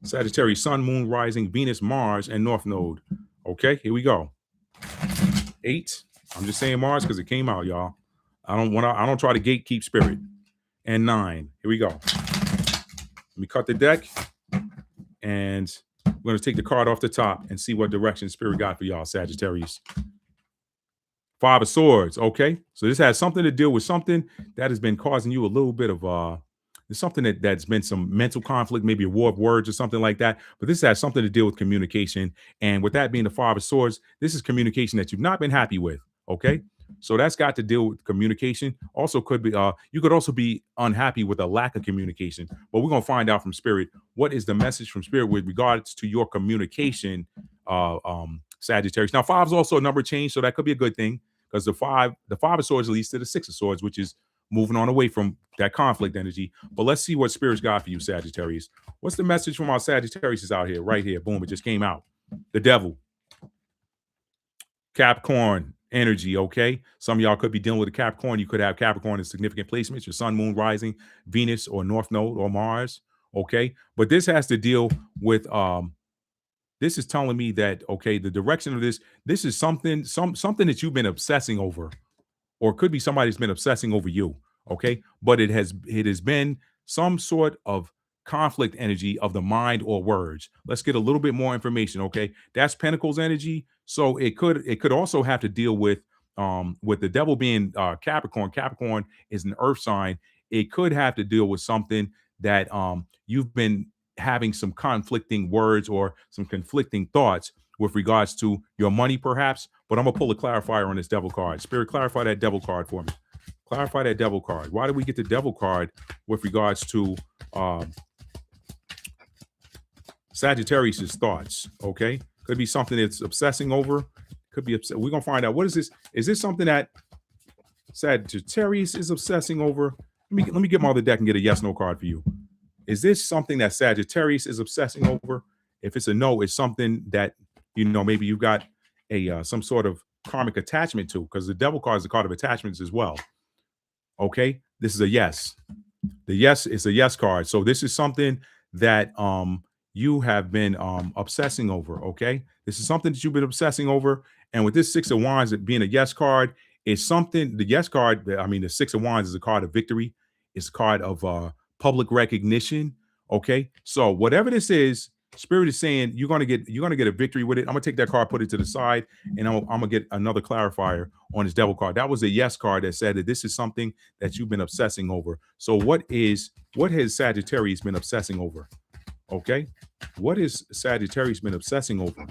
Sagittarius, Sun, Moon, Rising, Venus, Mars, and North Node. Okay, here we go. 8. I'm just saying Mars because it came out, y'all. I don't try to gatekeep spirit. And 9. Here we go. Let me cut the deck, and we're going to take the card off the top and see what direction spirit got for y'all, Sagittarius. 5 of Swords. Okay. So this has something to deal with something that has been causing you a little bit of there's something that's been some mental conflict, maybe a war of words or something like that. But this has something to deal with communication. And with that being the 5 of Swords, this is communication that you've not been happy with. Okay. So that's got to deal with communication. Also could be, you could also be unhappy with a lack of communication. But we're going to find out from spirit, what is the message from spirit with regards to your communication, Sagittarius. Now, 5 is also a number change, so that could be a good thing because the 5 of Swords leads to the 6 of Swords, which is moving on away from that conflict energy. But let's see what spirit's got for you, Sagittarius. What's the message from our Sagittarius out here? Right here. Boom. It just came out. The Devil. Capricorn energy. Okay. Some of y'all could be dealing with a Capricorn. You could have Capricorn in significant placements, your Sun, Moon, Rising, Venus, or North Node, or Mars. Okay. But this has to deal with, this is telling me that, okay, the direction of this is something that you've been obsessing over. Or it could be somebody's been obsessing over you, okay? But it has been some sort of conflict energy of the mind or words. Let's get a little bit more information, okay? That's Pentacles energy. So it could also have to deal with the Devil being Capricorn. Capricorn is an earth sign. It could have to deal with something that you've been having some conflicting words or some conflicting thoughts with regards to your money, perhaps. But I'm going to pull a clarifier on this Devil card. Spirit, clarify that Devil card for me. Clarify that Devil card. Why did we get the Devil card with regards to Sagittarius' thoughts? Okay. Could be something that's obsessing over. Could be upset. We're going to find out. What is this? Is this something that Sagittarius is obsessing over? Let me get my other deck and get a yes, no card for you. Is this something that Sagittarius is obsessing over? If it's a no, it's something that, maybe you've got some sort of karmic attachment to, because the Devil card is a card of attachments as well. Okay, this is a yes. The yes is a yes card. So this is something that you have been obsessing over. Okay, this is something that you've been obsessing over. And with this 6 of Wands being a yes card, it's something. The yes card, the 6 of Wands is a card of victory. It's a card of public recognition. Okay, so whatever this is, Spirit is saying you're gonna get a victory with it. I'm gonna take that card, put it to the side, and I'm gonna get another clarifier on this devil card. That was a yes card that said that this is something that you've been obsessing over. So what has Sagittarius been obsessing over? Okay, what has Sagittarius been obsessing over?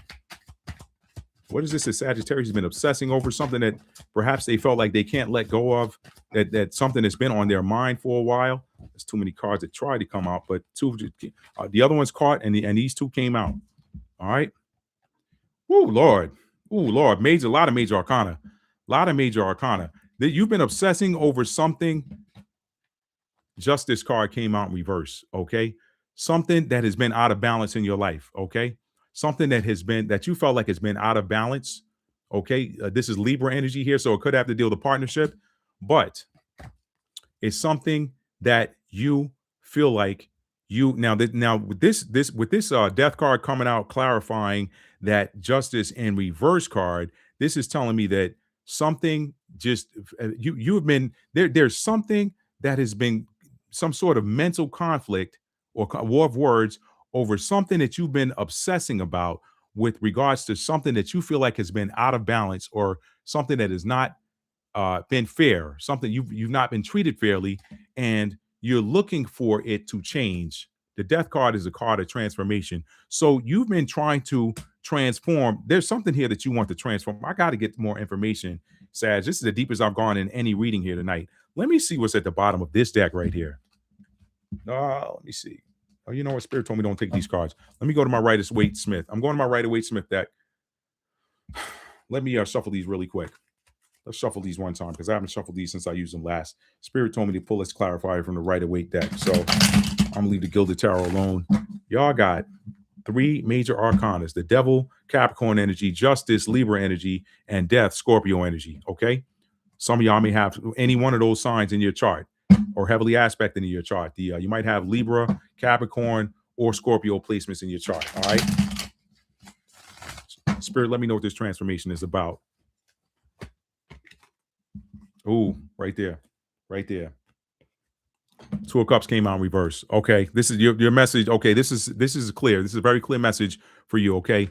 What is this that Sagittarius has been obsessing over? Something that perhaps they felt like they can't let go of, that something that's been on their mind for a while. There's too many cards that tried to come out, but the other one's caught, and these two came out. All right. Oh Lord. Oh Lord. A lot of major arcana. That you've been obsessing over something. Justice card came out in reverse. Okay. Something that has been out of balance in your life. Okay. Something that you felt like has been out of balance. Okay. This is Libra energy here. So it could have to deal with a partnership, but it's something that you feel like with this death card coming out clarifying that justice and reverse card. This is telling me that something just you have been there's something that has been some sort of mental conflict or war of words over something that you've been obsessing about with regards to something that you feel like has been out of balance, or something that has not been fair, something you've not been treated fairly, and you're looking for it to change. The death card is a card of transformation. So you've been trying to transform. There's something here that you want to transform. I got to get more information, Sag. This is the deepest I've gone in any reading here tonight. Let me see what's at the bottom of this deck right here. Let me see. Oh, you know what? Spirit told me don't take these cards. Let me go to my Rider-Waite Smith. I'm going to my Rider-Waite Smith deck. Let me shuffle these really quick. Let's shuffle these one time because I haven't shuffled these since I used them last. Spirit told me to pull this clarifier from the Rider-Waite deck. So I'm going to leave the Gilded Tarot alone. Y'all got 3 major arcanas: the Devil, Capricorn energy; Justice, Libra energy; and Death, Scorpio energy. Okay. Some of y'all may have any one of those signs in your chart, or heavily aspected in your chart. You might have Libra, Capricorn, or Scorpio placements in your chart. All right. Spirit, let me know what this transformation is about. Ooh, right there. 2 of Cups came out in reverse. Okay, this is your message. Okay, this is clear. This is a very clear message for you. Okay,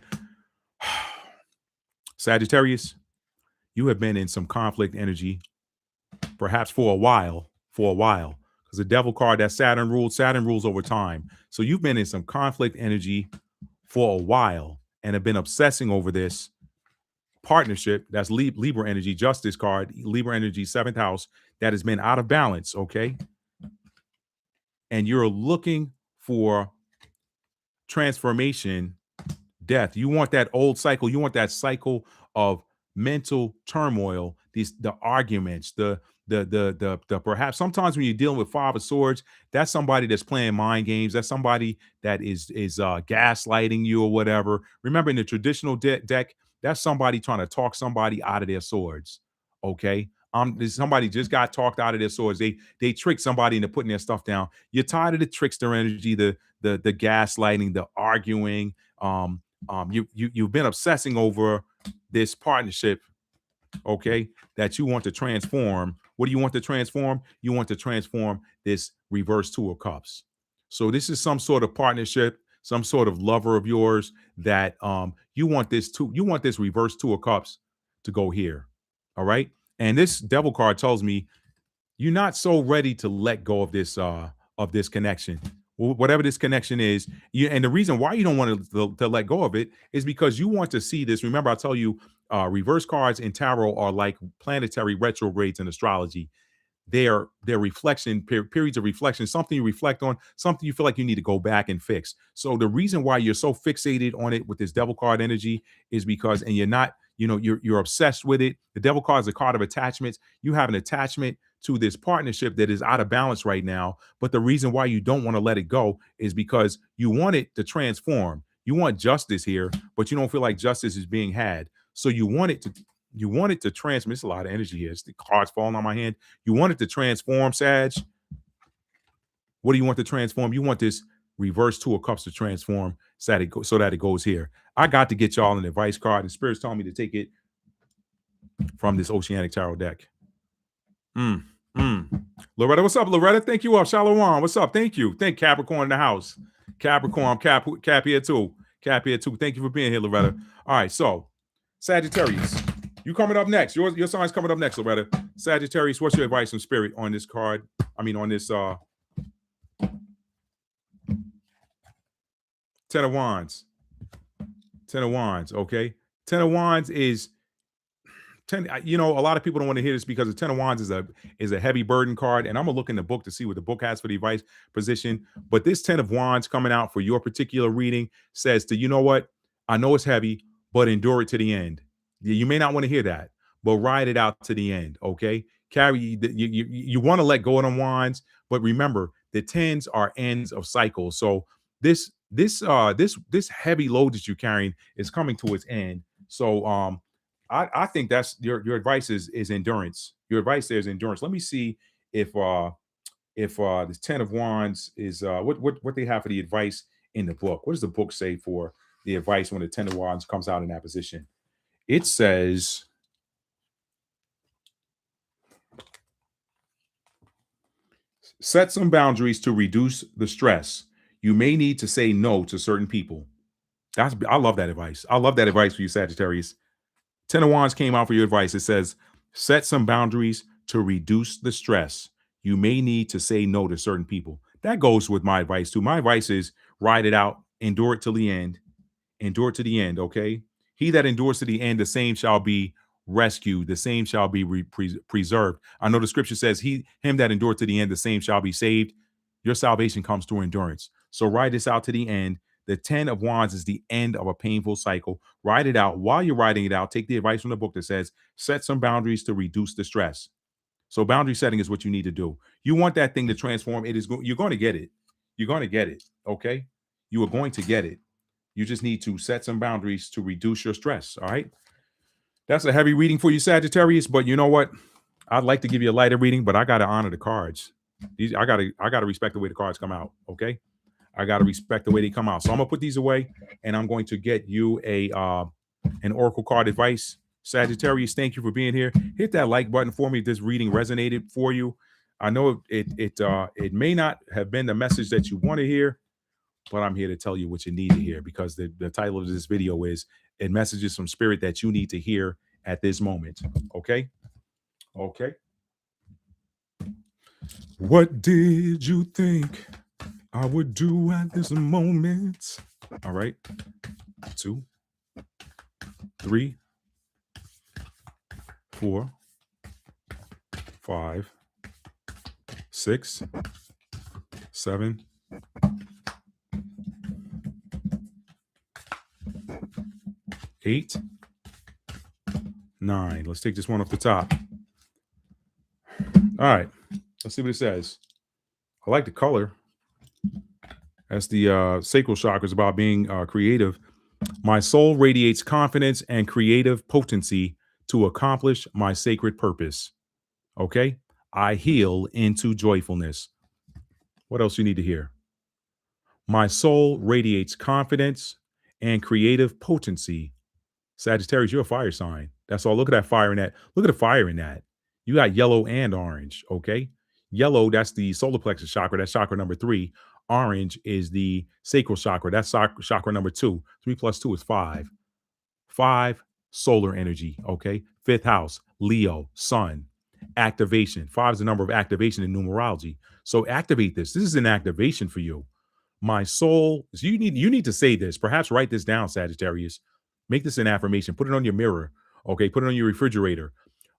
Sagittarius, you have been in some conflict energy, perhaps for a while. Because the Devil card, that Saturn rules over time. So you've been in some conflict energy for a while and have been obsessing over this partnership. That's Libra energy, Justice card, Libra energy, 7th house, that has been out of balance. Okay, and you're looking for transformation. Death, you want that old cycle, you want that cycle of mental turmoil, the arguments, the perhaps sometimes when you're dealing with 5 of Swords, that's somebody that's playing mind games. That's somebody that is gaslighting you or whatever. Remember, in the traditional deck, that's somebody trying to talk somebody out of their swords. Okay. Somebody just got talked out of their swords. They tricked somebody into putting their stuff down. You're tired of the trickster energy, the gaslighting, the arguing. You've been obsessing over this partnership, okay, that you want to transform. What do you want to transform? You want to transform this reverse 2 of Cups. So this is some sort of partnership, some sort of lover of yours that you want this reverse 2 of Cups to go here. All right. And this Devil card tells me you're not so ready to let go of this connection. Whatever this connection is, and the reason why you don't want to let go of it is because you want to see this. Remember, I tell you, reverse cards in tarot are like planetary retrogrades in astrology. They're periods of reflection, something you reflect on, something you feel like you need to go back and fix. So the reason why you're so fixated on it with this Devil card energy is because, and you're not, you're obsessed with it. The Devil card is a card of attachments. You have an attachment to this partnership that is out of balance right now. But the reason why you don't want to let it go is because you want it to transform. You want justice here, but you don't feel like justice is being had. So you want it to transform. It's a lot of energy here. It's the cards falling on my hand. You want it to transform, Sag. What do you want to transform? You want this reverse 2 of Cups to transform so that it goes here. I got to get y'all an advice card, and Spirit's telling me to take it from this Oceanic Tarot deck. Loretta, what's up, Loretta? Thank you. Shalom. What's up? Thank you. Thank Capricorn in the house. Capricorn, Cap here too. Cap here too. Thank you for being here, Loretta. All right, so Sagittarius, you coming up next. Your sign's coming up next, Loretta. Sagittarius, what's your advice from Spirit on this card? I mean, on this Ten of Wands. Ten of Wands, okay? Ten of Wands is 10. A lot of people don't want to hear this because the Ten of Wands is a heavy burden card, and I'm gonna look in the book to see what the book has for the advice position. But this Ten of Wands coming out for your particular reading says to, you know what? I know it's heavy, but endure it to the end. You may not want to hear that, but ride it out to the end, okay? You want to let go of them wands, but remember the tens are ends of cycles. So this heavy load that you're carrying is coming to its end. So I think that's your advice is endurance. Your advice there is endurance. Let me see if this Ten of Wands is what they have for the advice in the book. What does the book say for the advice when the Ten of Wands comes out in that position? It says, set some boundaries to reduce the stress. You may need to say no to certain people. I love that advice. I love that advice for you, Sagittarius. Ten of Wands came out for your advice. It says, set some boundaries to reduce the stress. You may need to say no to certain people. That goes with my advice too. My advice is ride it out, endure it till the end, endure to the end, okay? He that endures to the end, the same shall be rescued, the same shall be preserved. I know the scripture says, him that endured to the end, the same shall be saved. Your salvation comes through endurance. So ride this out to the end. The Ten of Wands is the end of a painful cycle. Ride it out. While you're riding it out, take the advice from the book that says, set some boundaries to reduce the stress. So boundary setting is what you need to do. You want that thing to transform. You're going to get it. You're going to get it, okay? You are going to get it. You just need to set some boundaries to reduce your stress, all right? That's a heavy reading for you, Sagittarius, but you know what? I'd like to give you a lighter reading, but I got to honor the cards. I got to respect the way the cards come out, okay? I got to respect the way they come out. So I'm going to put these away, and I'm going to get you an oracle card advice. Sagittarius, thank you for being here. Hit that like button for me if this reading resonated for you. I know it may not have been the message that you want to hear, but I'm here to tell you what you need to hear, because the title of this video is messages from Spirit that you need to hear at this moment. Okay? Okay. What did you think I would do at this moment? All right. 2, 3, 4, 5, 6, 7, 8, 9. Let's take this one off the top. All right. Let's see what it says. I like the color. That's the sacral chakra. Is about being creative. My soul radiates confidence and creative potency to accomplish my sacred purpose. Okay? I heal into joyfulness. What else you need to hear? My soul radiates confidence and creative potency. Sagittarius, you're a fire sign. That's all. Look at that fire in that. Look at the fire in that. You got yellow and orange, okay? Yellow, that's the solar plexus chakra. That's chakra number 3. Orange is the sacral chakra. That's chakra number 2. 3 plus 2 is 5. 5, solar energy, okay? 5th house, Leo, sun, activation. 5 is the number of activation in numerology. So activate this. This is an activation for you. My soul, so you need to say this. Perhaps write this down, Sagittarius. Make this an affirmation. Put it on your mirror. Okay, put it on your refrigerator.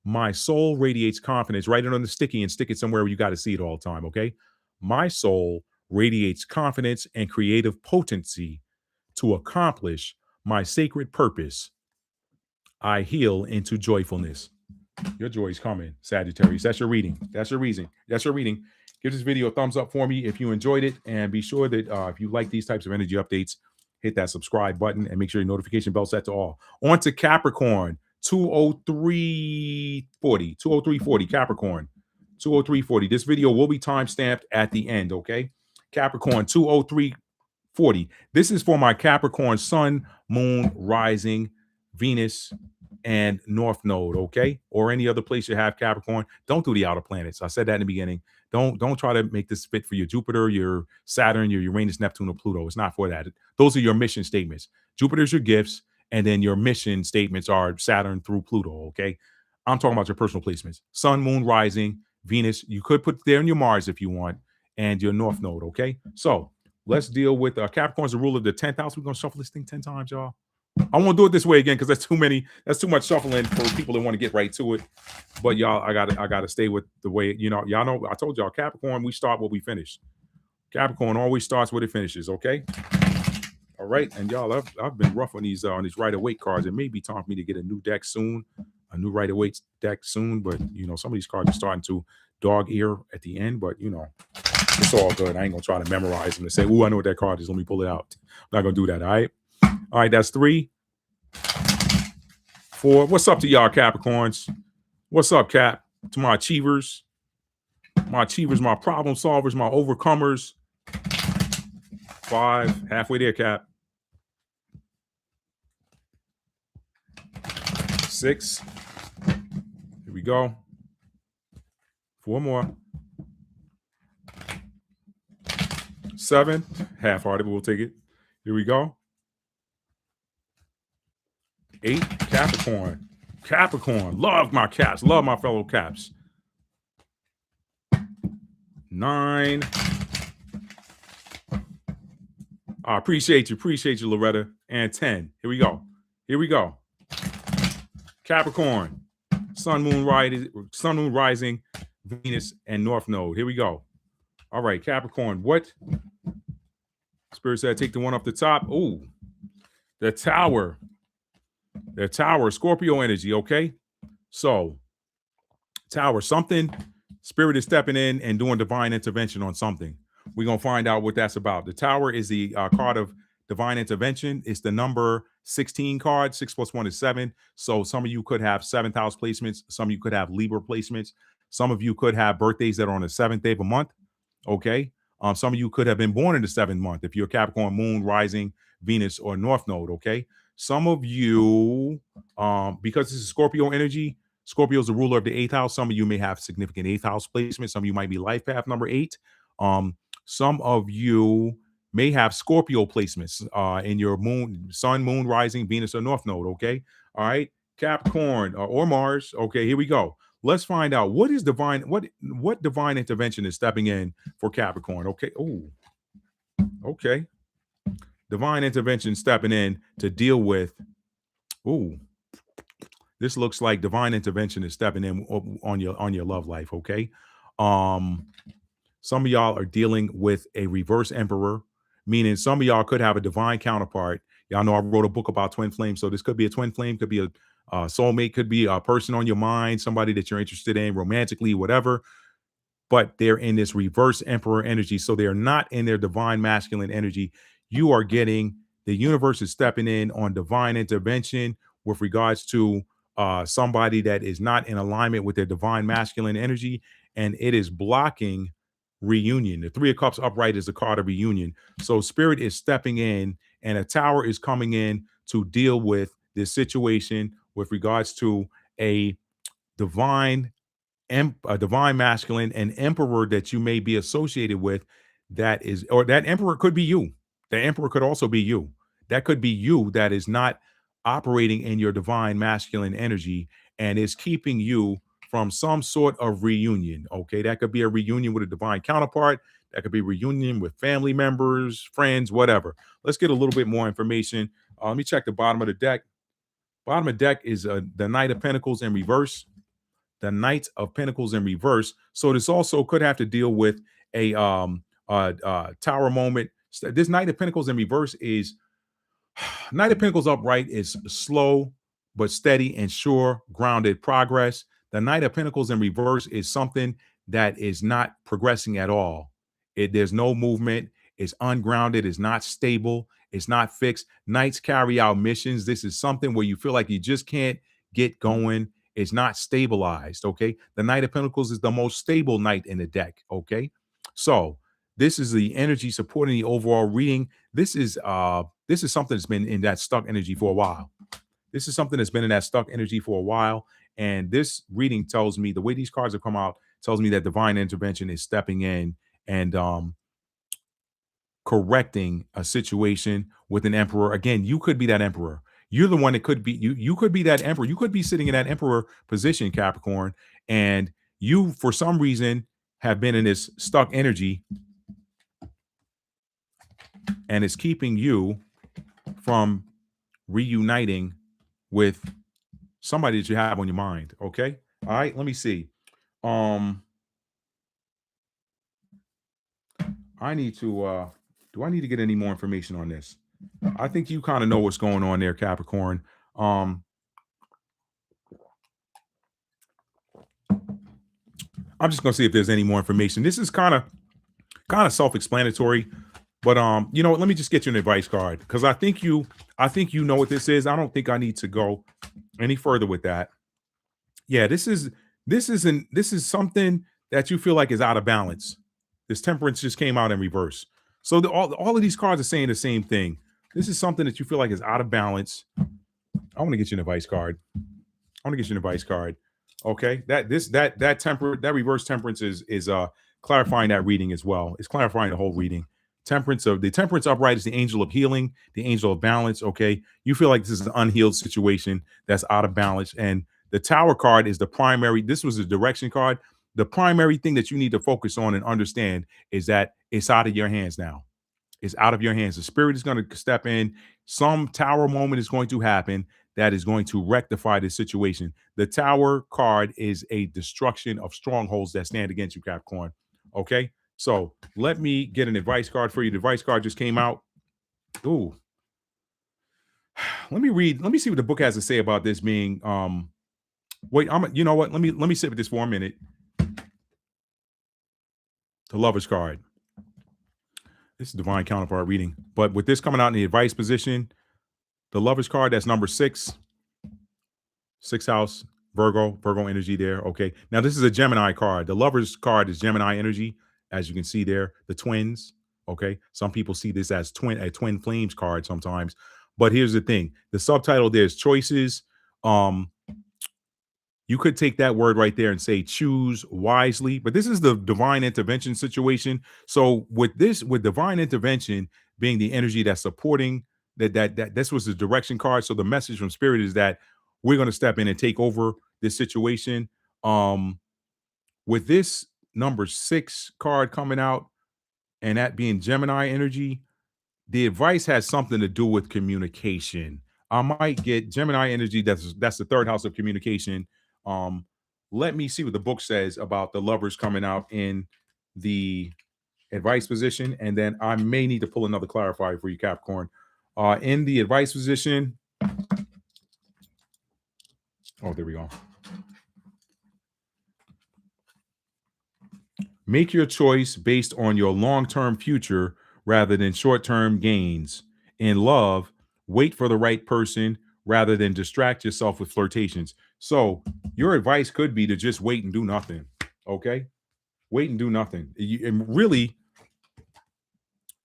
My soul radiates confidence. Write it on the sticky and stick it somewhere where you got to see it all the time, okay? My soul radiates confidence and creative potency to accomplish my sacred purpose. I heal into joyfulness. Your joy is coming, Sagittarius. That's your reading. That's your reason. That's your reading. Give this video a thumbs up for me if you enjoyed it, and be sure that if you like these types of energy updates, hit that subscribe button and make sure your notification bell set to all. On to Capricorn, 20340, 20340, Capricorn, 20340. This video will be time-stamped at the end, okay? Capricorn, 20340. This is for my Capricorn sun, moon, rising, Venus, and North Node, okay? Or any other place you have Capricorn. Don't do the outer planets. I said that in the beginning. Don't try to make this fit for your Jupiter, your Saturn, your Uranus, Neptune, or Pluto. It's not for that. Those are your mission statements. Jupiter's your gifts, and then your mission statements are Saturn through Pluto, okay? I'm talking about your personal placements. Sun, Moon, Rising, Venus. You could put there in your Mars if you want, and your North Node, okay? So let's deal with Capricorn's the ruler of the 10th house. We're going to shuffle this thing 10 times, y'all. I won't do it this way again because that's too many. That's too much shuffling for people that want to get right to it. But y'all, I gotta stay with the way, y'all know. I told y'all, Capricorn, we start where we finish. Capricorn always starts where it finishes. Okay, all right. And y'all, I've been rough on these Rider-Waite cards. It may be time for me to get a new deck soon, a new Rider-Waite deck soon. But some of these cards are starting to dog ear at the end. But it's all good. I ain't gonna try to memorize them and say, "Ooh, I know what that card is. Let me pull it out." I'm not gonna do that. All right. All right, that's 3, 4. What's up to y'all, Capricorns? What's up, Cap? To my achievers, my problem solvers, my overcomers. 5, halfway there, Cap. 6. Here we go. 4 more. 7, half-hearted, but we'll take it. Here we go. 8, Capricorn. Capricorn. Love my caps. Love my fellow caps. 9. I appreciate you, Loretta. And 10. Here we go. Capricorn. Sun, Moon, Rising, Venus, and North Node. Here we go. All right, Capricorn. What? Spirit said take the one up the top. Ooh. The Tower. The Tower, Scorpio energy, okay? So, Tower, something, Spirit is stepping in and doing divine intervention on something. We're going to find out what that's about. The Tower is the card of divine intervention. It's the number 16 card. 6 + 1 is 7. So, some of you could have 7th house placements. Some of you could have Libra placements. Some of you could have birthdays that are on the 7th day of a month, okay? Some of you could have been born in the 7th month if you're Capricorn, Moon, Rising, Venus, or North Node, okay? Some of you, because this is Scorpio energy, Scorpio is the ruler of the 8th house. Some of you may have significant 8th house placement. Some of you might be life path number 8. Some of you may have Scorpio placements in your Sun, Moon, Rising, Venus, or North Node, okay? All right, Capricorn or Mars. Okay, here we go. Let's find out what is divine, what divine intervention is stepping in for Capricorn, okay? Oh, okay. Divine intervention stepping in to deal with, this looks like divine intervention is stepping in on your love life, okay? Some of y'all are dealing with a reverse emperor, meaning some of y'all could have a divine counterpart. Y'all know I wrote a book about twin flames, so this could be a twin flame, could be a soulmate, could be a person on your mind, somebody that you're interested in romantically, whatever. But they're in this reverse emperor energy, so they're not in their divine masculine energy. You are getting, the universe is stepping in on divine intervention with regards to somebody that is not in alignment with their divine masculine energy, and it is blocking reunion. The 3 of Cups upright is the card of reunion. So Spirit is stepping in, and a Tower is coming in to deal with this situation with regards to a divine masculine, an emperor that you may be associated with, that is, or that emperor could be you. The emperor could also be you. That could be you that is not operating in your divine masculine energy and is keeping you from some sort of reunion. Okay, that could be a reunion with a divine counterpart. That could be reunion with family members, friends, whatever. Let's get a little bit more information. Let me check the bottom of the deck. Bottom of the deck is the Knight of Pentacles in reverse. The Knight of Pentacles in reverse. So this also could have to deal with a Tower moment. This Knight of Pentacles in reverse is Knight of Pentacles upright is slow but steady and sure, grounded progress. The Knight of Pentacles in reverse is something that is not progressing at all. There's no movement. It's ungrounded. It's not stable. It's not fixed. Knights carry out missions. This is something where you feel like you just can't get going. It's not stabilized, okay? The Knight of Pentacles is the most stable knight in the deck, okay? So this is the energy supporting the overall reading. This is something that's been in that stuck energy for a while. This is something that's been in that stuck energy for a while. And this reading tells me, the way these cards have come out tells me that divine intervention is stepping in and correcting a situation with an emperor. Again, you could be that emperor. You're the one that could be you could be that emperor. You could be sitting in that emperor position, Capricorn, and you for some reason have been in this stuck energy, and it's keeping you from reuniting with somebody that you have on your mind. Okay. All right. Let me see. Um, I need to do I need to get any more information on this? I think you kind of know what's going on there, Capricorn. Um, I'm just gonna see if there's any more information. This is kind of self-explanatory, but you know what? Let me just get you an advice card because I think you know what this is. I don't think I need to go any further with that. Yeah, this is something that you feel like is out of balance. This temperance just came out in reverse. So all of these cards are saying the same thing. This is something that you feel like is out of balance. I want to get you an advice card. I want to get you an advice card. Okay. That reverse temperance is clarifying that reading as well. It's clarifying the whole reading. The temperance upright is the angel of healing, the angel of balance. Okay. You feel like this is an unhealed situation that's out of balance. And the tower card is the primary. This was a direction card. The primary thing that you need to focus on and understand is that it's out of your hands now. It's out of your hands. The spirit is going to step in. Some tower moment is going to happen that is going to rectify this situation. The tower card is a destruction of strongholds that stand against you, Capricorn. Okay. So let me get an advice card for you. The advice card just came out. Ooh, let me read. Let me see what the book has to say about this being. Wait, you know what? Let me sit with this for a minute. The Lover's card. This is divine counterpart reading, but with this coming out in the advice position, the Lover's card, that's number 6, 6th house, Virgo energy there. Okay. Now this is a Gemini card. The Lover's card is Gemini energy, as you can see there, the twins. Okay. Some people see this as a twin flames card sometimes. But here's the thing. The subtitle there's choices. You could take that word right there and say choose wisely, but this is the divine intervention situation. So with divine intervention being the energy that's supporting that this was the direction card. So the message from spirit is that we're going to step in and take over this situation. With this number 6 card coming out and that being Gemini energy, the advice has something to do with communication. I might get Gemini energy. That's the 3rd house of communication. Um, Let me see what the book says about the Lovers coming out in the advice position, and then I may need to pull another clarifier for you, Capricorn. In the advice position. Oh, there we go. Make your choice based on your long-term future rather than short-term gains. In love, wait for the right person rather than distract yourself with flirtations. So your advice could be to just wait and do nothing. Okay. Wait and do nothing. And really,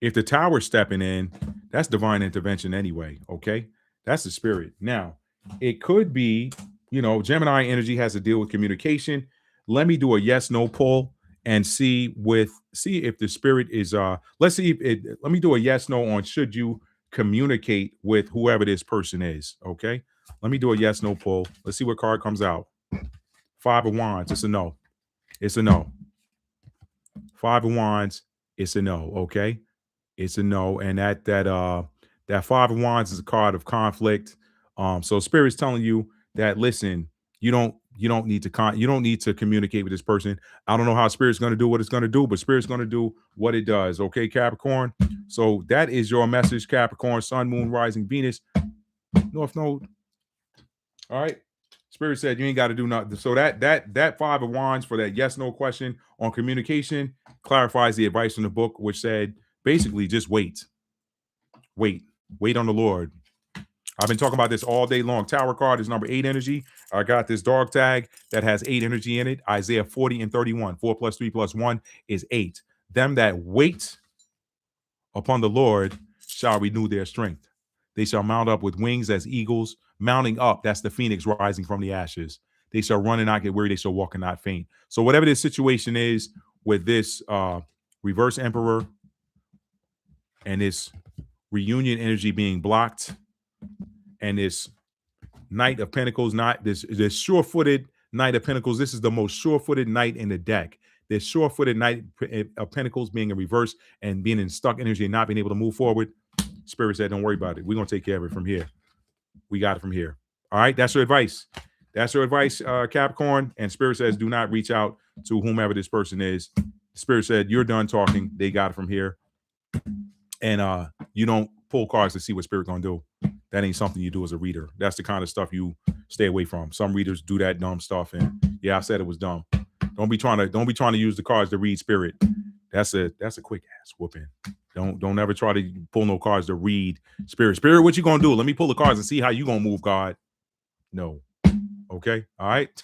if the tower's stepping in, that's divine intervention anyway. Okay. That's the spirit. Now, it could be, Gemini energy has to deal with communication. Let me do a yes, no poll and see if the spirit is let's see if it let me do a yes, no on should you communicate with whoever this person is. Okay. Let me do a yes, no poll. Let's see what card comes out. 5 of Wands. It's a no. It's a no. 5 of Wands. It's a no. Okay. It's a no. And that 5 of Wands is a card of conflict. So spirit's telling you that listen, you don't need to communicate with this person. I don't know how spirit's going to do what it's going to do, but spirit's going to do what it does. Okay, Capricorn. So that is your message, Capricorn, Sun, Moon, Rising, Venus, North Node. All right. Spirit said you ain't got to do nothing. So that 5 of Wands for that yes, no question on communication clarifies the advice in the book, which said basically just wait on the Lord. I've been talking about this all day long. Tower card is number 8 energy. I got this dog tag that has 8 energy in it. Isaiah 40 and 31. 4 plus 3 plus 1 is 8. Them that wait upon the Lord shall renew their strength. They shall mount up with wings as eagles, mounting up. That's the phoenix rising from the ashes. They shall run and not get weary. They shall walk and not faint. So whatever this situation is with this reverse emperor and this reunion energy being blocked, and this Knight of Pentacles, not this sure-footed Knight of Pentacles. This is the most sure-footed knight in the deck. This sure-footed Knight of Pentacles being in reverse and being in stuck energy and not being able to move forward. Spirit said, don't worry about it. We're going to take care of it from here. We got it from here. All right, that's your advice. That's your advice, Capricorn. And Spirit says, do not reach out to whomever this person is. Spirit said, you're done talking. They got it from here. And you don't pull cards to see what Spirit going to do. That ain't something you do as a reader. That's the kind of stuff you stay away from. Some readers do that dumb stuff, and yeah, I said it was dumb. Don't be trying to use the cards to read Spirit. That's a quick ass whooping. Don't ever try to pull no cards to read Spirit. Spirit, what you gonna do? Let me pull the cards and see how you gonna move, God. No. Okay. All right.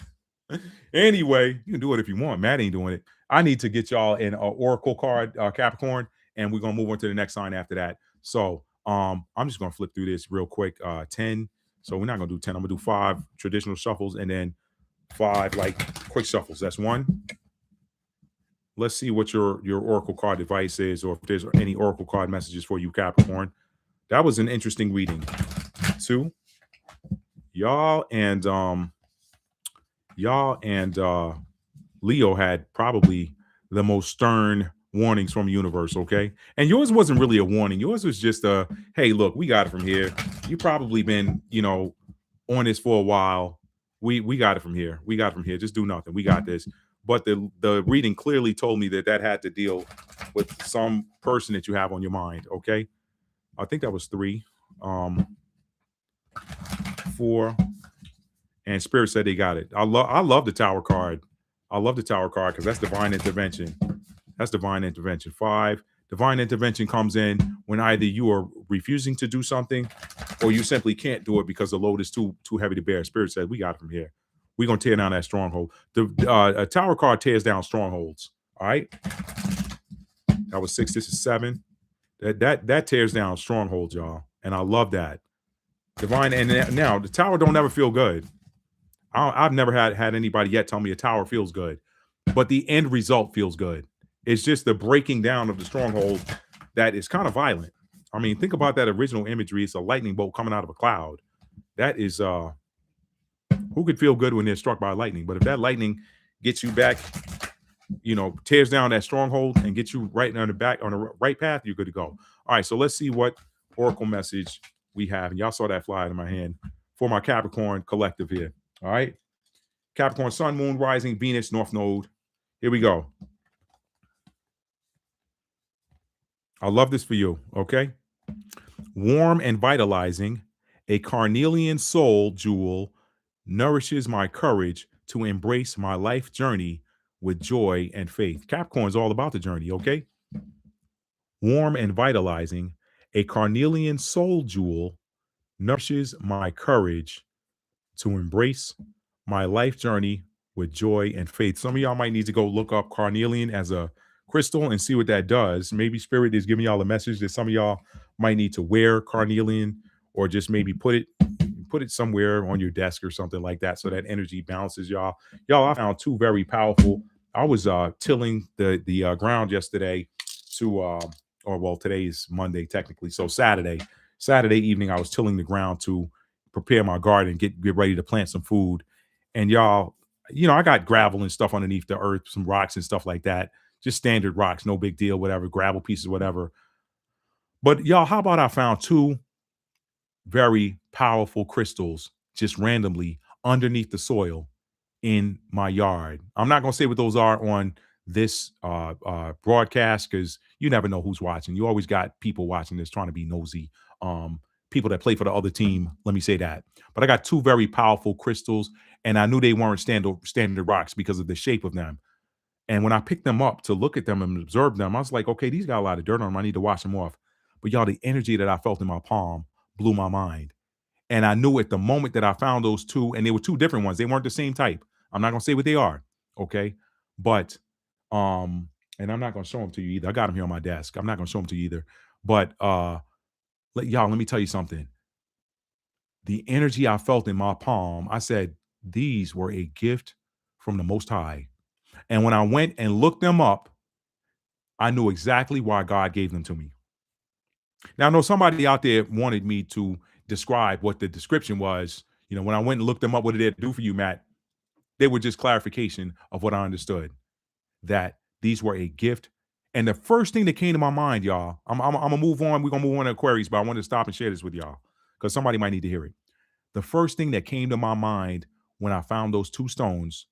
Anyway, you can do it if you want. Matt ain't doing it. I need to get y'all an Oracle card, Capricorn, and we're gonna move on to the next sign after that. So I'm just gonna flip through this real quick. 10. So we're not gonna do 10. I'm gonna do 5 traditional shuffles and then 5 like quick shuffles. That's 1. Let's see what your Oracle card advice is, or if there's any Oracle card messages for you, Capricorn. That was an interesting reading. 2. Y'all and Leo had probably the most stern warnings from the universe, okay? And yours wasn't really a warning. Yours was just a, hey, look, we got it from here. You probably been, on this for a while. We got it from here. We got it from here. Just do nothing. We got this. But the reading clearly told me that had to deal with some person that you have on your mind, okay? I think that was 3. 4. And Spirit said they got it. I love the Tower card. I love the Tower card because that's divine intervention. That's divine intervention. 5. Divine intervention comes in when either you are refusing to do something or you simply can't do it because the load is too heavy to bear. Spirit said, we got it from here. We're going to tear down that stronghold. The Tower card tears down strongholds. All right. That was 6. This is 7. That tears down strongholds, y'all. And I love that. Divine. And now the Tower don't ever feel good. I've never had anybody yet tell me a Tower feels good, but the end result feels good. It's just the breaking down of the stronghold that is kind of violent. I mean, think about that original imagery. It's a lightning bolt coming out of a cloud. That is, who could feel good when they're struck by lightning? But if that lightning gets you back, tears down that stronghold and gets you right on the right path, you're good to go. All right, so let's see what Oracle message we have. And y'all saw that fly out of my hand for my Capricorn collective here. All right. Capricorn, Sun, Moon, Rising, Venus, North Node. Here we go. I love this for you. Okay. Warm and vitalizing, a carnelian soul jewel nourishes my courage to embrace my life journey with joy and faith. Capricorn is all about the journey. Okay. Warm and vitalizing, a carnelian soul jewel nourishes my courage to embrace my life journey with joy and faith. Some of y'all might need to go look up carnelian as a crystal and see what that does. Maybe Spirit is giving y'all a message that some of y'all might need to wear carnelian, or just maybe put it somewhere on your desk or something like that, so that energy bounces y'all. I found 2 very powerful. I was tilling the ground yesterday today is Monday technically, so Saturday evening I was tilling the ground to prepare my garden, get ready to plant some food. And y'all, I got gravel and stuff underneath the earth, some rocks and stuff like that. Just standard rocks, no big deal, whatever, gravel pieces, whatever. But y'all, how about I found 2 very powerful crystals just randomly underneath the soil in my yard. I'm not going to say what those are on this broadcast, because you never know who's watching. You always got people watching this trying to be nosy. People that play for the other team, let me say that. But I got 2 very powerful crystals, and I knew they weren't standard rocks because of the shape of them. And when I picked them up to look at them and observe them, I was like, okay, these got a lot of dirt on them. I need to wash them off. But y'all, the energy that I felt in my palm blew my mind. And I knew at the moment that I found those 2, and they were 2 different ones. They weren't the same type. I'm not going to say what they are. Okay. But, and I'm not going to show them to you either. I got them here on my desk. I'm not going to show them to you either. But, y'all, let me tell you something. the energy I felt in my palm, I said, these were a gift from the Most High. And when I went and looked them up, I knew exactly why God gave them to me. Now, I know somebody out there wanted me to describe what the description was. When I went and looked them up, what did it do for you, Matt? They were just clarification of what I understood, that these were a gift. And the first thing that came to my mind, y'all, I'm gonna move on. We're gonna move on to Aquarius, but I wanted to stop and share this with y'all because somebody might need to hear it. The first thing that came to my mind when I found those two stones,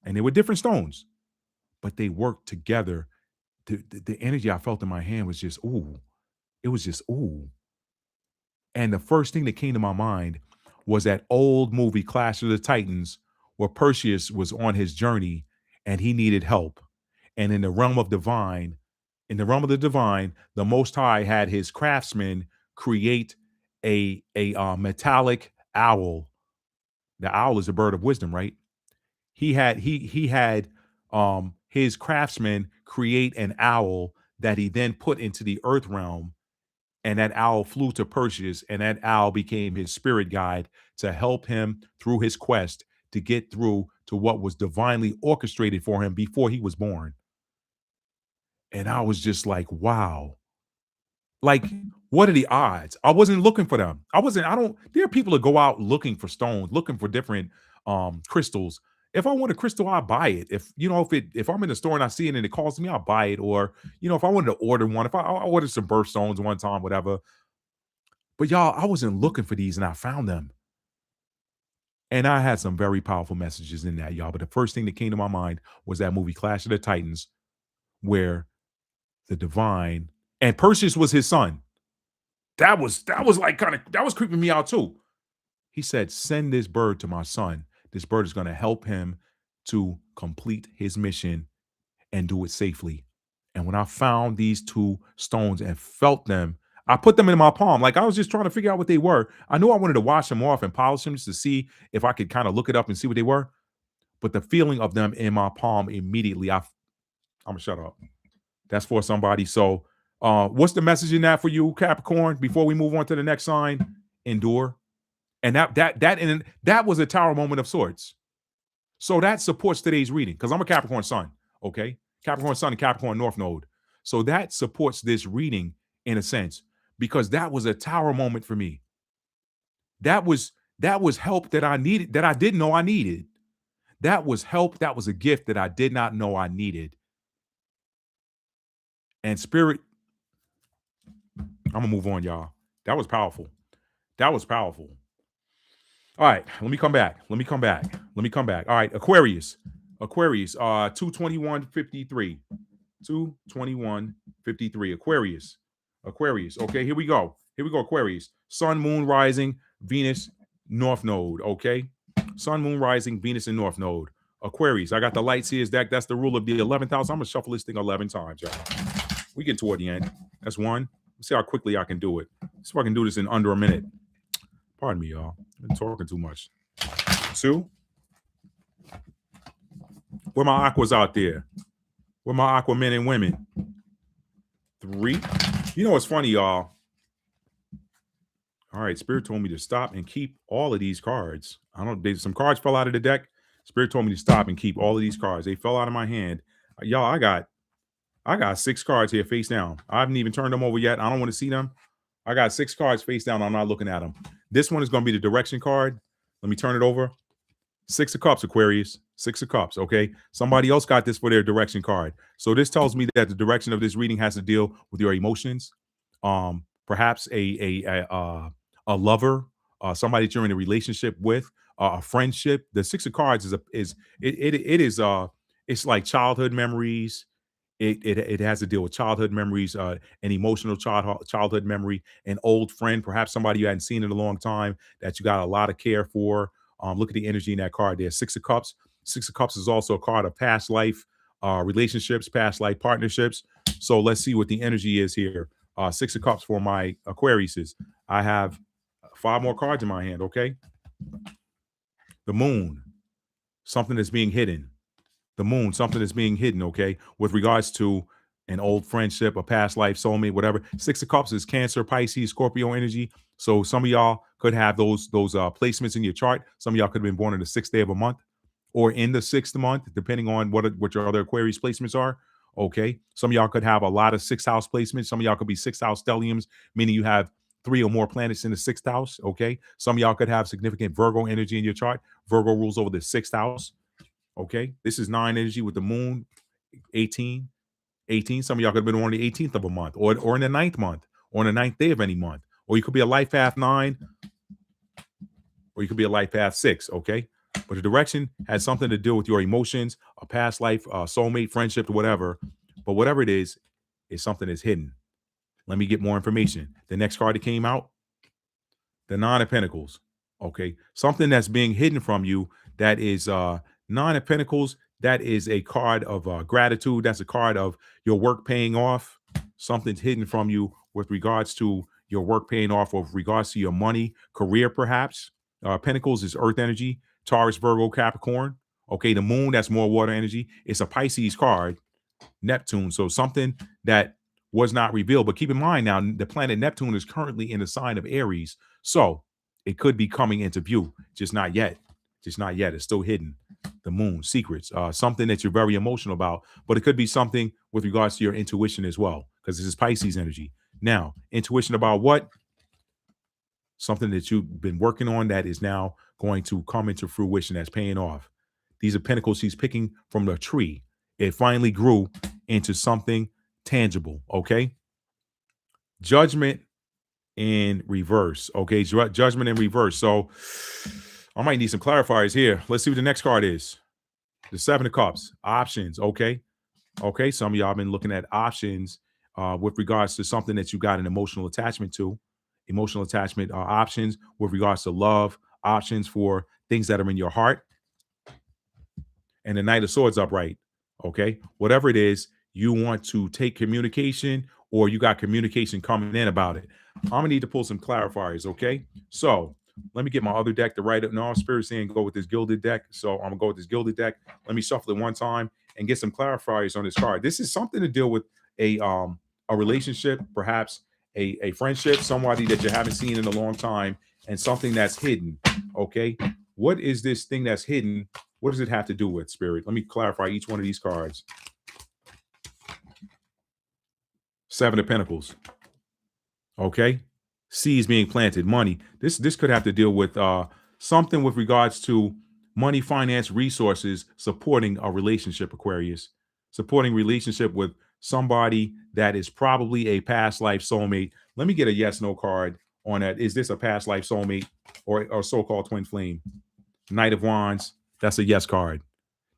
and they were different stones, but they worked together. The energy I felt in my hand was just, ooh, it was just, ooh. And the first thing that came to my mind was that old movie, Clash of the Titans, where Perseus was on his journey and he needed help. And in the realm of the divine, the Most High had his craftsmen create a metallic owl. The owl is a bird of wisdom, right? He had his craftsmen create an owl that he then put into the earth realm, and that owl flew to Perseus, and that owl became his spirit guide to help him through his quest to get through to what was divinely orchestrated for him before he was born. And I was just like, wow. Like, what are the odds? I wasn't looking for them. There are people that go out looking for stones, looking for different crystals. If I want a crystal, I buy it. If I'm in the store and I see it and it calls me, I'll buy it. Or, if I wanted to order one, if I ordered some birthstones one time, whatever. But y'all, I wasn't looking for these and I found them. And I had some very powerful messages in that, y'all. But the first thing that came to my mind was that movie, Clash of the Titans, where the divine, and Perseus was his son. That was like that was creeping me out too. He said, send this bird to my son. This bird is going to help him to complete his mission and do it safely. And when I found these two stones and felt them, I put them in my palm. Like, I was just trying to figure out what they were. I knew I wanted to wash them off and polish them just to see if I could kind of look it up and see what they were. But the feeling of them in my palm immediately, I'm going to shut up. That's for somebody. So what's the message in that for you, Capricorn, before we move on to the next sign? Endure. And that was a tower moment of sorts. So that supports today's reading, because I'm a Capricorn sun, okay? Capricorn sun and Capricorn North Node. So that supports this reading in a sense, because that was a tower moment for me. That was help that I needed, that I didn't know I needed. That was help. That was a gift that I did not know I needed. And spirit, I'm gonna move on, y'all. That was powerful. That was powerful. All right, let me come back. All right, Aquarius. 221.53. 221.53. Aquarius. Okay, here we go. Aquarius. Sun, moon, rising, Venus, North Node. Okay. Sun, moon, rising, Venus, and North Node. Aquarius. I got the lights here. That's the rule of the 11th house. I'm gonna shuffle this thing 11 times, y'all. We get toward the end. That's one. Let's see how quickly I can do it. See if I can do this in under a minute. Pardon me, y'all. I've been talking too much. 2. Where my aquas out there? Where my aqua men and women? 3. You know what's funny, y'all? All right, Spirit told me to stop and keep all of these cards. Some cards fell out of the deck. Spirit told me to stop and keep all of these cards. They fell out of my hand. Y'all, I got 6 cards here face down. I haven't even turned them over yet. I don't want to see them. I got 6 cards face down. I'm not looking at them. This one is going to be the direction card. Let me turn it over. 6 of Cups, Aquarius. 6 of Cups, okay? Somebody else got this for their direction card. So this tells me that the direction of this reading has to deal with your emotions. Perhaps a lover, somebody that you're in a relationship with, a friendship. The 6 of Cards it's like childhood memories. It has to deal with childhood memories, an emotional childhood memory, an old friend, perhaps somebody you hadn't seen in a long time that you got a lot of care for. Look at the energy in that card there. 6 of Cups. 6 of Cups is also a card of past life relationships, past life partnerships. So let's see what the energy is here. 6 of Cups for my Aquariuses. I have 5 more cards in my hand, okay? The Moon, something that's being hidden. The Moon, something that's being hidden, okay? With regards to an old friendship, a past life, soulmate, whatever. 6 of Cups is Cancer, Pisces, Scorpio energy. So some of y'all could have those placements in your chart. Some of y'all could have been born in the 6th day of a month or in the 6th month, depending on what your other Aquarius placements are. Okay. Some of y'all could have a lot of 6th house placements. Some of y'all could be 6th house stelliums, meaning you have 3 or more planets in the 6th house. Okay. Some of y'all could have significant Virgo energy in your chart. Virgo rules over the 6th house. Okay. This is 9 energy with the moon, 18. Some of y'all could have been on the 18th of a month or in the 9th month or on the 9th day of any month. Or you could be a life path 9 or you could be a life path 6. Okay. But the direction has something to do with your emotions, a past life, soulmate, friendship, whatever. But whatever it is something that's hidden. Let me get more information. The next card that came out, the 9 of Pentacles. Okay. Something that's being hidden from you that is 9 of Pentacles. That is a card of gratitude. That's a card of your work paying off. Something's hidden from you with regards to your work paying off, or with regards to your money, career, perhaps. Pentacles is earth energy, Taurus, Virgo, Capricorn. Okay. The moon, that's more water energy. It's a Pisces card, Neptune. So something that was not revealed. But keep in mind now, the planet Neptune is currently in the sign of Aries. So it could be coming into view, just not yet. Just not yet. It's still hidden. The moon, secrets, something that you're very emotional about, but it could be something with regards to your intuition as well, because this is Pisces energy. Now, intuition about what? Something that you've been working on that is now going to come into fruition, that's paying off. These are pentacles she's picking from the tree. It finally grew into something tangible. Okay. Judgment in reverse. Okay. Judgment in reverse. So I might need some clarifiers here. Let's see what the next card is. The 7 of Cups. Options. Okay. Okay. Some of y'all been looking at options with regards to something that you got an emotional attachment to. Emotional attachment options with regards to love, options for things that are in your heart. And the Knight of Swords upright. Okay. Whatever it is, you want to take communication, or you got communication coming in about it. I'm going to need to pull some clarifiers. Okay. So let me get my other deck to write it. No, Spirit's saying go with this gilded deck. So I'm going to go with this gilded deck. Let me shuffle it one time and get some clarifiers on this card. This is something to deal with a relationship, perhaps a friendship, somebody that you haven't seen in a long time, and something that's hidden. Okay. What is this thing that's hidden? What does it have to do with, Spirit? Let me clarify each one of these cards. 7 of Pentacles. Okay. Seeds being planted, money. This could have to deal with something with regards to money, finance, resources, supporting a relationship, Aquarius. Supporting relationship with somebody that is probably a past life soulmate. Let me get a yes, no card on that. Is this a past life soulmate or so-called twin flame? Knight of Wands. That's a yes card.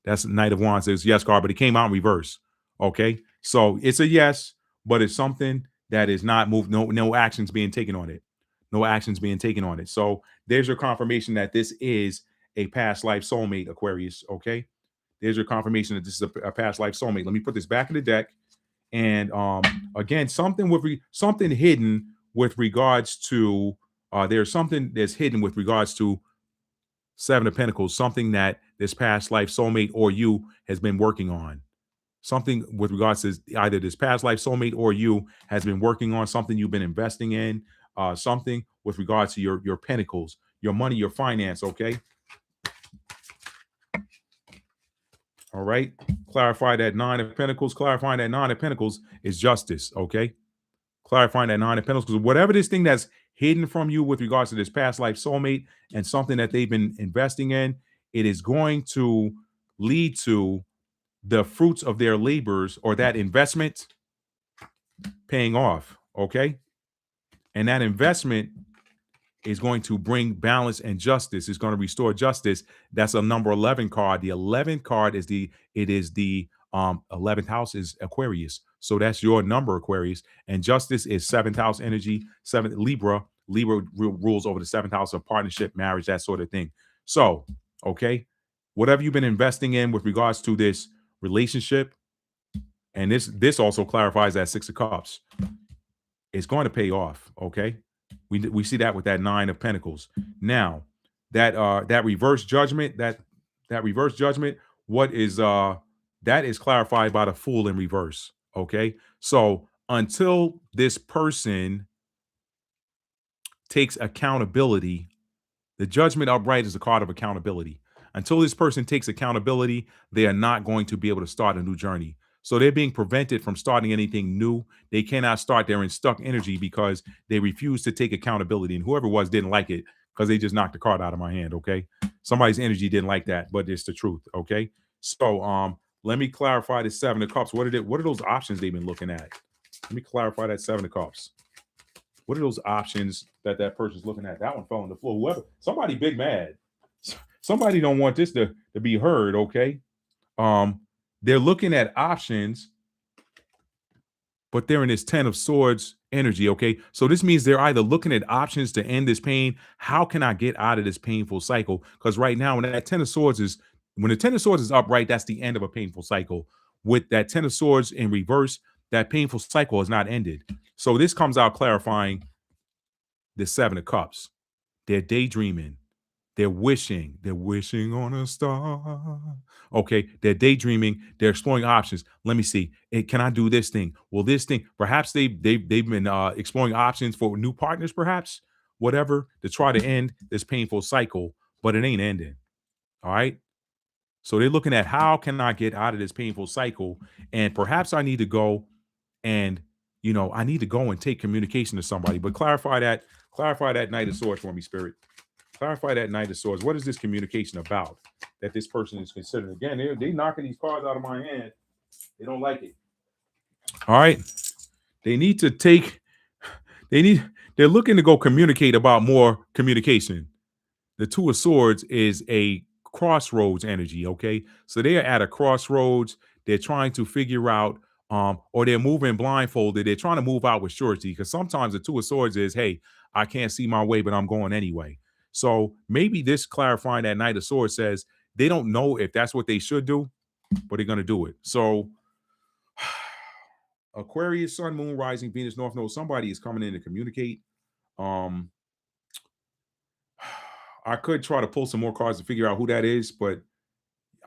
That's Knight of Wands. It's yes card, but it came out in reverse. Okay. So it's a yes, but it's something that is not moved. No actions being taken on it. No actions being taken on it. So there's your confirmation that this is a past life soulmate, Aquarius. Okay. There's your confirmation that this is a past life soulmate. Let me put this back in the deck. And again, something hidden with regards to there's something that's hidden with regards to 7 of Pentacles, something that this past life soulmate or you has been working on. Something with regards to either this past life soulmate or you has been working on, something you've been investing in, something with regards to your pentacles, your money, your finance. Okay. All right. Clarify that 9 of Pentacles. Clarifying that 9 of Pentacles is justice. Okay. Clarifying that 9 of Pentacles, because whatever this thing that's hidden from you with regards to this past life soulmate and something that they've been investing in, it is going to lead to the fruits of their labors or that investment paying off. Okay. And that investment is going to bring balance and justice. It's going to restore justice. That's a number 11 card. The 11th card is the 11th house is Aquarius. So that's your number, Aquarius. And justice is 7th house energy, 7th Libra. Libra rules over the 7th house of partnership, marriage, that sort of thing. So, okay, whatever you've been investing in with regards to this relationship, and this also clarifies that 6 of Cups, it's going to pay off. Okay. We see that with that 9 of Pentacles. Now, that reverse judgment, that reverse judgment, what is that is clarified by the Fool in reverse. Okay. So until this person takes accountability. The Judgment upright is a card of accountability. Until this person takes accountability, they are not going to be able to start a new journey. So they're being prevented from starting anything new. They cannot start. They're in stuck energy because they refuse to take accountability. And whoever it was didn't like it because they just knocked the card out of my hand. Okay. Somebody's energy didn't like that, but it's the truth. Okay. So let me clarify the Seven of Cups. What are those options they've been looking at? Let me clarify that Seven of Cups. What are those options that person's looking at? That one fell on the floor. Whoever, somebody big mad. Somebody don't want this to be heard, okay? They're looking at options, but they're in this 10 of Swords energy, okay? So this means they're either looking at options to end this pain. How can I get out of this painful cycle? Because right now, when the 10 of Swords is upright, that's the end of a painful cycle. With that 10 of Swords in reverse, that painful cycle has not ended. So this comes out clarifying the Seven of Cups. They're daydreaming. They're wishing on a star. Okay, they're daydreaming. They're exploring options. Let me see. Can I do this thing? Well, this thing. Perhaps they've been exploring options for new partners. Perhaps whatever to try to end this painful cycle, but it ain't ending. All right. So they're looking at how can I get out of this painful cycle, and perhaps I need to go and I need to go and take communication to somebody. But clarify that Knight of Swords for me, Spirit. Clarify that Knight of Swords. What is this communication about that this person is considering? Again, they knocking these cards out of my hand. They don't like it. All right. They're looking to go communicate about more communication. The Two of Swords is a crossroads energy, okay? So they are at a crossroads. They're trying to figure out, or they're moving blindfolded. They're trying to move out with surety because sometimes the Two of Swords is, hey, I can't see my way, but I'm going anyway. So maybe this clarifying that Knight of Swords says they don't know if that's what they should do, but they're going to do it. So Aquarius, Sun, Moon, Rising, Venus, North Node, somebody is coming in to communicate. I could try to pull some more cards to figure out who that is, but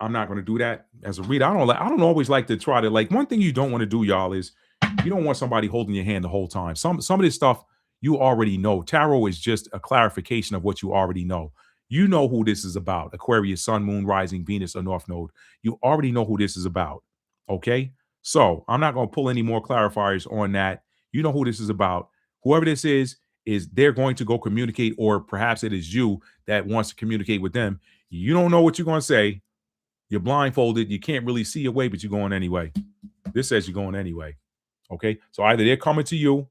I'm not going to do that as a reader. I don't always like to try to one thing you don't want to do, y'all, is you don't want somebody holding your hand the whole time. Some of this stuff you already know. Tarot is just a clarification of what you already know. You know who this is about. Aquarius, Sun, Moon, Rising, Venus, or North Node. You already know who this is about. Okay? So I'm not going to pull any more clarifiers on that. You know who this is about. Whoever this is they're going to go communicate, or perhaps it is you that wants to communicate with them. You don't know what you're going to say. You're blindfolded. You can't really see your way, but you're going anyway. This says you're going anyway. Okay? So either they're coming to you,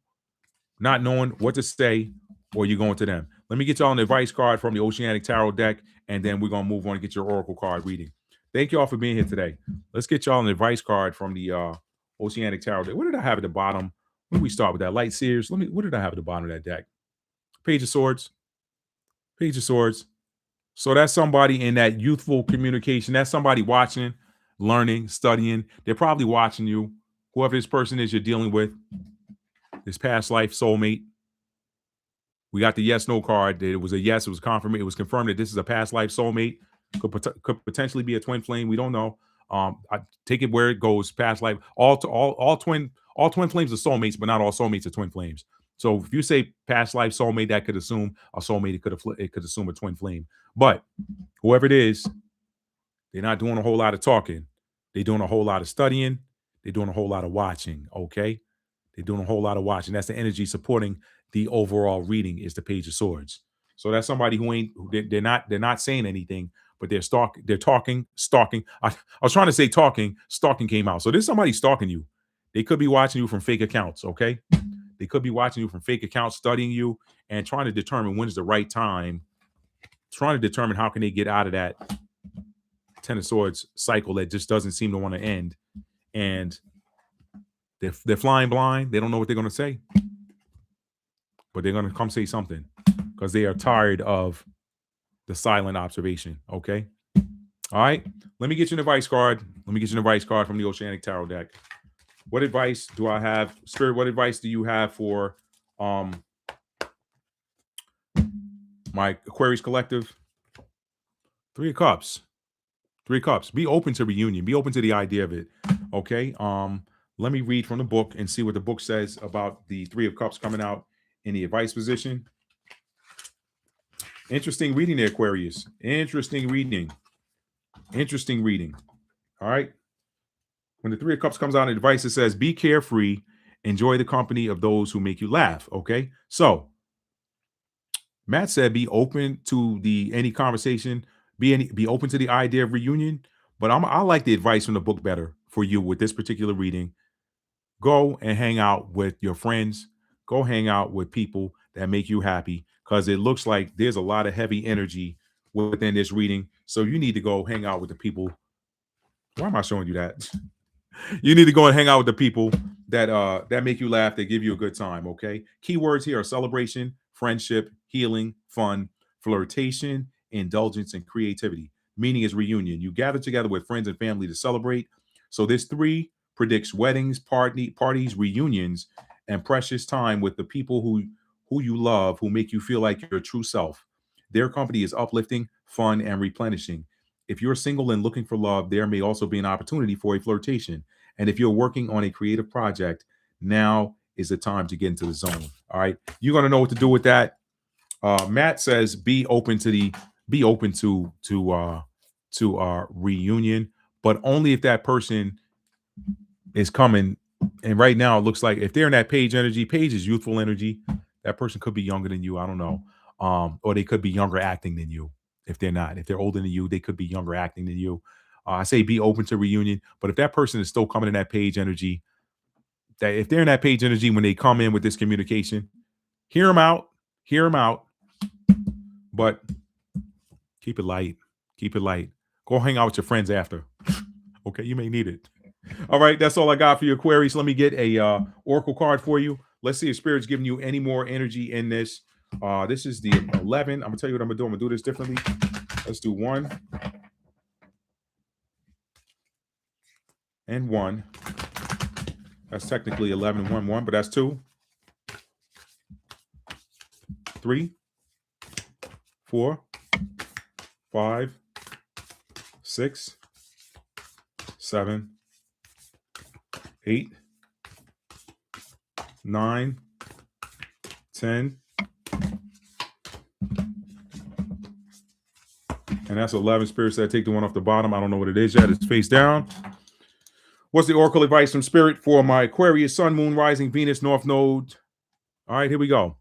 not knowing what to say, or you're going to them. Let me get y'all an advice card from the Oceanic Tarot deck, and then we're going to move on and get your Oracle card reading. Thank y'all for being here today. Let's get y'all an advice card from the Oceanic Tarot deck. What did I have at the bottom? When we start with that? Light Seers. What did I have at the bottom of that deck? Page of Swords. Page of Swords. So that's somebody in that youthful communication. That's somebody watching, learning, studying. They're probably watching you. Whoever this person is you're dealing with, this past life soulmate. We got the yes, no card. It was a yes. It was confirmed. It was confirmed that this is a past life soulmate. Could potentially be a twin flame. We don't know. I take it where it goes. Past life. All twin flames are soulmates, but not all soulmates are twin flames. So if you say past life soulmate, that could assume a soulmate. It could assume a twin flame. But whoever it is, they're not doing a whole lot of talking. They're doing a whole lot of studying. They're doing a whole lot of watching. Okay, they're doing a whole lot of watching. That's the energy supporting the overall reading. Is the Page of Swords. So that's somebody they're not saying anything, but they're talking, stalking. I was trying to say talking, stalking came out. So there's somebody stalking you. They could be watching you from fake accounts. Okay. They could be watching you from fake accounts, studying you, and trying to determine when is the right time, trying to determine how can they get out of that Ten of Swords cycle that just doesn't seem to want to end. And they're flying blind. They don't know what they're going to say, but they're going to come say something because they are tired of the silent observation. Okay. All right. Let me get you an advice card. Let me get you an advice card from the Oceanic Tarot deck. What advice do I have? Spirit, what advice do you have for my Aquarius collective? Three of Cups. Three of Cups. Be open to reunion. Be open to the idea of it. Okay. Let me read from the book and see what the book says about the Three of Cups coming out in the advice position. Interesting reading there, Aquarius. Interesting reading. Interesting reading. All right. When the Three of Cups comes out in advice, it says, be carefree, enjoy the company of those who make you laugh. Okay. So Matt said, be open to any conversation, be open to the idea of reunion. But I like the advice from the book better for you with this particular reading. Go and hang out with your friends. Go hang out with people that make you happy, because it looks like there's a lot of heavy energy within this reading. So you need to go hang out with the people. Why am I showing you that? You need to go and hang out with the people that make you laugh, that give you a good time. Okay. Keywords here are celebration, friendship, healing, fun, flirtation, indulgence, and creativity. Meaning is reunion. You gather together with friends and family to celebrate. So this 3 predicts weddings, parties, reunions, and precious time with the people who you love, who make you feel like your true self. Their company is uplifting, fun, and replenishing. If you're single and looking for love, there may also be an opportunity for a flirtation. And if you're working on a creative project, now is the time to get into the zone. All right. You're going to know what to do with that. Matt says, be open to reunion, but only if that person is coming. And right now it looks like if they're in that page energy, page is youthful energy. That person could be younger than you. I don't know. Or they could be younger acting than you. If they're not, if they're older than you, they could be younger acting than you. I say be open to reunion, but if that person is still coming in that page energy, that if they're in that page energy when they come in with this communication, hear them out, but keep it light, Go hang out with your friends after. Okay, you may need it. All right, that's all I got for you, Aquarius. Let me get a oracle card for you. Let's see if Spirit's giving you any more energy in this. This is the 11. I'm gonna tell you what I'm gonna do. I'm gonna do this differently. Let's do 1 and 1. That's technically 11 and 1, 1, but that's 2, 3, 4, 5, 6, 7, 8, 9, 10, and that's 11. Spirit said take the one off the bottom. I don't know what it is yet. It's face down. What's the oracle advice from Spirit for my Aquarius, Sun, Moon, Rising, Venus, North Node? All right, here we go.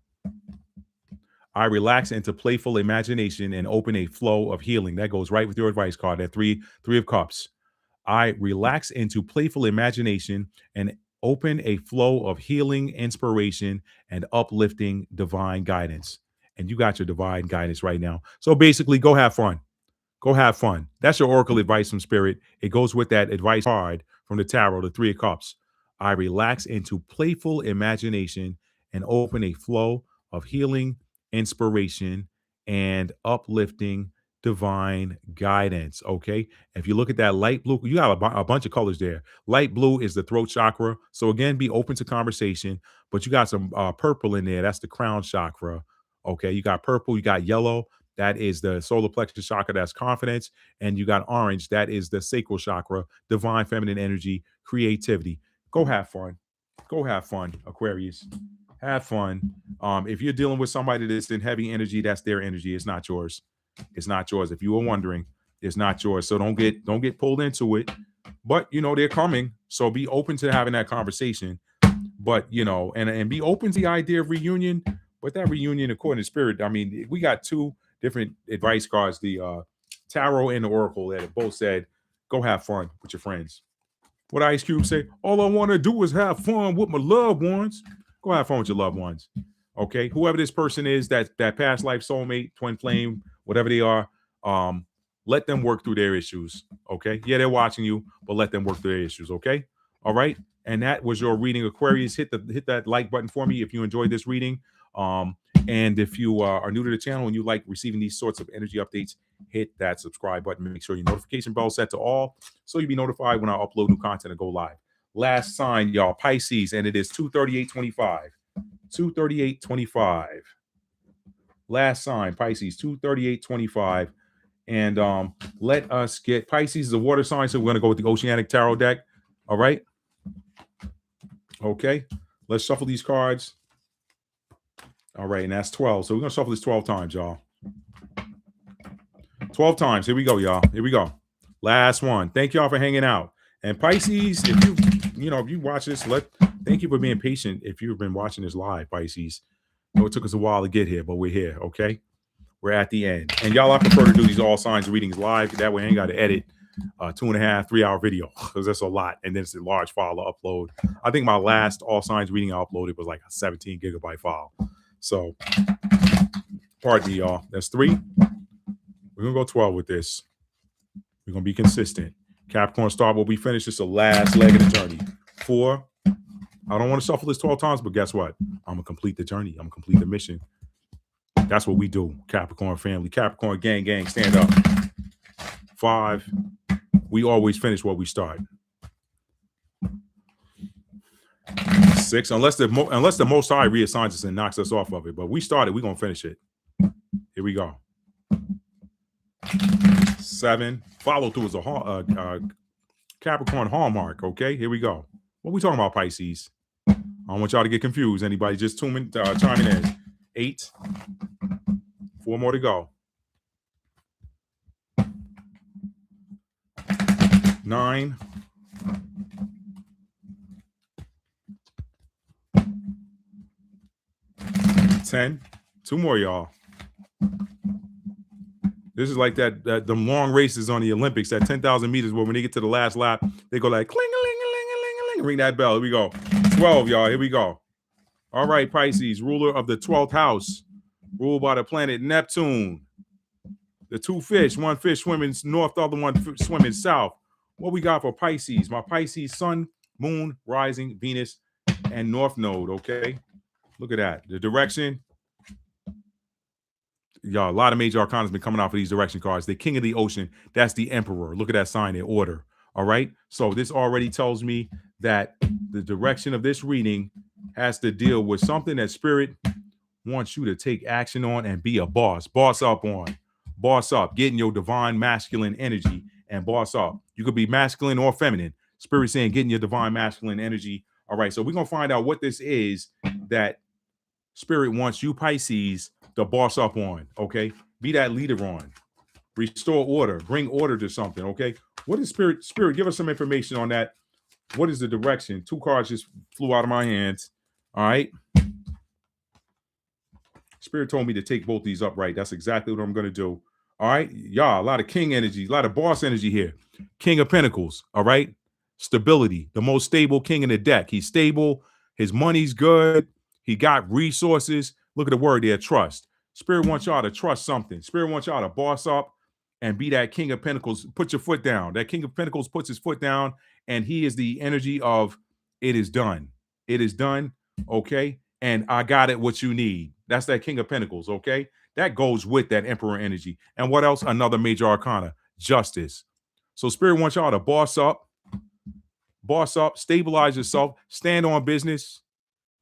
I relax into playful imagination and open a flow of healing. That goes right with your advice card, that three of cups. I relax into playful imagination and open a flow of healing, inspiration, and uplifting divine guidance. And you got your divine guidance right now. So basically, go have fun. Go have fun. That's your oracle advice from Spirit. It goes with that advice card from the tarot, the 3 of cups. I relax into playful imagination and open a flow of healing, inspiration, and uplifting divine guidance. Okay. If you look at that light blue, you got a bunch of colors there. Light blue is the throat chakra. So again, be open to conversation, but you got some purple in there. That's the crown chakra. Okay. You got purple, you got yellow. That is the solar plexus chakra. That's confidence. And you got orange. That is the sacral chakra, divine feminine energy, creativity. Go have fun. Go have fun, Aquarius. Have fun. If you're dealing with somebody that's in heavy energy, that's their energy. It's not yours. It's not yours. If you were wondering, it's not yours. So don't get pulled into it. But they're coming. So be open to having that conversation. But and be open to the idea of reunion. But that reunion, according to Spirit, I mean, we got 2 different advice cards, the tarot and the oracle, that both said, go have fun with your friends. What Ice Cube say? All I want to do is have fun with my loved ones. Go have fun with your loved ones. Okay, whoever this person is, that past life soulmate, twin flame, whatever they are, let them work through their issues. Okay, yeah, they're watching you, but let them work through their issues. Okay, all right. And that was your reading, Aquarius. Hit that like button for me if you enjoyed this reading. And if you are new to the channel and you like receiving these sorts of energy updates, hit that subscribe button. Make sure your notification bell is set to all, so you'll be notified when I upload new content and go live. Last sign, y'all, Pisces, and it is 238.25. 238.25. Last sign, Pisces, 238.25. And let us get Pisces is a water sign, so we're going to go with the Oceanic Tarot deck. All right. Okay. Let's shuffle these cards. All right, and that's 12. So we're going to shuffle this 12 times, y'all. 12 times. Here we go, y'all. Here we go. Last one. Thank y'all for hanging out. And Pisces, if you watch this, thank you for being patient. If you've been watching this live, Pisces. I know it took us a while to get here, but we're here, okay? We're at the end. And y'all, I prefer to do these all signs readings live. That way I ain't got to edit 2.5, 3 hour video because that's a lot. And then it's a large file to upload. I think my last all signs reading I uploaded was like a 17 gigabyte file. So pardon me, y'all. That's 3. We're going to go 12 with this. We're going to be consistent. Capricorn start where we finish. It's the last leg of the journey. 4. I don't want to shuffle this 12 times, but guess what? I'm going to complete the journey. I'm going to complete the mission. That's what we do. Capricorn family. Capricorn gang, stand up. 5. We always finish what we start. 6. Unless the Most High reassigns us and knocks us off of it. But we started. We're going to finish it. Here we go. 7. Follow through is a Capricorn hallmark. Okay, here we go. What we talking about, Pisces? I don't want y'all to get confused. Anybody just chiming in. 8. 4 more to go. 9. 10. 2 more, y'all. This is like that the long races on the Olympics, that 10,000 meters where when they get to the last lap, they go like cling-a-ling-a-ling-a-ling-a-ling, ring that bell. Here we go. 12, y'all. Here we go. All right, Pisces, ruler of the 12th house, ruled by the planet Neptune. The 2 fish, one fish swimming north, the other one swimming south. What we got for Pisces? My Pisces, sun, moon, rising, Venus, and north node, okay? Look at that. The direction. Y'all, a lot of major arcana has been coming out for these direction cards. The king of the ocean, that's the emperor. Look at that sign in order. All right. So this already tells me that the direction of this reading has to deal with something that spirit wants you to take action on and be a boss. Boss up on. Boss up. Getting your divine masculine energy and boss up. You could be masculine or feminine. Spirit saying getting your divine masculine energy. All right. So we're going to find out what this is that spirit wants you, Pisces, to boss up on, okay? Be that leader on. Restore order. Bring order to something, okay? What is spirit? Spirit, give us some information on that. What is the direction? 2 cards just flew out of my hands. All right. Spirit told me to take both these upright. That's exactly what I'm going to do. All right. Y'all, a lot of king energy, a lot of boss energy here. King of Pentacles, all right? Stability, the most stable king in the deck. He's stable. His money's good. He got resources. Look at the word there, trust. Spirit wants y'all to trust something. Spirit wants y'all to boss up and be that king of pentacles. Put your foot down. That king of pentacles puts his foot down, and he is the energy of it is done. It is done, okay? And I got it what you need. That's that king of pentacles, okay? That goes with that emperor energy. And what else? Another major arcana, justice. So spirit wants y'all to boss up, stabilize yourself, stand on business.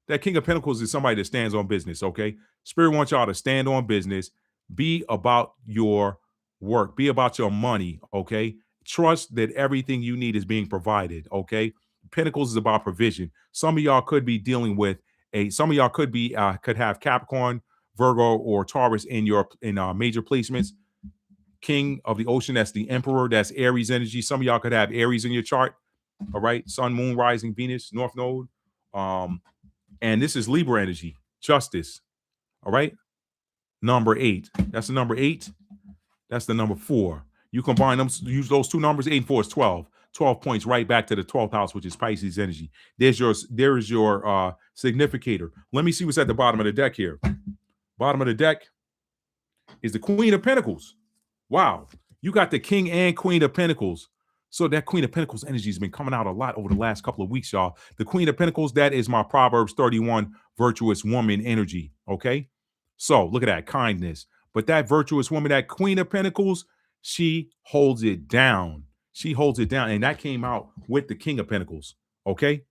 That king of pentacles is somebody that stands on business, okay? Spirit wants y'all to stand on business. Be about your work. Be about your money, okay? Trust that everything you need is being provided, okay? Pentacles is about provision. Some of y'all could be dealing with some of y'all could have Capricorn, Virgo, or Taurus in major placements. King of the ocean, that's the emperor, that's Aries energy. Some of y'all could have Aries in your chart, all right? Sun, moon, rising, Venus, north node. And this is Libra energy, justice. All right. Number 8. That's the number 8. That's the number 4. You combine them, use those 2 numbers, 8 and 4 is 12. 12 points right back to the 12th house, which is Pisces energy. There is your significator. Let me see what's at the bottom of the deck here. Bottom of the deck is the Queen of Pentacles. Wow. You got the King and Queen of Pentacles. So that Queen of Pentacles energy has been coming out a lot over the last couple of weeks, y'all. The Queen of Pentacles, that is my Proverbs 31 virtuous woman energy, okay? So look at that, kindness. But that virtuous woman, that Queen of Pentacles, she holds it down. She holds it down. And that came out with the King of Pentacles, okay?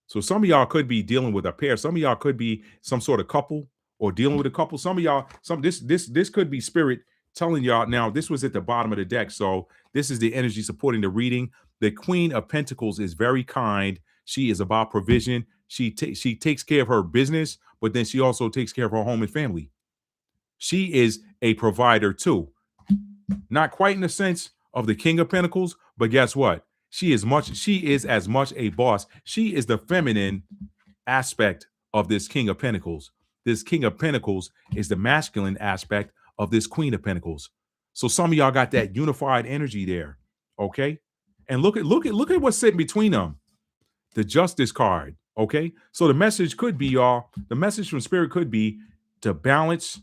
So some of y'all could be dealing with a pair. Some of y'all could be some sort of couple or dealing with a couple. Some of y'all, this could be spirit telling y'all. Now, this was at the bottom of the deck, so this is the energy supporting the reading. The Queen of Pentacles is very kind. She is about provision. She takes care of her business, but then she also takes care of her home and family. She is a provider too. Not quite in the sense of the King of Pentacles, but guess what? She is as much a boss. She is the feminine aspect of this King of Pentacles. This King of Pentacles is the masculine aspect of this Queen of Pentacles. So some of y'all got that unified energy there. Okay. And look at what's sitting between them. The Justice card. Okay. So the message could be, y'all, the message from Spirit could be to balance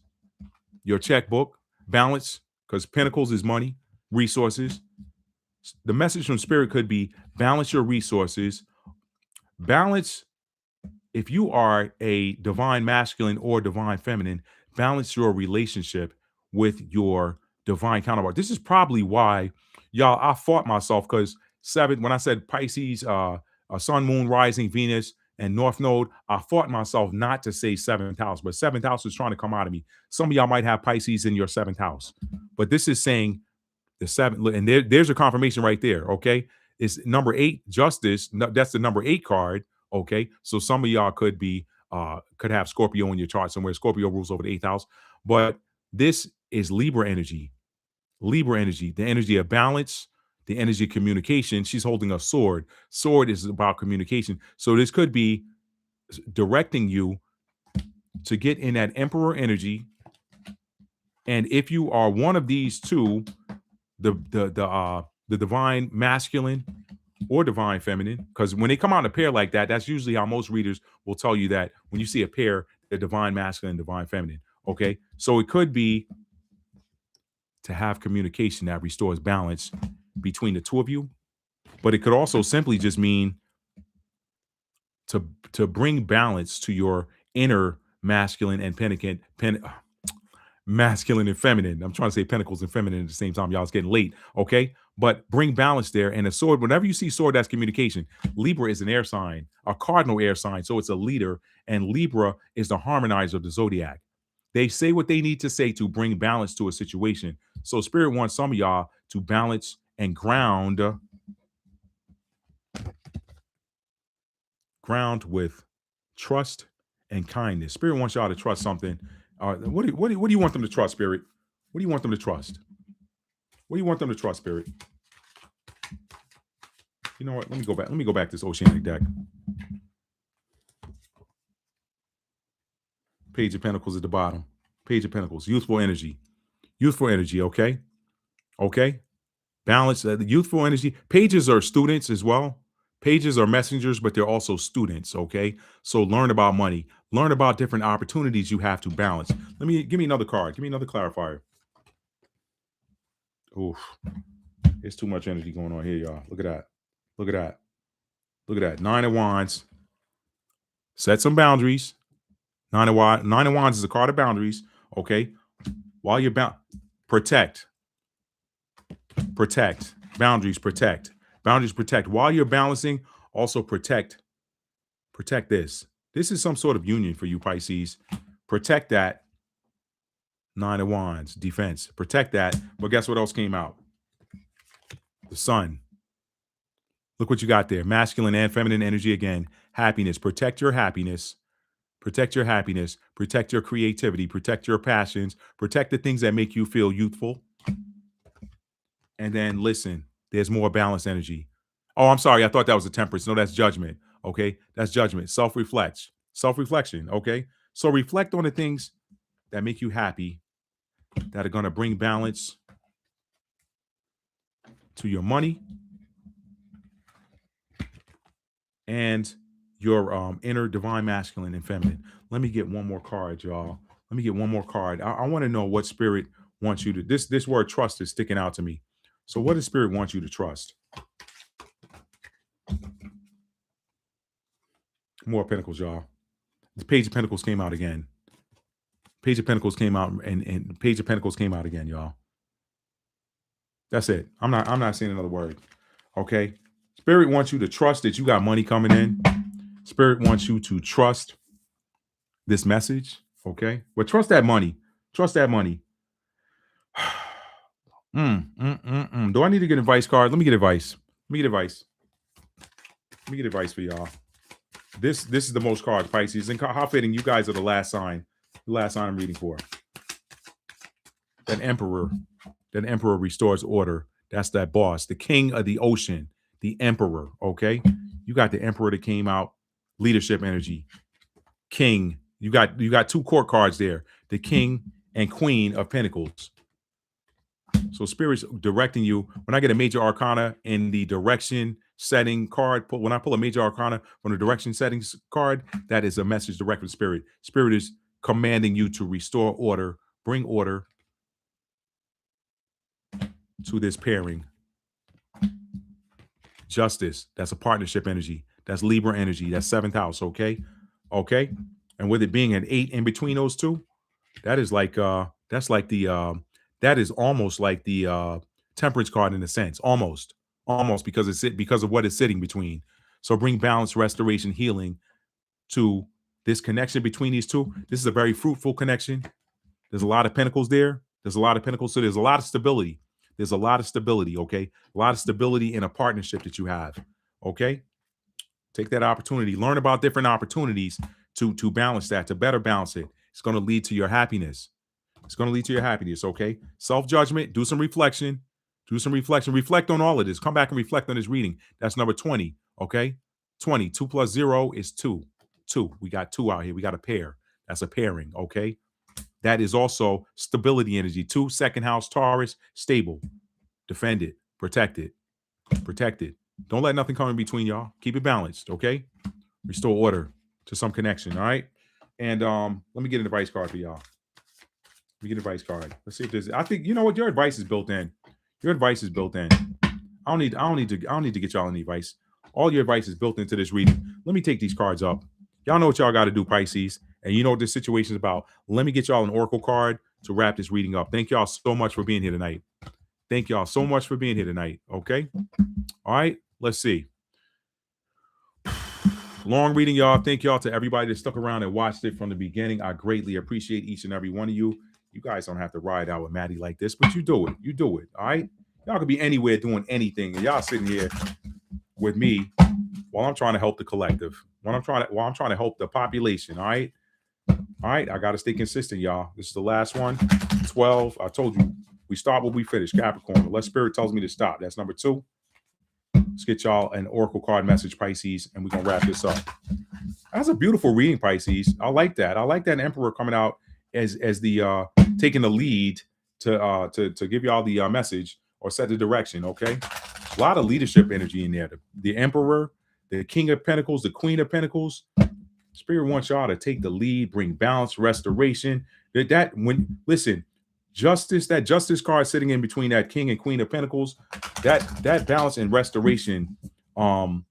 your checkbook, balance, because Pentacles is money, resources. The message from Spirit could be balance your resources, balance. If you are a divine masculine or divine feminine, balance your relationship with your divine counterpart. This is probably why, y'all, I fought myself because when I said Pisces, Sun, Moon, Rising, Venus, and North Node, I fought myself not to say seventh house, but seventh house is trying to come out of me. Some of y'all might have Pisces in your seventh house, but this is saying the seventh, and there's a confirmation right there. Okay, it's number 8, Justice. That's the number 8 card. Okay, so some of y'all could have Scorpio in your chart somewhere. Scorpio rules over the 8th house, but this is Libra energy. Libra energy, the energy of balance, the energy of communication. She's holding a sword. Sword is about communication. So this could be directing you to get in that Emperor energy. And if you are one of these two, the divine masculine or divine feminine, because when they come out in a pair like that, that's usually how most readers will tell you that when you see a pair, they're divine masculine, divine feminine. Okay, so it could be to have communication that restores balance between the two of you, but it could also simply just mean to bring balance to your inner masculine and masculine and feminine. I'm trying to say pentacles and feminine at the same time. Y'all, it's getting late. Okay. But bring balance there. And a sword, whenever you see sword, that's communication. Libra is an air sign, a cardinal air sign. So it's a leader. And Libra is the harmonizer of the zodiac. They say what they need to say to bring balance to a situation. So Spirit wants some of y'all to balance and ground with trust and kindness. Spirit wants y'all to trust something. What do you want them to trust, Spirit? What do you want them to trust? What do you want them to trust, Spirit? You know what? Let me go back. Let me go back to this Oceanic deck. Page of Pentacles at the bottom. Page of Pentacles. Youthful energy. Youthful energy. Okay. Okay. Balance. The youthful energy. Pages are students as well. Pages are messengers, but they're also students. Okay. So learn about money. Learn about different opportunities you have to balance. Give me another card. Give me another clarifier. Oof. There's too much energy going on here, y'all. Look at that. Look at that. Look at that. 9 of Wands. Set some boundaries. 9 of Wands is a card of boundaries. Okay. While you're protect. Boundaries, protect. Boundaries, protect. While you're balancing, also protect. Protect this. This is some sort of union for you, Pisces. Protect that. 9 of Wands. Defense. Protect that. But guess what else came out? The Sun. Look what you got there. Masculine and feminine energy again. Happiness. Protect your happiness. Protect your happiness. Protect your creativity. Protect your passions. Protect the things that make you feel youthful. And then listen, there's more balanced energy. Oh, I'm sorry. I thought that was a Temperance. No, that's judgment. Okay. That's judgment. Self-reflection. Okay. So reflect on the things that make you happy, that are going to bring balance to your money and your inner divine masculine and feminine. Let me get one more card, y'all. Let me get one more card. I want to know what Spirit wants you to. This word trust is sticking out to me. So what does Spirit want you to trust? More Pentacles, y'all. The Page of Pentacles came out again. Page of Pentacles came out, and Page of Pentacles came out again, y'all. That's it. I'm not saying another word. Okay. Spirit wants you to trust that you got money coming in. Spirit wants you to trust this message. Okay. But trust that money. Trust that money. Do I need to get advice card? Let me get advice. Let me get advice. Let me get advice for y'all. This is the most cards, Pisces. And how fitting, you guys are the last sign. The last sign I'm reading for. That Emperor. That emperor restores order. That's that boss, the king of the ocean, the emperor. Okay, you got the emperor that came out, leadership energy, king. You got two court cards there, the king and queen of pentacles. So spirit's directing you. When I get a major arcana in the direction setting card, when I pull a major arcana from the direction settings card, that is a message direct from spirit. Spirit is commanding you to restore order, bring order to this pairing. Justice, that's a partnership energy. That's Libra energy. That's seventh house. Okay. Okay. And with it being an 8 in between those two, that is like that's like the that is almost like the temperance card in a sense. Almost because of what it's sitting between. So bring balance, restoration, healing to this connection between these two. This is a very fruitful connection. There's a lot of pentacles there. There's a lot of pentacles. So there's a lot of stability. There's a lot of stability, okay? A lot of stability in a partnership that you have, okay? Take that opportunity. Learn about different opportunities to balance that, to better balance it. It's going to lead to your happiness. It's going to lead to your happiness, okay? Self-judgment, do some reflection. Do some reflection. Reflect on all of this. Come back and reflect on this reading. That's number 20, okay? 20. 2 plus 0 is 2. 2. We got 2 out here. We got a pair. That's a pairing, okay? That is also stability energy. 2, second house, Taurus, stable. Defend it. Protect it. Protect it. Don't let nothing come in between y'all. Keep it balanced, okay? Restore order to some connection, all right? And let me get an advice card for y'all. Let me get an advice card. Let's see if there's. I think you know what your advice is built in. Your advice is built in. I don't need to get y'all any advice. All your advice is built into this reading. Let me take these cards up. Y'all know what y'all got to do, Pisces. And you know what this situation is about. Let me get y'all an oracle card to wrap this reading up. Thank y'all so much for being here tonight. Thank y'all so much for being here tonight. Okay. All right. Let's see. Long reading, y'all. Thank y'all to everybody that stuck around and watched it from the beginning. I greatly appreciate each and every one of you. You guys don't have to ride out with Maddie like this, but you do it. You do it. All right. Y'all could be anywhere doing anything. And y'all sitting here with me while I'm trying to help the collective. While I'm trying to help the population. All right. All right. I gotta stay consistent, y'all. This is the last one. 12. I told you we start where we finish. Capricorn. Unless spirit tells me to stop. That's number 2. Let's get y'all an oracle card message, Pisces, and we're gonna wrap this up. That's a beautiful reading, Pisces. I like that. I like that Emperor coming out as the taking the lead to give y'all the message or set the direction. Okay, a lot of leadership energy in there. The Emperor, the King of Pentacles, the Queen of Pentacles. Spirit wants y'all to take the lead, bring balance, restoration. Listen, justice, that justice card sitting in between that King and Queen of Pentacles, that balance and restoration, and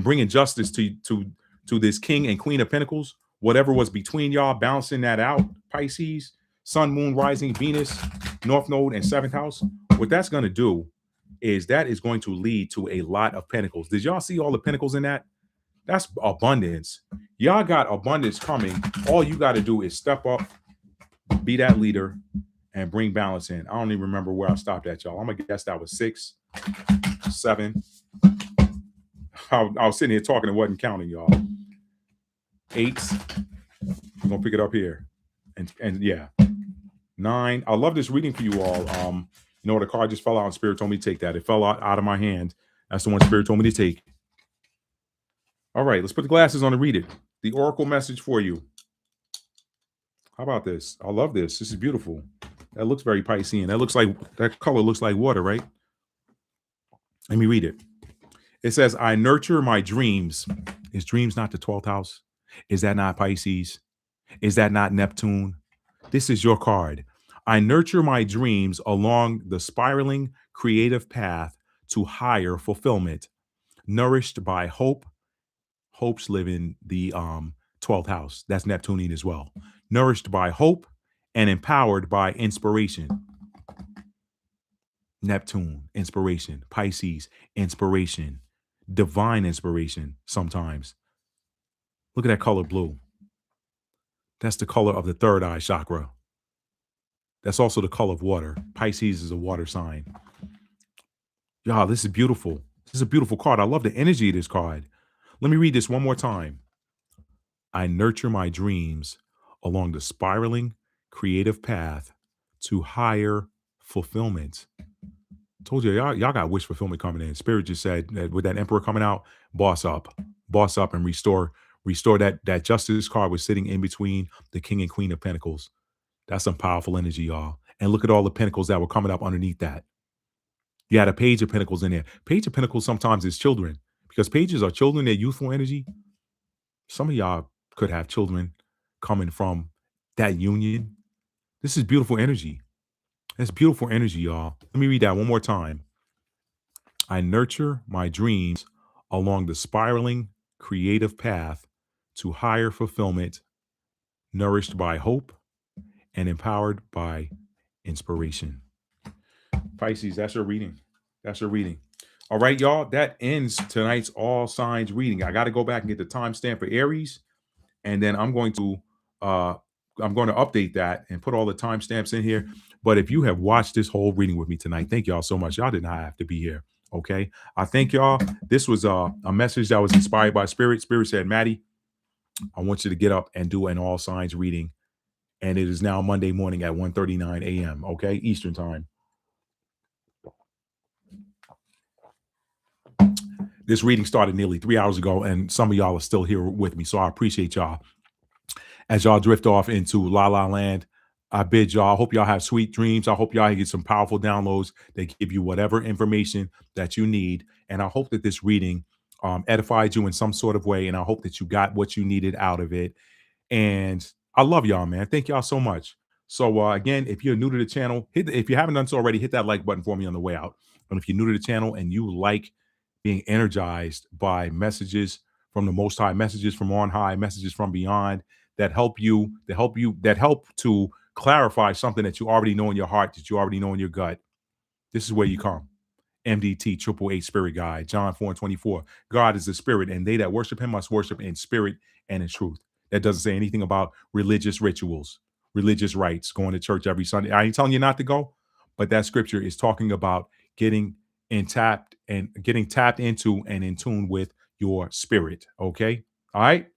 bringing justice to this King and Queen of Pentacles, whatever was between y'all, balancing that out, Pisces, Sun, Moon, Rising, Venus, North Node, and 7th house. What that's going to do is that is going to lead to a lot of pentacles. Did y'all see all the pentacles in that? That's abundance. Y'all got abundance coming. All you got to do is step up, be that leader, and bring balance in. I don't even remember where I stopped at, y'all. I'm going to guess that was 6, 7. I was sitting here talking and wasn't counting, y'all. 8. I'm going to pick it up here. And yeah. 9. I love this reading for you all. You know, the card just fell out and Spirit told me to take that. It fell out of my hand. That's the one Spirit told me to take. All right, let's put the glasses on and read it. The oracle message for you. How about this? I love this. This is beautiful. That looks very Piscean. That color looks like water, right? Let me read it. It says, I nurture my dreams. Is dreams not the 12th house? Is that not Pisces? Is that not Neptune? This is your card. I nurture my dreams along the spiraling creative path to higher fulfillment, nourished by hope. Hopes live in the 12th house. That's Neptunian as well. Nourished by hope and empowered by inspiration. Neptune, inspiration. Pisces, inspiration. Divine inspiration sometimes. Look at that color blue. That's the color of the third eye chakra. That's also the color of water. Pisces is a water sign. Y'all, this is beautiful. This is a beautiful card. I love the energy of this card. Let me read this one more time. I nurture my dreams along the spiraling creative path to higher fulfillment. Told you, y'all got wish fulfillment coming in. Spirit just said that with that Emperor coming out, boss up, and restore that Justice card was sitting in between the King and Queen of Pentacles. That's some powerful energy, y'all. And look at all the pentacles that were coming up underneath that. You had a Page of Pentacles in there. Page of Pentacles sometimes is children, because pages are children, their youthful energy. Some of y'all could have children coming from that union. This is beautiful energy. That's beautiful energy, y'all. Let me read that one more time. I nurture my dreams along the spiraling creative path to higher fulfillment, nourished by hope and empowered by inspiration. Pisces, that's your reading. That's your reading. All right, y'all. That ends tonight's all signs reading. I got to go back and get the timestamp for Aries, and then I'm going to update that and put all the timestamps in here. But if you have watched this whole reading with me tonight, thank y'all so much. Y'all did not have to be here. Okay. I thank y'all. This was a message that was inspired by Spirit. Spirit said, Maddie, I want you to get up and do an all signs reading. And it is now Monday morning at 1:39 a.m. Okay, Eastern time. This reading started nearly 3 hours ago, and some of y'all are still here with me. So I appreciate y'all. As y'all drift off into La La Land, I bid y'all, I hope y'all have sweet dreams. I hope y'all get some powerful downloads that give you whatever information that you need. And I hope that this reading edified you in some sort of way. And I hope that you got what you needed out of it. And I love y'all, man. Thank y'all so much. So again, if you're new to the channel, if you haven't done so already, hit that like button for me on the way out. And if you're new to the channel and you like being energized by messages from the Most High, messages from on high, messages from beyond, that help to clarify something that you already know in your heart, that you already know in your gut, this is where you come. MDT 888 Spirit Guide, John 4:24. God is the spirit, and they that worship him must worship in spirit and in truth. That doesn't say anything about religious rituals, religious rites, going to church every Sunday. I ain't telling you not to go, but that scripture is talking about getting tapped into and in tune with your spirit. Okay. All right.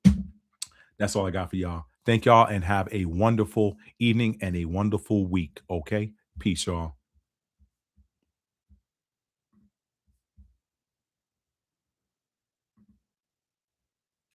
That's all I got for y'all. Thank y'all and have a wonderful evening and a wonderful week. Okay. Peace, y'all.